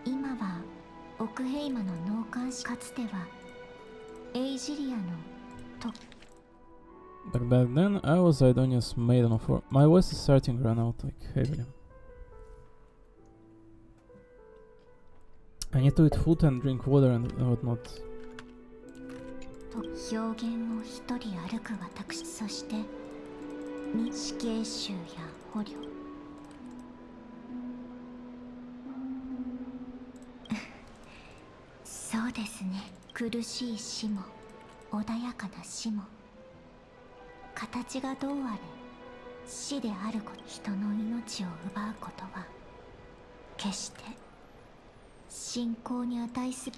今は奥平間の納棺師かつてはエイジリアのと But back then, I was Idonia's maiden of war. My voice is starting to run out like heavily. I need to eat food and drink water and whatnot. と表現を一人歩く私そして死刑囚や捕虜そうですね苦しい死も穏やかな死も形がどうあれ死であること人の命を奪うことは決して信仰に値する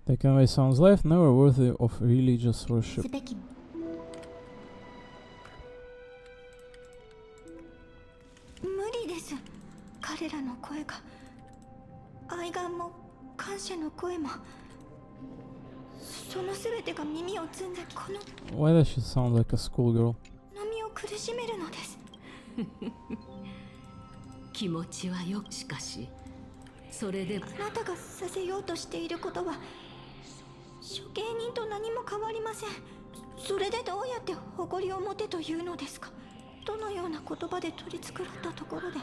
Taking away someone's life, never worthy of religious worship. すべき無理です彼らの声が愛願も感謝の声もそのすべてが耳を摘んでこの Why does she sound like a schoolgirl? 波を苦しめるのです気持ちはよしかしそれであなたがさせようとしていることは処刑人と何も変わりませんそれでどうやって誇りを持てというのですかどのような言葉で取り繕ったところで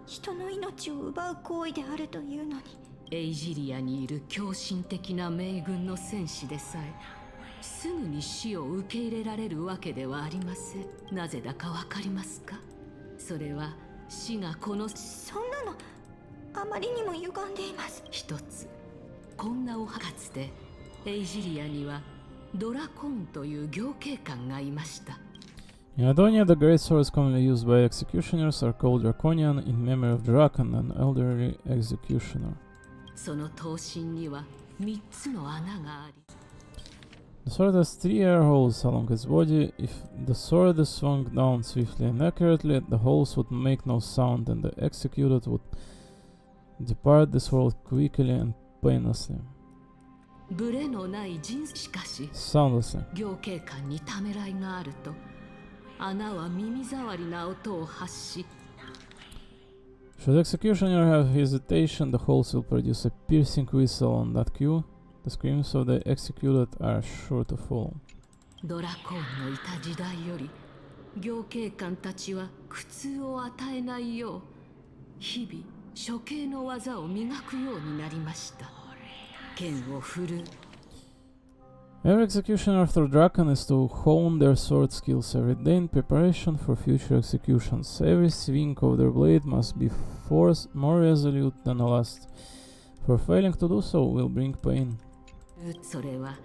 人の命を奪う行為であるというのにエイジリアにいる狂信的な盟軍の戦士でさえすぐに死を受け入れられるわけではありませんなぜだかわかりますかそれは死がこのそんなのあまりにも歪んでいます一つこんなおはかつてエイジリアにはドラコーンという行刑官がいました In Adonia, the great swords commonly used by executioners are called Draconian in memory of Drakon, an elderly executioner. その刀身には3つの穴があり The sword has 3 air holes along its body. If the sword is swung down swiftly and accurately, the holes would make no sound and the executed would depart this world quickly and painlessly. ブレのない人しかし Soundlessly. 行刑官にためらいがあると穴は耳障りな音を発し Should the executioner have hesitation, the holes will produce a piercing whistle on that cue. The screams of the executed are sure to follow. ドラコーンのいた時代より行刑官たちは苦痛を与えないよう日々処刑の技を磨くようになりました剣を振る Every executioner after Drakon is to hone their sword skills every day in preparation for future executions. Every swing of their blade must be more resolute than the last, for failing to do so will bring pain. それは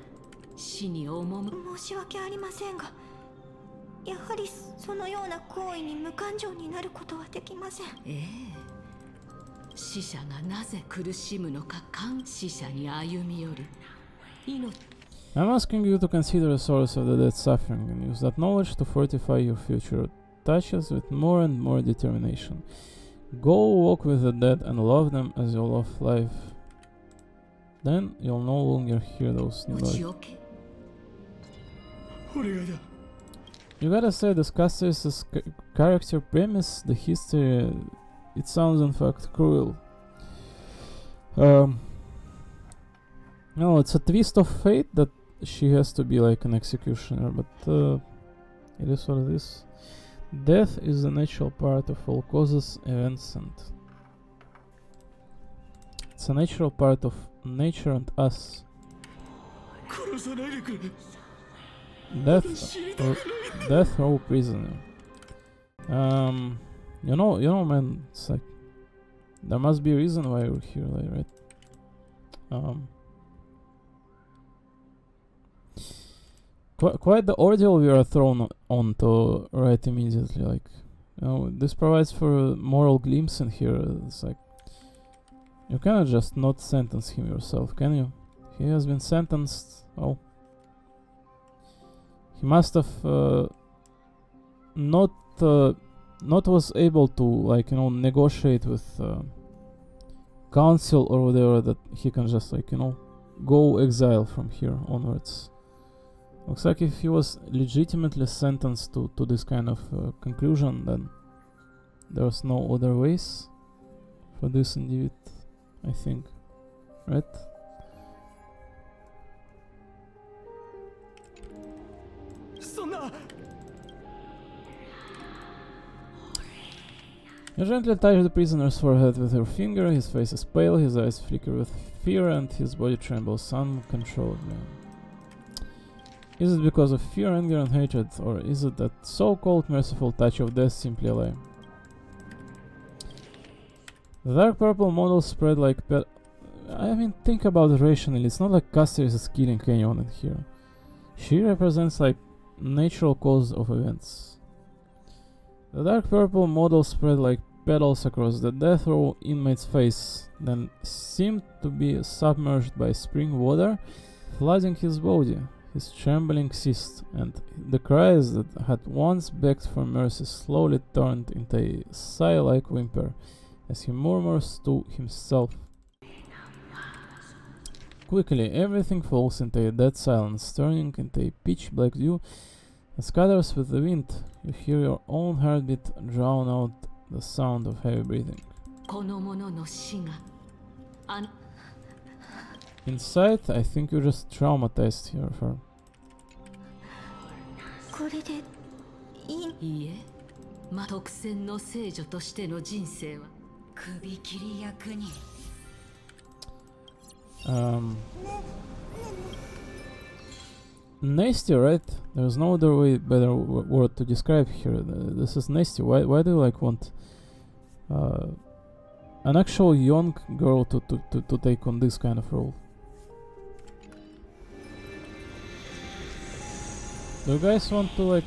死に赴申し訳ありませんがやはりそのような行為に無感情になることはできません死者がなぜ苦しむのか死者に歩み寄り命 I'm asking you to consider the source of the dead suffering and use that knowledge to fortify your future touches with more and more determination. Go walk with the dead and love them as you love life. Then you'll no longer hear those noise. You gotta say, discusses this character premise, the history, it sounds in fact cruel. No, it's a twist of fate that she has to be like an executioner, but it is what it is. Death is a natural part of all causes, events, and it's a natural part of nature and us. Death or prisoner. You know, man. It's like there must be a reason why we're here, like, right? Quite the ordeal we are thrown on to right immediately. Like, you know, this provides for a moral glimpse in here. It's like, You cannot just not sentence him yourself, can you? He has been sentenced. Oh. He must have not was able to, like, you know, negotiate with council or whatever, that he can just, like, you know, go exile from here onwards. Looks like if he was legitimately sentenced to this kind of conclusion, then there's no other ways for this individual, I think, right? You gently touch the prisoner's forehead with your finger. His face is pale, his eyes flicker with fear, and his body trembles uncontrollably. Is it because of fear, anger, and hatred, or is it that so-called merciful touch of death simply a lie? The dark purple model spread like I mean, think about it rationally. It's not like Caster is killing anyone in here. She represents, like, natural cause of events. The dark purple model spread like petals across the death row inmate's face, then seemed to be submerged by spring water, flooding his body. His trembling ceased, and the cries that had once begged for mercy slowly turned into a sigh-like whimper as he murmurs to himself. Quickly, everything falls into a dead silence, turning into a pitch-black dew that scatters with the wind. You hear your own heartbeat drown out the sound of heavy breathing. Inside, I think you just traumatized her. Nasty, right? There's no other way, better word to describe here. This is nasty. Why do you, like, want an actual young girl to take on this kind of role? Do you guys want to, like,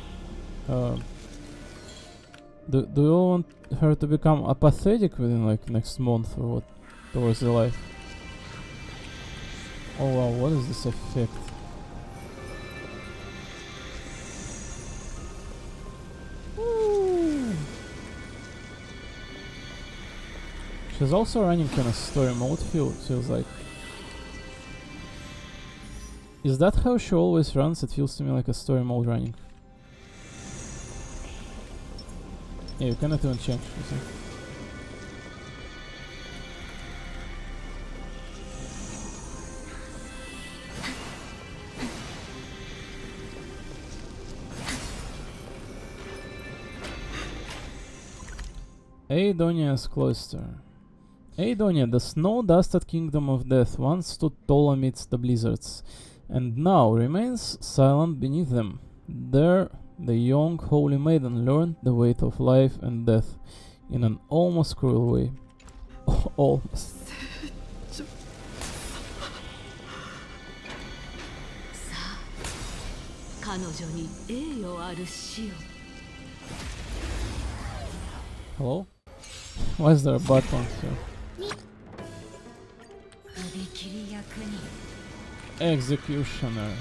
do you all want her to become apathetic within, like, next month or what, towards the life? Oh wow, what is this effect? Woo. She's also running kind of story mode, feels like. Is that how she always runs? It feels to me like a story mode running. Yeah, you cannot even change, you see. Aedonia's Cloister. Aedonia, the snow-dusted kingdom of death, once stood tall amidst the blizzards, and now remains silent beneath them. There, the young holy maiden learned the weight of life and death in an almost cruel way. Almost. Hello? Why is there a button here? Executioner.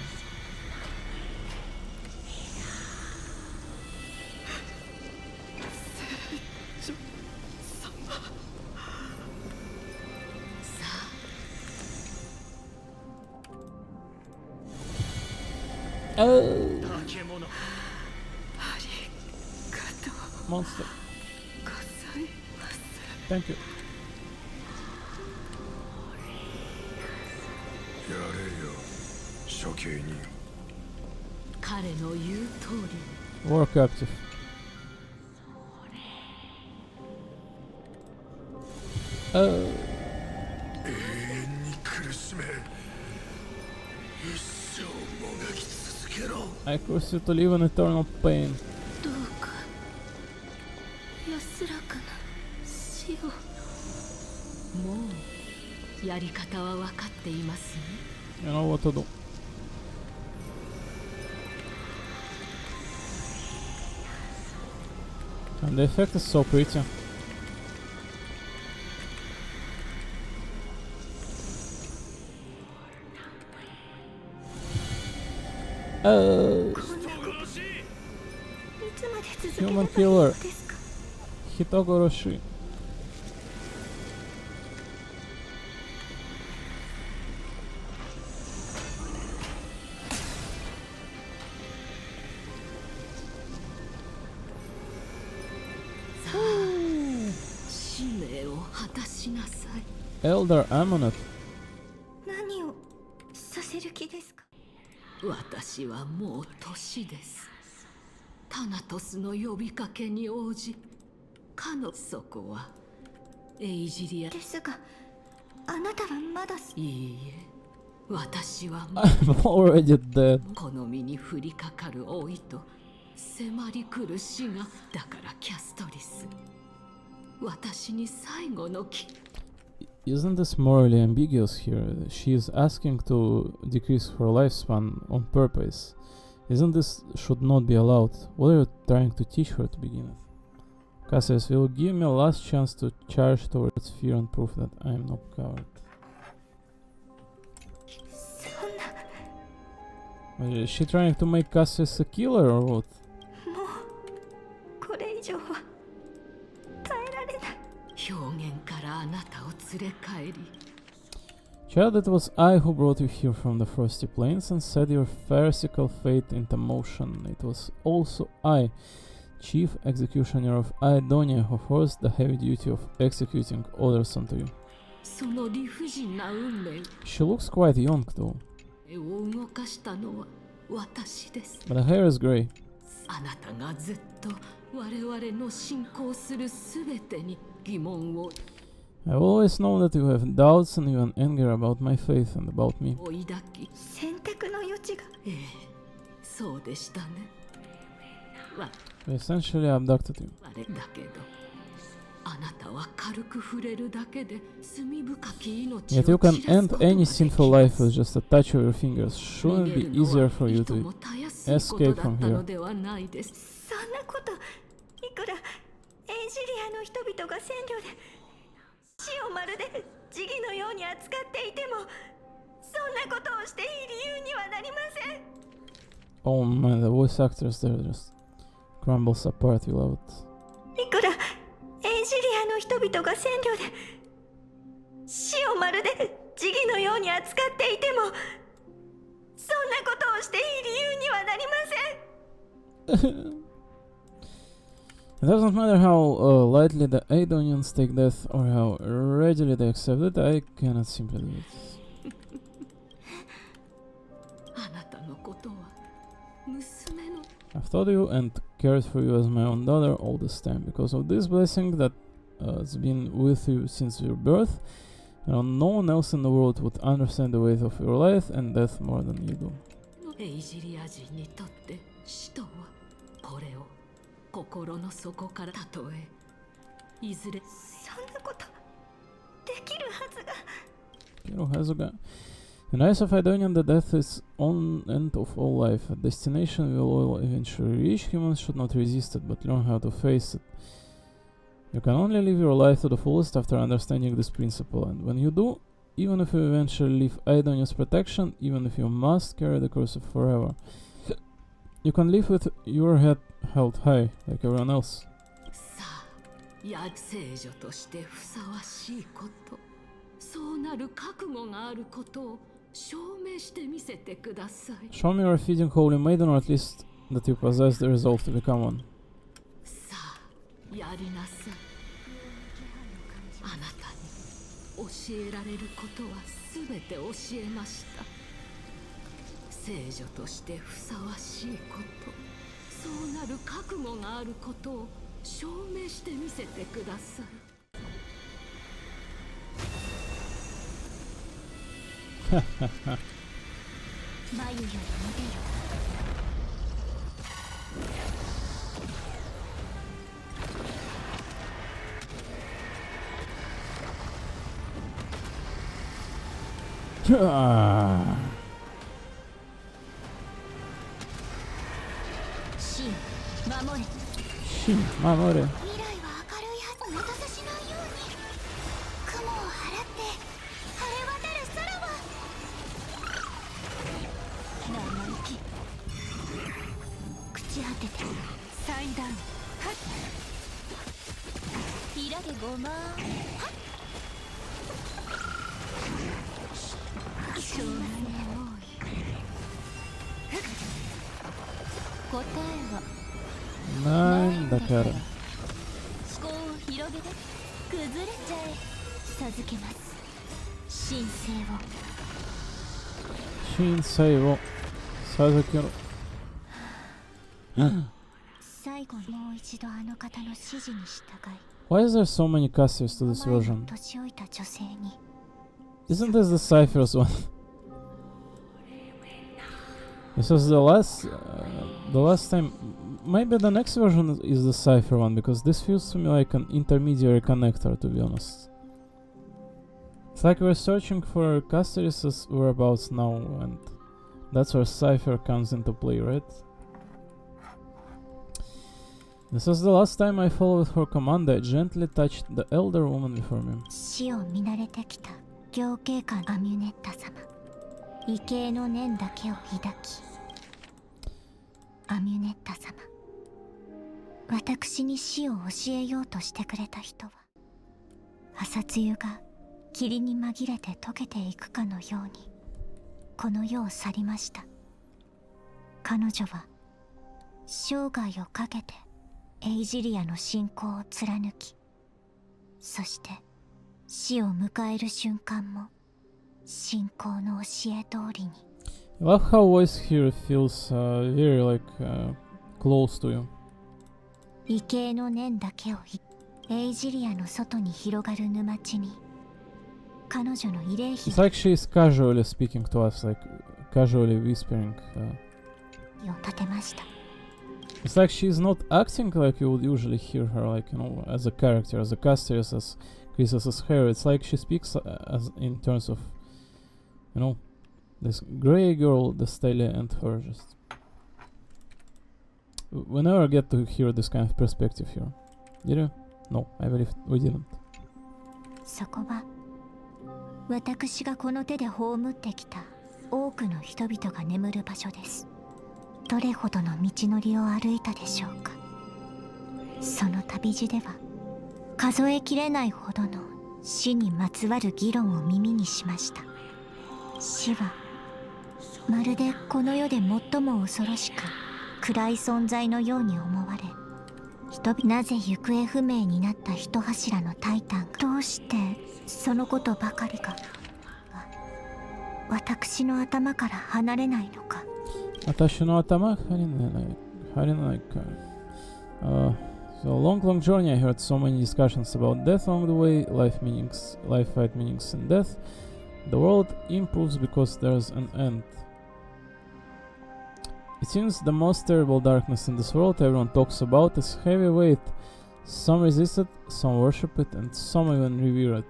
Oh. Monster. Thank you. War captive. I curse you to live in eternal pain. You know what to do. And the effect is so pretty. Human killer. Hitogoroshi. Elder Amunet. 何をさせる気ですか？私はもう年です。タナトスの呼びかけに応じ、そこはエイジリアですが、あなたはまだ。いいえ、私はもう I'm already dead. この身に降りかかる老いと迫り来る死が、だからキャストリス、私に最後のIsn't this morally ambiguous here? She is asking to decrease her lifespan on purpose. Isn't this should not be allowed? What are you trying to teach her to begin with? Cassius will give me a last chance to charge towards fear and prove that I am not coward. Is she trying to make Cassius a killer or what? これ以上は耐えられない。表現からあなたを連れ帰り、 Child, it was I who brought you here from the frosty plains and set your pharisaical fate into motion. It was also I, chief executioner of Aidonia, who forced the heavy duty of executing orders onto you. その理不尽な運命 She looks quite young though, を動かしたのは私です。 but the hair is grey. あなたがずっと我々の信仰するすべてに疑問を I've always known that you have doubts and even anger about my faith and about me. 追い抱き、選択の余地が。ええ、そうでしたね。We essentially abducted you. だけど、あなたは軽く触れるだけで罪深き命を Yet you can 散らす end ことが any でき sinful ま life す with just a touch of your fingers. Shouldn't it be easier for you to いともたやすいこと escape だ from ったの here? ではないです。そんなこと、いくらエイジリアの人々が占領で死をまるで時期のように扱っていても、そんなことをしていい理由にはなりません。 Oh man, the voice actors there just crumbles apart. You love it. いくらエイジリアの人々が占領で死をまるで時期のように扱っていても、そんなことをしていい理由にはなりません。 It doesn't matter how lightly the Aidonians take death or how readily they accept it, I cannot simply do it. あなたのことは娘の I've taught you and cared for you as my own daughter all this time. Because of this blessing that has been with you since your birth, and no one else in the world would understand the weight of your life and death more than you do. エイジリア人にとって死とは、これを心の底から例え、いずれそんなことできるはずが。 Kiro Hazuga. In the eyes of Aidonian, the death is on end of all life. A destination we will eventually reach. Humans should not resist it, but learn how to face it. You can only live your life to the fullest after understanding this principle, and when you do, even if you eventually leave Aidonian's protection, even if you must carry the curse forever, you can live with your head held high, like everyone else. さあ、や聖女としてふさわしいこと、そうなる覚悟があることを証明してみせてください。 Show me you are feeding Holy Maiden, or at least that you possess the resolve to become one. さあ、やりなさい。あなたに教えられることはすべて教えました。聖女としてふさわしいこと、そうなる覚悟があることを証明してみせてください。眉より見てよ。シン、守れ。Shin, Mamore. 未来は明るいはず。お待たせしないように。雲を払って晴れ渡る空は。生意気。ち果ててサインダウン。はっひらでごまー。はっしょうがねえ。答えはなんだから。思考を広げて崩れちゃえ。授けます。神聖を。神聖を授けろ。最後もう一度あの方の指示に従い。 Why is there so many casters to this version? 年老いた女性に。 Isn't this the Cypher's one? This was the last time. Maybe the next version is the Cypher one, because this feels to me like an intermediary connector, to be honest. It's like we're searching for Casteris' whereabouts now, and that's where Cypher comes into play, right? This was the last time I followed her command. I gently touched the elder woman before me. 死を見慣れてきた行警官アミュネッタ様。畏敬の念だけを抱き。アミュネッタ様。私に死を教えようとしてくれた人は、朝露が霧に紛れて溶けていくかのように、この世を去りました。彼女は、生涯をかけて、エイジリアの信仰を貫き、そして死を迎える瞬間も信仰の教え通りに。I love how voice here feels very like close to you. 畏敬の念だけをエイジリアの外に広がる沼地に彼女の慰霊碑 It's like she's casually speaking to us, like casually whispering. を立てました。 It's like she's not acting like you would usually hear her, like, you know, as a character, as a Casteris, as Chrysos' hair. It's like she speaks as in terms of, you know, this grey girl, the Stelia, and her. Just we never get to hear this kind of perspective here. Did you? No, I believe we didn't. そこは私がこの手で葬ってきた多くの人々が眠る場所です。どれほどの道のりを歩いたでしょうか。その旅路では数えきれないほどの死にまつわる議論を耳にしました。死はまるでこの世で最も恐ろしく暗い存在のように思われ、人々なぜ行方不明になった一柱のタイタンがどうしてそのことばかりが私の頭から離れないのか。私の頭離れないか。So long journey. I heard so many discussions about death along the way, life fight meanings in death. The world improves because there's an end. It seems the most terrible darkness in this world everyone talks about is heavy weight. Some resist it, some worship it, and some even revere it.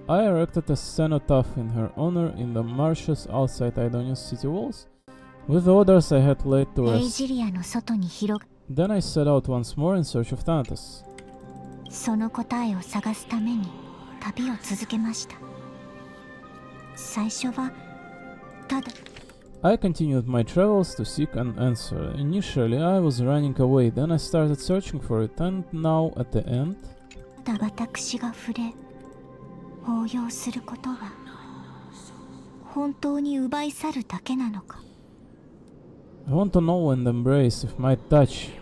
I erected a cenotaph in her honor in the marshes outside Idonia's city walls. With the others I had laid to rest. Then I set out once more in search of Thanatos. その答えを探すために旅を続けました。最初はただ I continued my travels to seek an answer. Initially I was running away, then I started searching for it, and now at the end 私が触れ応用することは本当に奪い去るだけなのか。 I want to know and embrace if my touch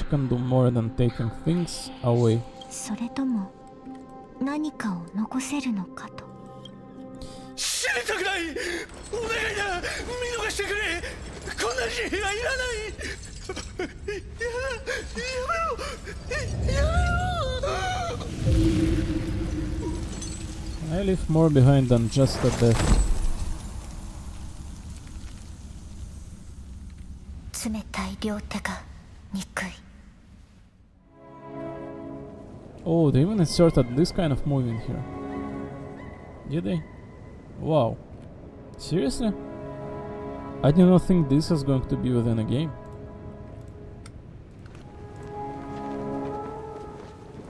can do more than taking things away. それとも何かを残せるのかと。死にたくない。お願いだ。見逃してくれ。こんな死はいらない。やめろ。 I leave more behind than just a death. 冷たい両手が憎い。 Oh, they even inserted this kind of move in here. Did they? Wow. Seriously? I did not think this was going to be within a game.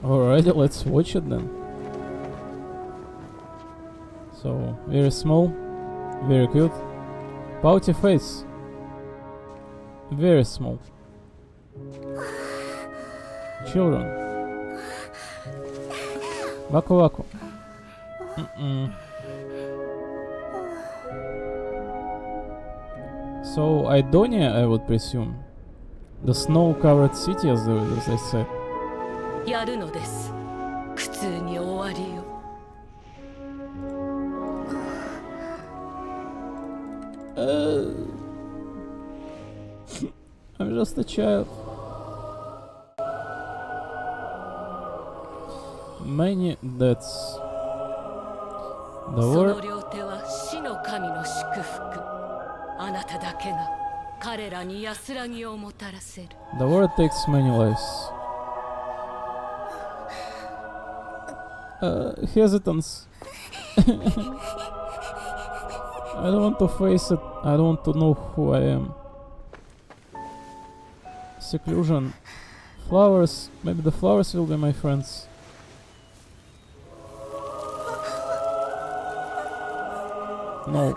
Alrighty, let's watch it then. So, very small, very cute. Pouty face. Very small. Children. Waku waku. So, Idonia, I would presume. The snow-covered city, as I said. やるのです。苦痛に終わりよ。I'm just a child. Many deaths. The そ war の両手は死の神の祝福。あなただけが彼らに安らぎをもたらせる。The war takes many lives. Hesitance. I don't want to face it. I don't want to know who I am. Seclusion. Flowers. Maybe the flowers will be my friends. No.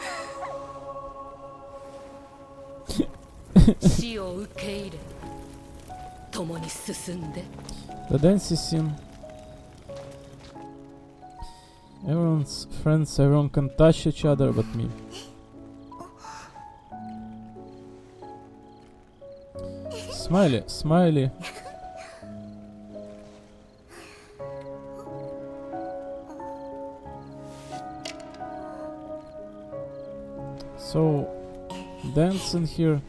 死を受け入れ、共に進んで。The dance is scene. Everyone's friends, everyone can touch each other but me. Smiley, smiley. So, dancing here.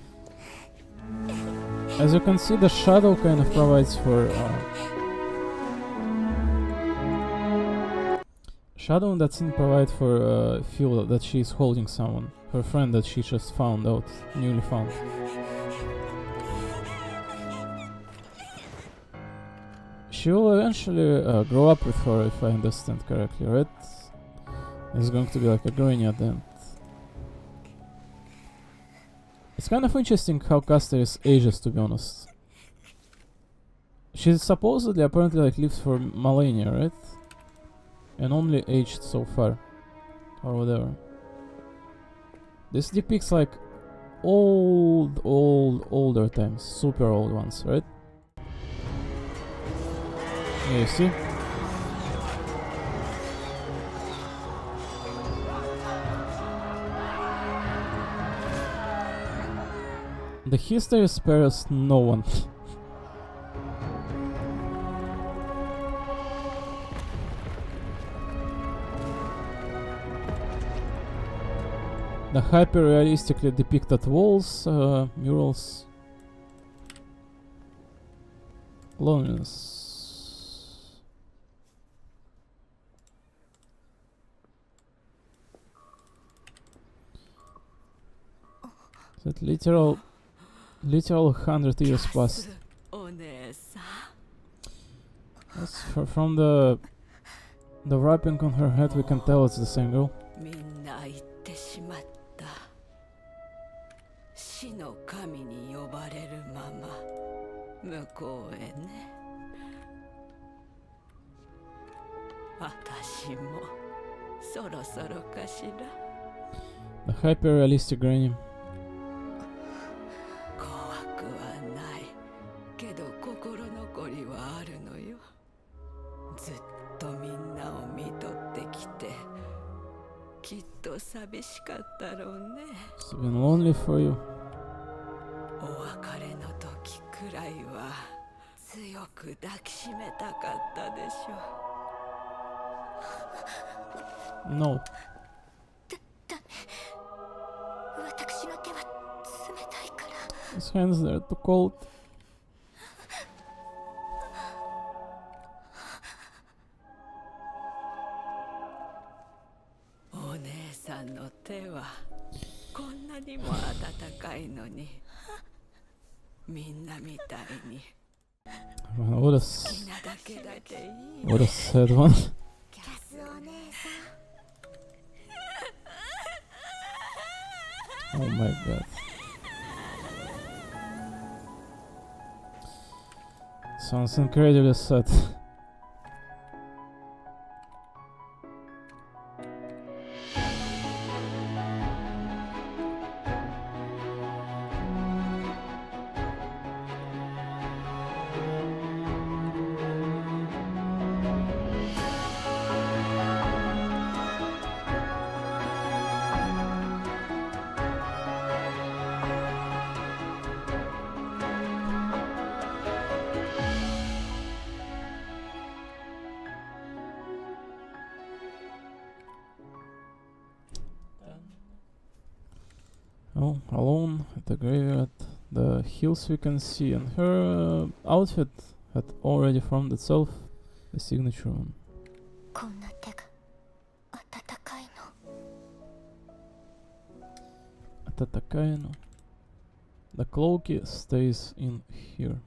As you can see, the shadow kind of provides for shadow in that scene provides for feel that she's holding someone, her friend that she just found out, newly found. She will eventually grow up with her, if I understand correctly, right? It's going to be like a granny at the end. It's kind of interesting how Casteris ages, to be honest. She supposedly, apparently, like lives for millennia, right? And only aged so far, or whatever. This depicts like older times, super old ones, right? Yeah, you see? The history spares no one. The hyper-realistically depicted walls, murals. Loneliness. That literal 100 years passed. Yes, from the wrapping on her head we can tell it's the same girl. 死の神に呼ばれるまま向こうへね。私もそろそろかしら。 The hyper-realistic granny. 怖くはないけど心残りはあるのよ。ずっとみんなを見とってきてきっと寂しかったろうね。 It's been lonely for you. お別れの時くらいは強く抱きしめたかったでしょ。 No. 私の手は冷たいから。 His hands are too cold. お姉さんの手はこんなにも温かいのに。 みんなみたいに Man, what a sad one. Oh my god. Sounds incredibly sad. Oh, alone at the graveyard. The hills we can see, and her outfit had already formed itself. The signature one. こんな手が温かいの。Atatakai no. The cloaky stays in here.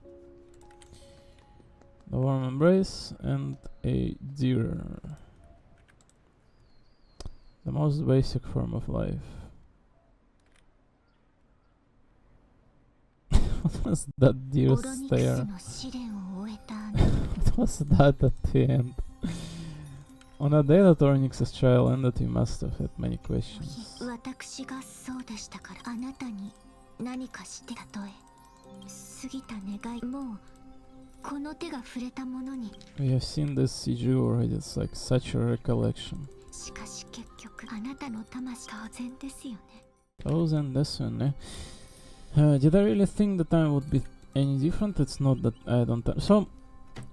The warm embrace and a deer. The most basic form of life. What was that deer stare? What was that at the end? On a day that Ornyx's trial ended, he must have had many questions. 私がそうでしたから、あなたに何かしてたとえ過ぎた願い、もうこの手が触れたものに。 We have seen this CG already, it's like such a recollection. しかし結局あなたの魂当然ですよね。当然ですよね。Did I really think the time would be any different? It's not that I don't. So,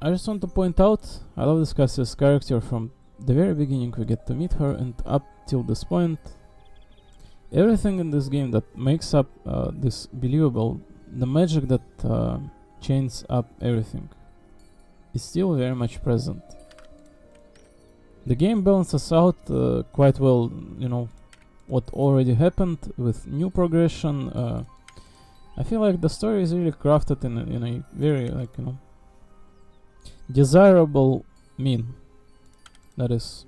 I just want to point out, I love this Cassia's character from the very beginning. We get to meet her, and up till this point, everything in this game that makes up this believable, the magic that chains up everything, is still very much present. The game balances out quite well, you know, what already happened with new progression. I feel like the story is really crafted in a very, like, you know, desirable mean. That is.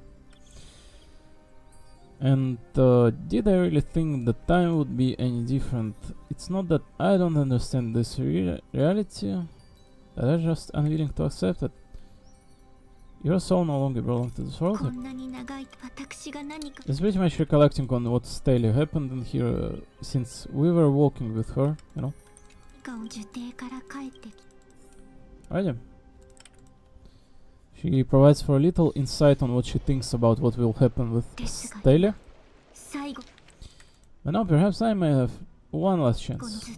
And did I really think the time would be any different? It's not that I don't understand this reality, that I'm just unwilling to accept it. Your soul no longer belongs to this world. It's pretty much recollecting on what Staley happened in here since we were walking with her, you know. Alrighty. She provides for a little insight on what she thinks about what will happen with Staley. But now perhaps I may have one last chance.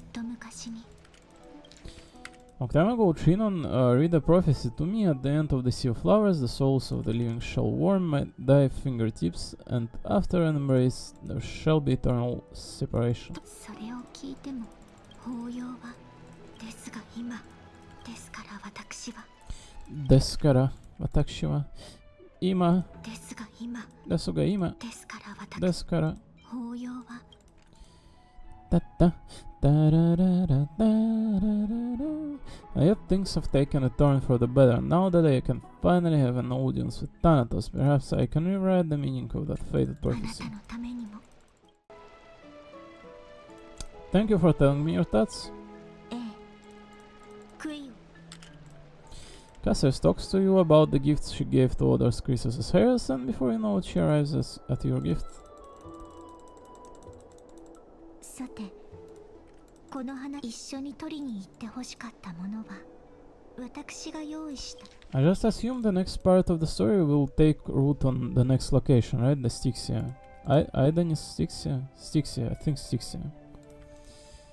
Long time ago, Trinon read a prophecy to me. At the end of the Sea of Flowers, the souls of the living shall warm my thy fingertips, and after an embrace, there shall be eternal separation. Deskara, watashi wa ima. Desu ga ima. Deskara. Ta-ta. Yet things have taken a turn for the better. Now that I can finally have an audience with Thanatos, perhaps I can rewrite the meaning of that fated prophecy. Thank you for telling me your thoughts. Cassius talks to you about the gifts she gave to others Chrysos' heirs, and before you know it, she arrives at your gift. さて、この花一緒に取りに行って欲しかったものは私が用意した。 I just assume the next part of the story will take root on the next location, right? The Styxia. Aidan is Styxia? Styxia, I think Styxia.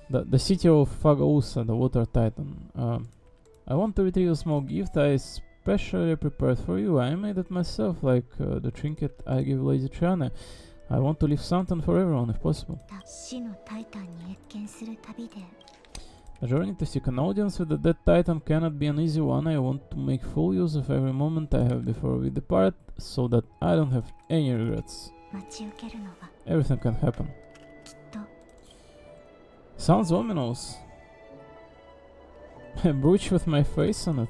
The city of Fagausa, the water titan. I want to retrieve a small gift I specially prepared for you. I made it myself, like the trinket I gave Lady Triana. I want to leave something for everyone if possible. The journey to seek an audience with the dead titan cannot be an easy one. I want to make full use of every moment I have before we depart, so that I don't have any regrets. Everything can happen. Sounds ominous. A brooch with my face on it.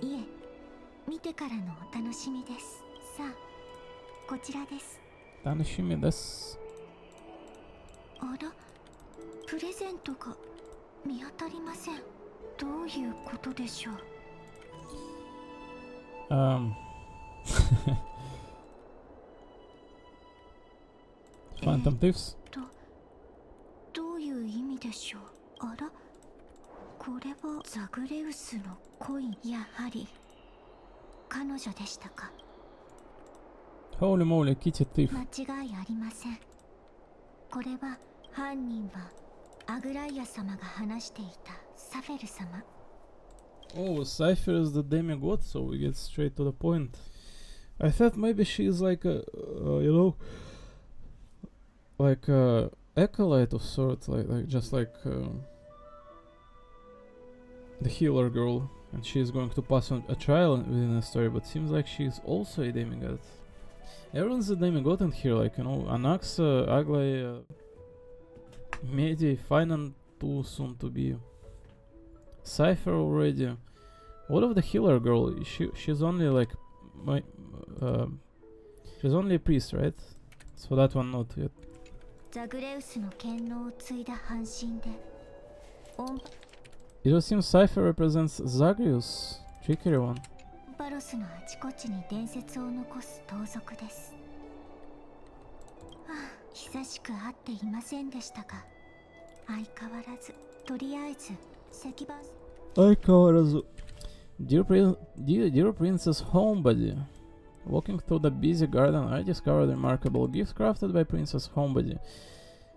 いえ、見てからのお楽しみです。さあ、こちらです。楽しみです。あら、プレゼントが見当たりません。どういうことでしょう。Phantom Thieves? どういう意味でしょう。あら、これはザグレウスのコイン。やはり彼女でしたか。Holy moly, kitty thief. 間違いありません。これは犯人はアグライア様が話していたサフェル様。Oh, Cypher is the demigod, so we get straight to the point. I thought maybe she is like a, you know, like acolyte of sorts, like just like the healer girl, and she is going to pass on a trial within the story, but seems like she's also a demigod. Everyone's a demigod in here, like, you know, Anaxa, Aglai, Medi, Finan, too soon to be, Cypher already. What of the healer girl? She's only like she's only a priest, right? So that one not yet. ザグレウスの剣能を継いだ半身で It would seem Cypher represents Zagreus, trickier one. バロスのあちこちに伝説を残す盗賊です。久しく会っていませんでしたが、相変わらずとりあえず石板 Dear Princess Homebody, walking through the busy garden, I discovered remarkable gifts crafted by Princess Homebody.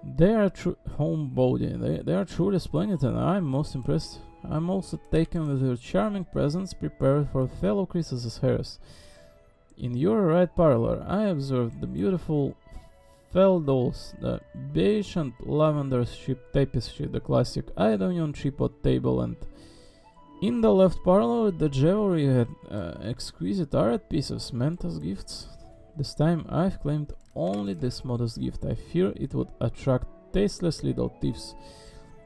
They are They are truly splendid, and I'm most impressed. I'm also taken with your charming presents prepared for fellow Chrysalis Harris. In your right parlor, I observed the beautiful fell dolls, the beige and lavender ship tapestry, the classic Idonian tripod table, and in the left parlor, the jewelry had exquisite art pieces meant as gifts. This time I've claimed only this modest gift. I fear it would attract tasteless little thieves,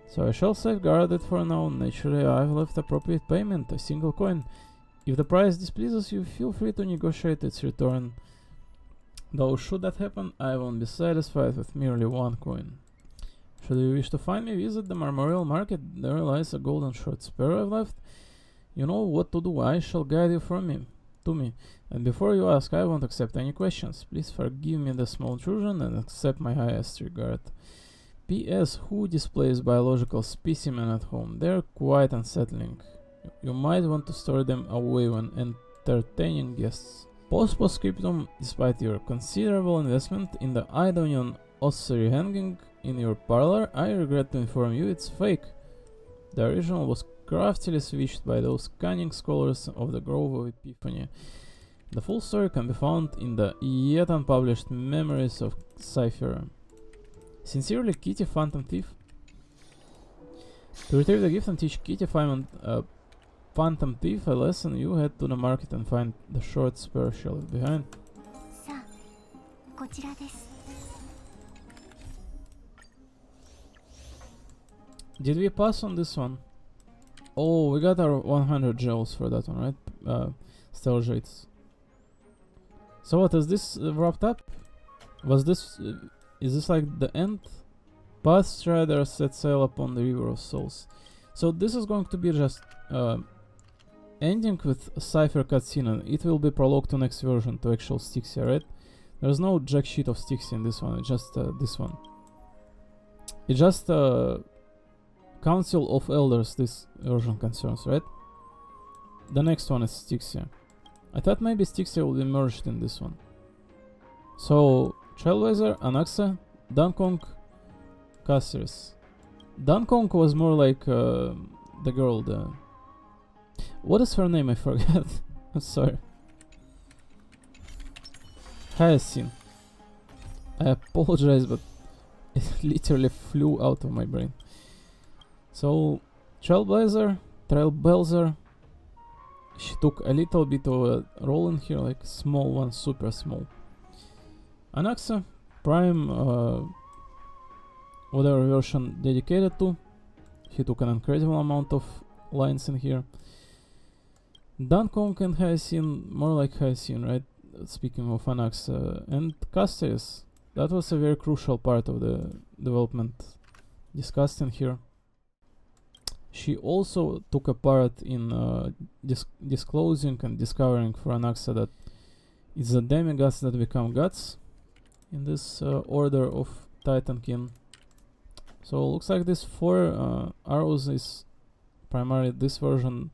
so I shall safeguard it for now. Naturally, I've left appropriate payment, a single coin. If the price displeases you, feel free to negotiate its return. Though should that happen, I won't be satisfied with merely one coin. Should you wish to find me, visit the Marmorial Market. There lies a golden short spear I've left. You know what to do. I shall guide you to me. And before you ask, I won't accept any questions. Please forgive me the small intrusion and accept my highest regard. P.S. Who displays biological specimen at home? They're quite unsettling. You might want to store them away when entertaining guests. Postscriptum, despite your considerable investment in the Idonian ossuary hanging in your parlor, I regret to inform you it's fake. The original was craftily switched by those cunning scholars of the Grove of Epiphany. The full story can be found in the yet unpublished Memories of Cypher. Sincerely, Kitty Phantom Thief. To retrieve the gift and teach Kitty Phantom Thief a lesson, you head to the market and find the short spear she left behind. さあ、こちらです。 Did we pass on this one? Oh, we got our 100 gels for that one, right? Stellar Jades. So what, is this wrapped up? Was this... is this like the end? Path Strider set sail upon the River of Souls. So this is going to be just ending with Cypher cutscene, and it will be prologue to next version, to actual Styxia, right? There's no jack sheet of Styxia in this one, it's just this one. It's just Council of Elders this version concerns, right? The next one is Styxia. I thought maybe Styxia will be merged in this one. So, Trailblazer, Anaxa, Dunkong, Caceres. Dunkong was more like the girl, what is her name? I forget. I'm sorry. Hyacinth. I apologize, but it literally flew out of my brain. So, Trailblazer, she took a little bit of a role in here, like small one, super small. Anaxa, Prime, whatever version dedicated to, he took an incredible amount of lines in here. Dunkong and Hyacinth, more like Hyacinth, right? Speaking of Anaxa. And Caceres, that was a very crucial part of the development discussed in here. She also took a part in disclosing and discovering for Anaxa that it's the demigods that become gods in this order of Titankin. So looks like this 4 arrows is primarily this version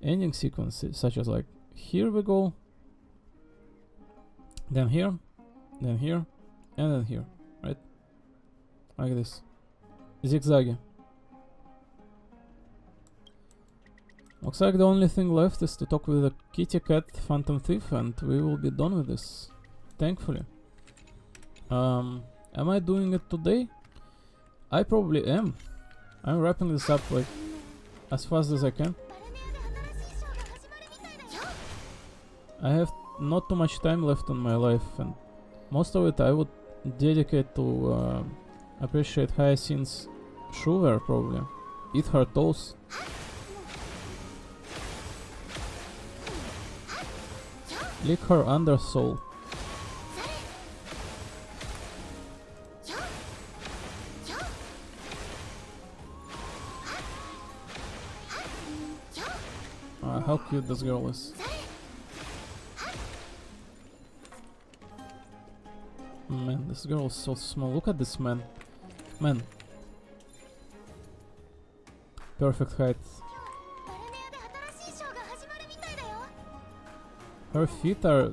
ending sequences, such as like here we go, then here, then here, and then here, right? Like this. Zigzaggy. Looks like the only thing left is to talk with the kitty cat Phantom Thief, and we will be done with this, thankfully. Am I doing it today? I probably am. I'm wrapping this up like as fast as I can. I have not too much time left in my life, and most of it I would dedicate to appreciate Hyacinth's shoe probably. Eat her toes. Lick her undersoul. How cute this girl is. Man, this girl is so small. Look at this man. Man. Perfect height. Her feet are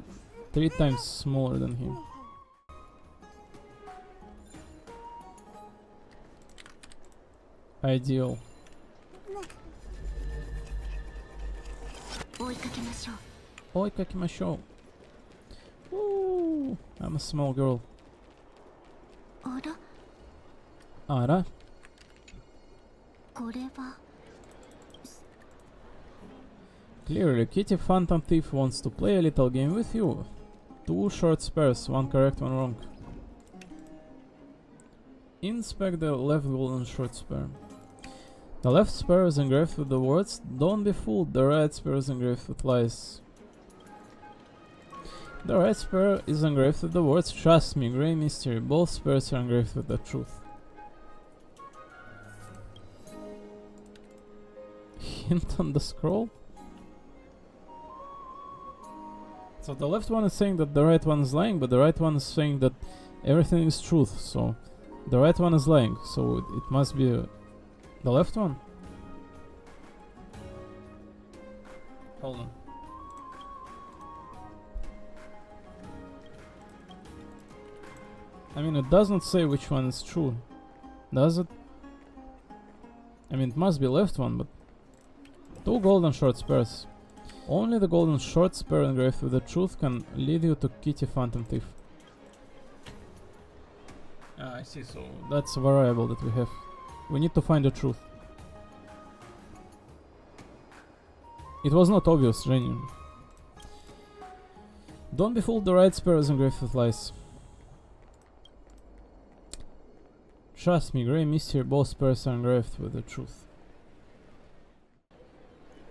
3 times smaller than him. Ideal. Oikakimashou. Ooh, I'm a small girl. Ara? Clearly, Kitty Phantom Thief wants to play a little game with you. 2 short spares, 1 correct, 1 wrong. Inspect the left golden short spare. The left spare is engraved with the words, "Don't be fooled," the right spare is engraved with lies. The right spare is engraved with the words, "Trust me, Grey Mystery." Both spares are engraved with the truth. Hint on the scroll? So the left one is saying that the right one is lying, but the right one is saying that everything is truth, so the right one is lying, so it must be the left one. Hold on. I mean, it does not say which one is true, does it? I mean, it must be left one, but 2 golden short spares. Only the golden short spare engraved with the truth can lead you to Kitty Phantom Thief. Ah, I see, so that's a variable that we have. We need to find the truth. It was not obvious, genuine. Don't be fooled, the right spare is engraved with lies. Trust me, Grey Mystery, both spares are engraved with the truth.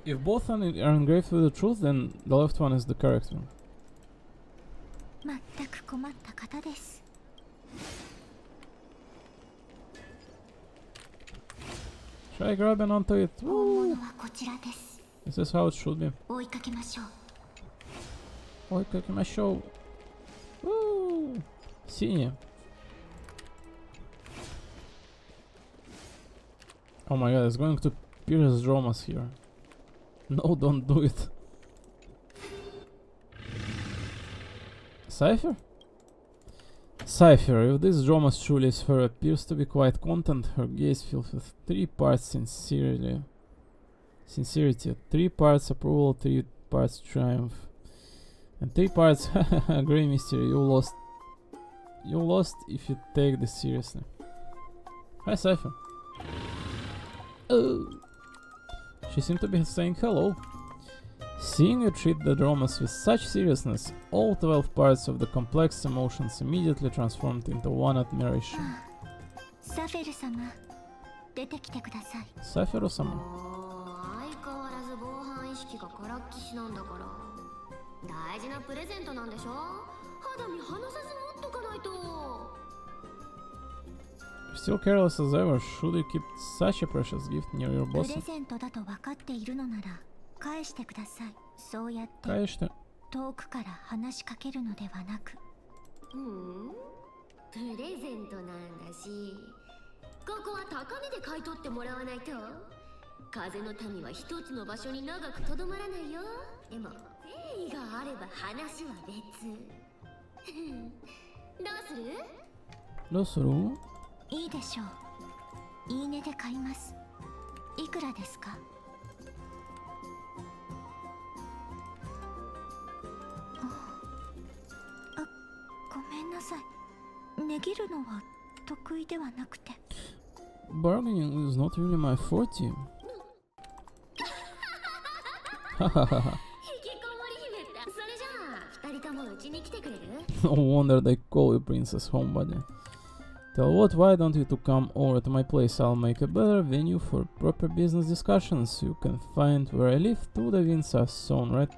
If both are engraved with the truth, then the left one is the correct one. Try grabbing onto it. Woo! This is how it should be. Oikakimashou. Woo! Senior. Oh my god, it's going to pierce Dromas here. No, don't do it. Cypher? Cypher, if this Dromas truly is her, appears to be quite content. Her gaze filled with 3 parts sincerity. 3 parts approval, 3 parts triumph. And 3 parts Grey Mystery, you lost. You lost if you take this seriously. Hi Cypher. Oh. She seemed to be saying hello. Seeing you treat the Dromas with such seriousness, all 12 parts of the complex emotions immediately transformed into one admiration. Safiru-sama. 大事なプレゼントなんでしょ。肌身離さず持っとかないと。 Still careless as ever, should you keep such a precious gift near your boss? プレゼントだと分かっているのなら返してください。そうやって返して遠くから話しかけるのではなく。プレゼントなんだし、ここは高値で買い取ってもらわないと。風の民は一つの場所に長くとどまらないよ。でも誠意があれば話は別。どうする？いいでしょう。いいねで買います。いくらですか？ごめんなさい。値切るのは得意ではなくて。 Bargaining is not really my forte. 引きこもり姫ってそれじゃあ二人ともうちに来てくれる？ No wonder they call you Princess Homebody. Tell what, why don't you two come over to my place? I'll make a better venue for proper business discussions. You can find where I live. Two the winds are sown, right?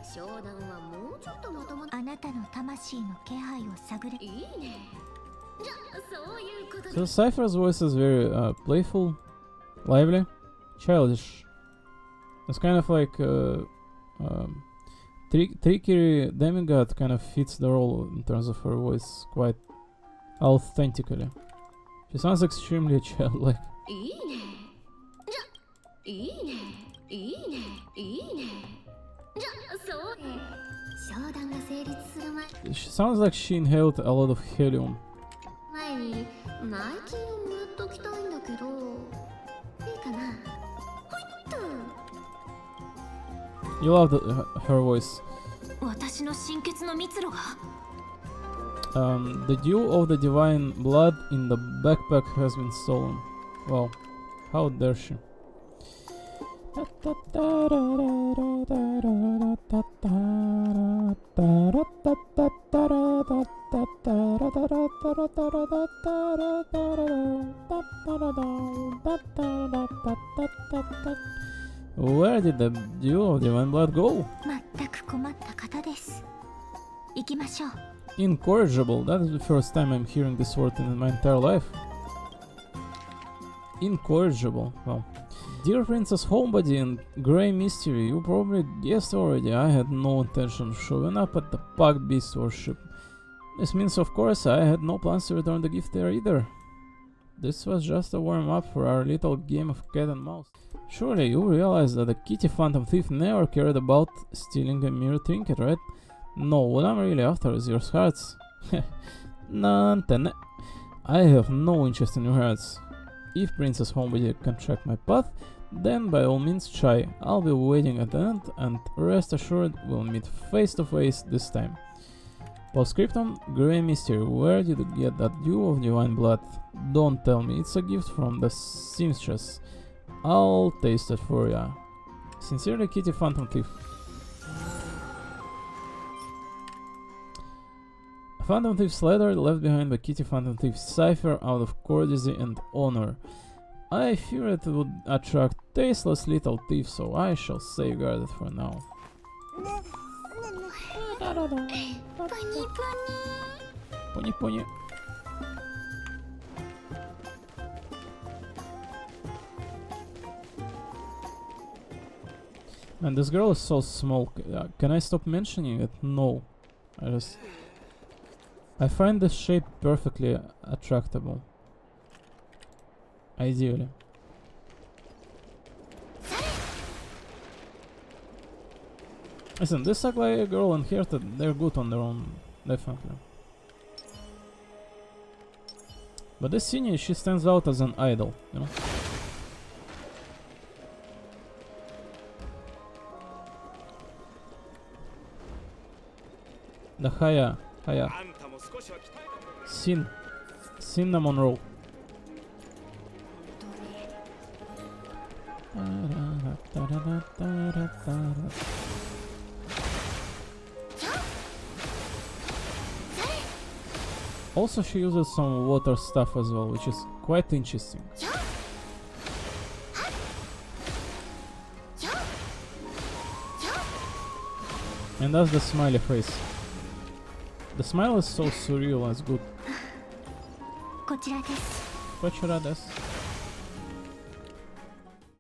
商談はもうちょっとまとも。あなたの魂の気配を探れ。いいね。じゃあそういうことで。 So Cypher's voice is very playful, lively, childish. It's kind of like tricky demigod kind of fits the role in terms of her voice quite authentically. She sounds extremely childlike. いいね。じゃあいいね。いいね。いいね。じゃあそうね。商談が成立する前。 She sounds like she inhaled a lot of helium. 前に内勤をもらっときたいんだけど、いいかな？ほいっと。 You love her voice. 私の心血の蜜露が。The dew of the divine blood in the backpack has been stolen. Wow, how dare she? Where did the dew of divine blood go? 全く困った方です。行きましょう。 Incorrigible, that is the first time I'm hearing this word in my entire life. Incorrigible, well. Dear Princess Homebody and Grey Mystery, you probably guessed already, I had no intention of showing up at the Pug Beast worship. This means, of course, I had no plans to return the gift there either. This was just a warm-up for our little game of cat and mouse. Surely you realize that the Kitty Phantom Thief never cared about stealing a mere trinket, right? No, what I'm really after is your hearts. Nantene. I have no interest in your hearts. If Princess Homebody can track my path, then by all means try. I'll be waiting at the end, and rest assured we'll meet face to face this time. Postscriptum, Grey Mystery, where did you get that dew of divine blood? Don't tell me, it's a gift from the seamstress. I'll taste it for ya. Sincerely, Kitty Phantom Thief. Phantom Thief's letter left behind by Kitty Phantom Thief's cipher out of courtesy and honor. I fear it would attract tasteless little thieves, so I shall safeguard it for now. Pony pony. Man, this girl is so small. Can I stop mentioning it? No. I find this shape perfectly attractable. Ideally. Listen, this ugly girl and Hearted, they're good on their own, definitely. But this senior, she stands out as an idol, you know? The Haya. Cinnamon roll. Also, she uses some water stuff as well, which is quite interesting. And that's the smiley face. The smile is so surreal and it's good. こちらです。こちらです。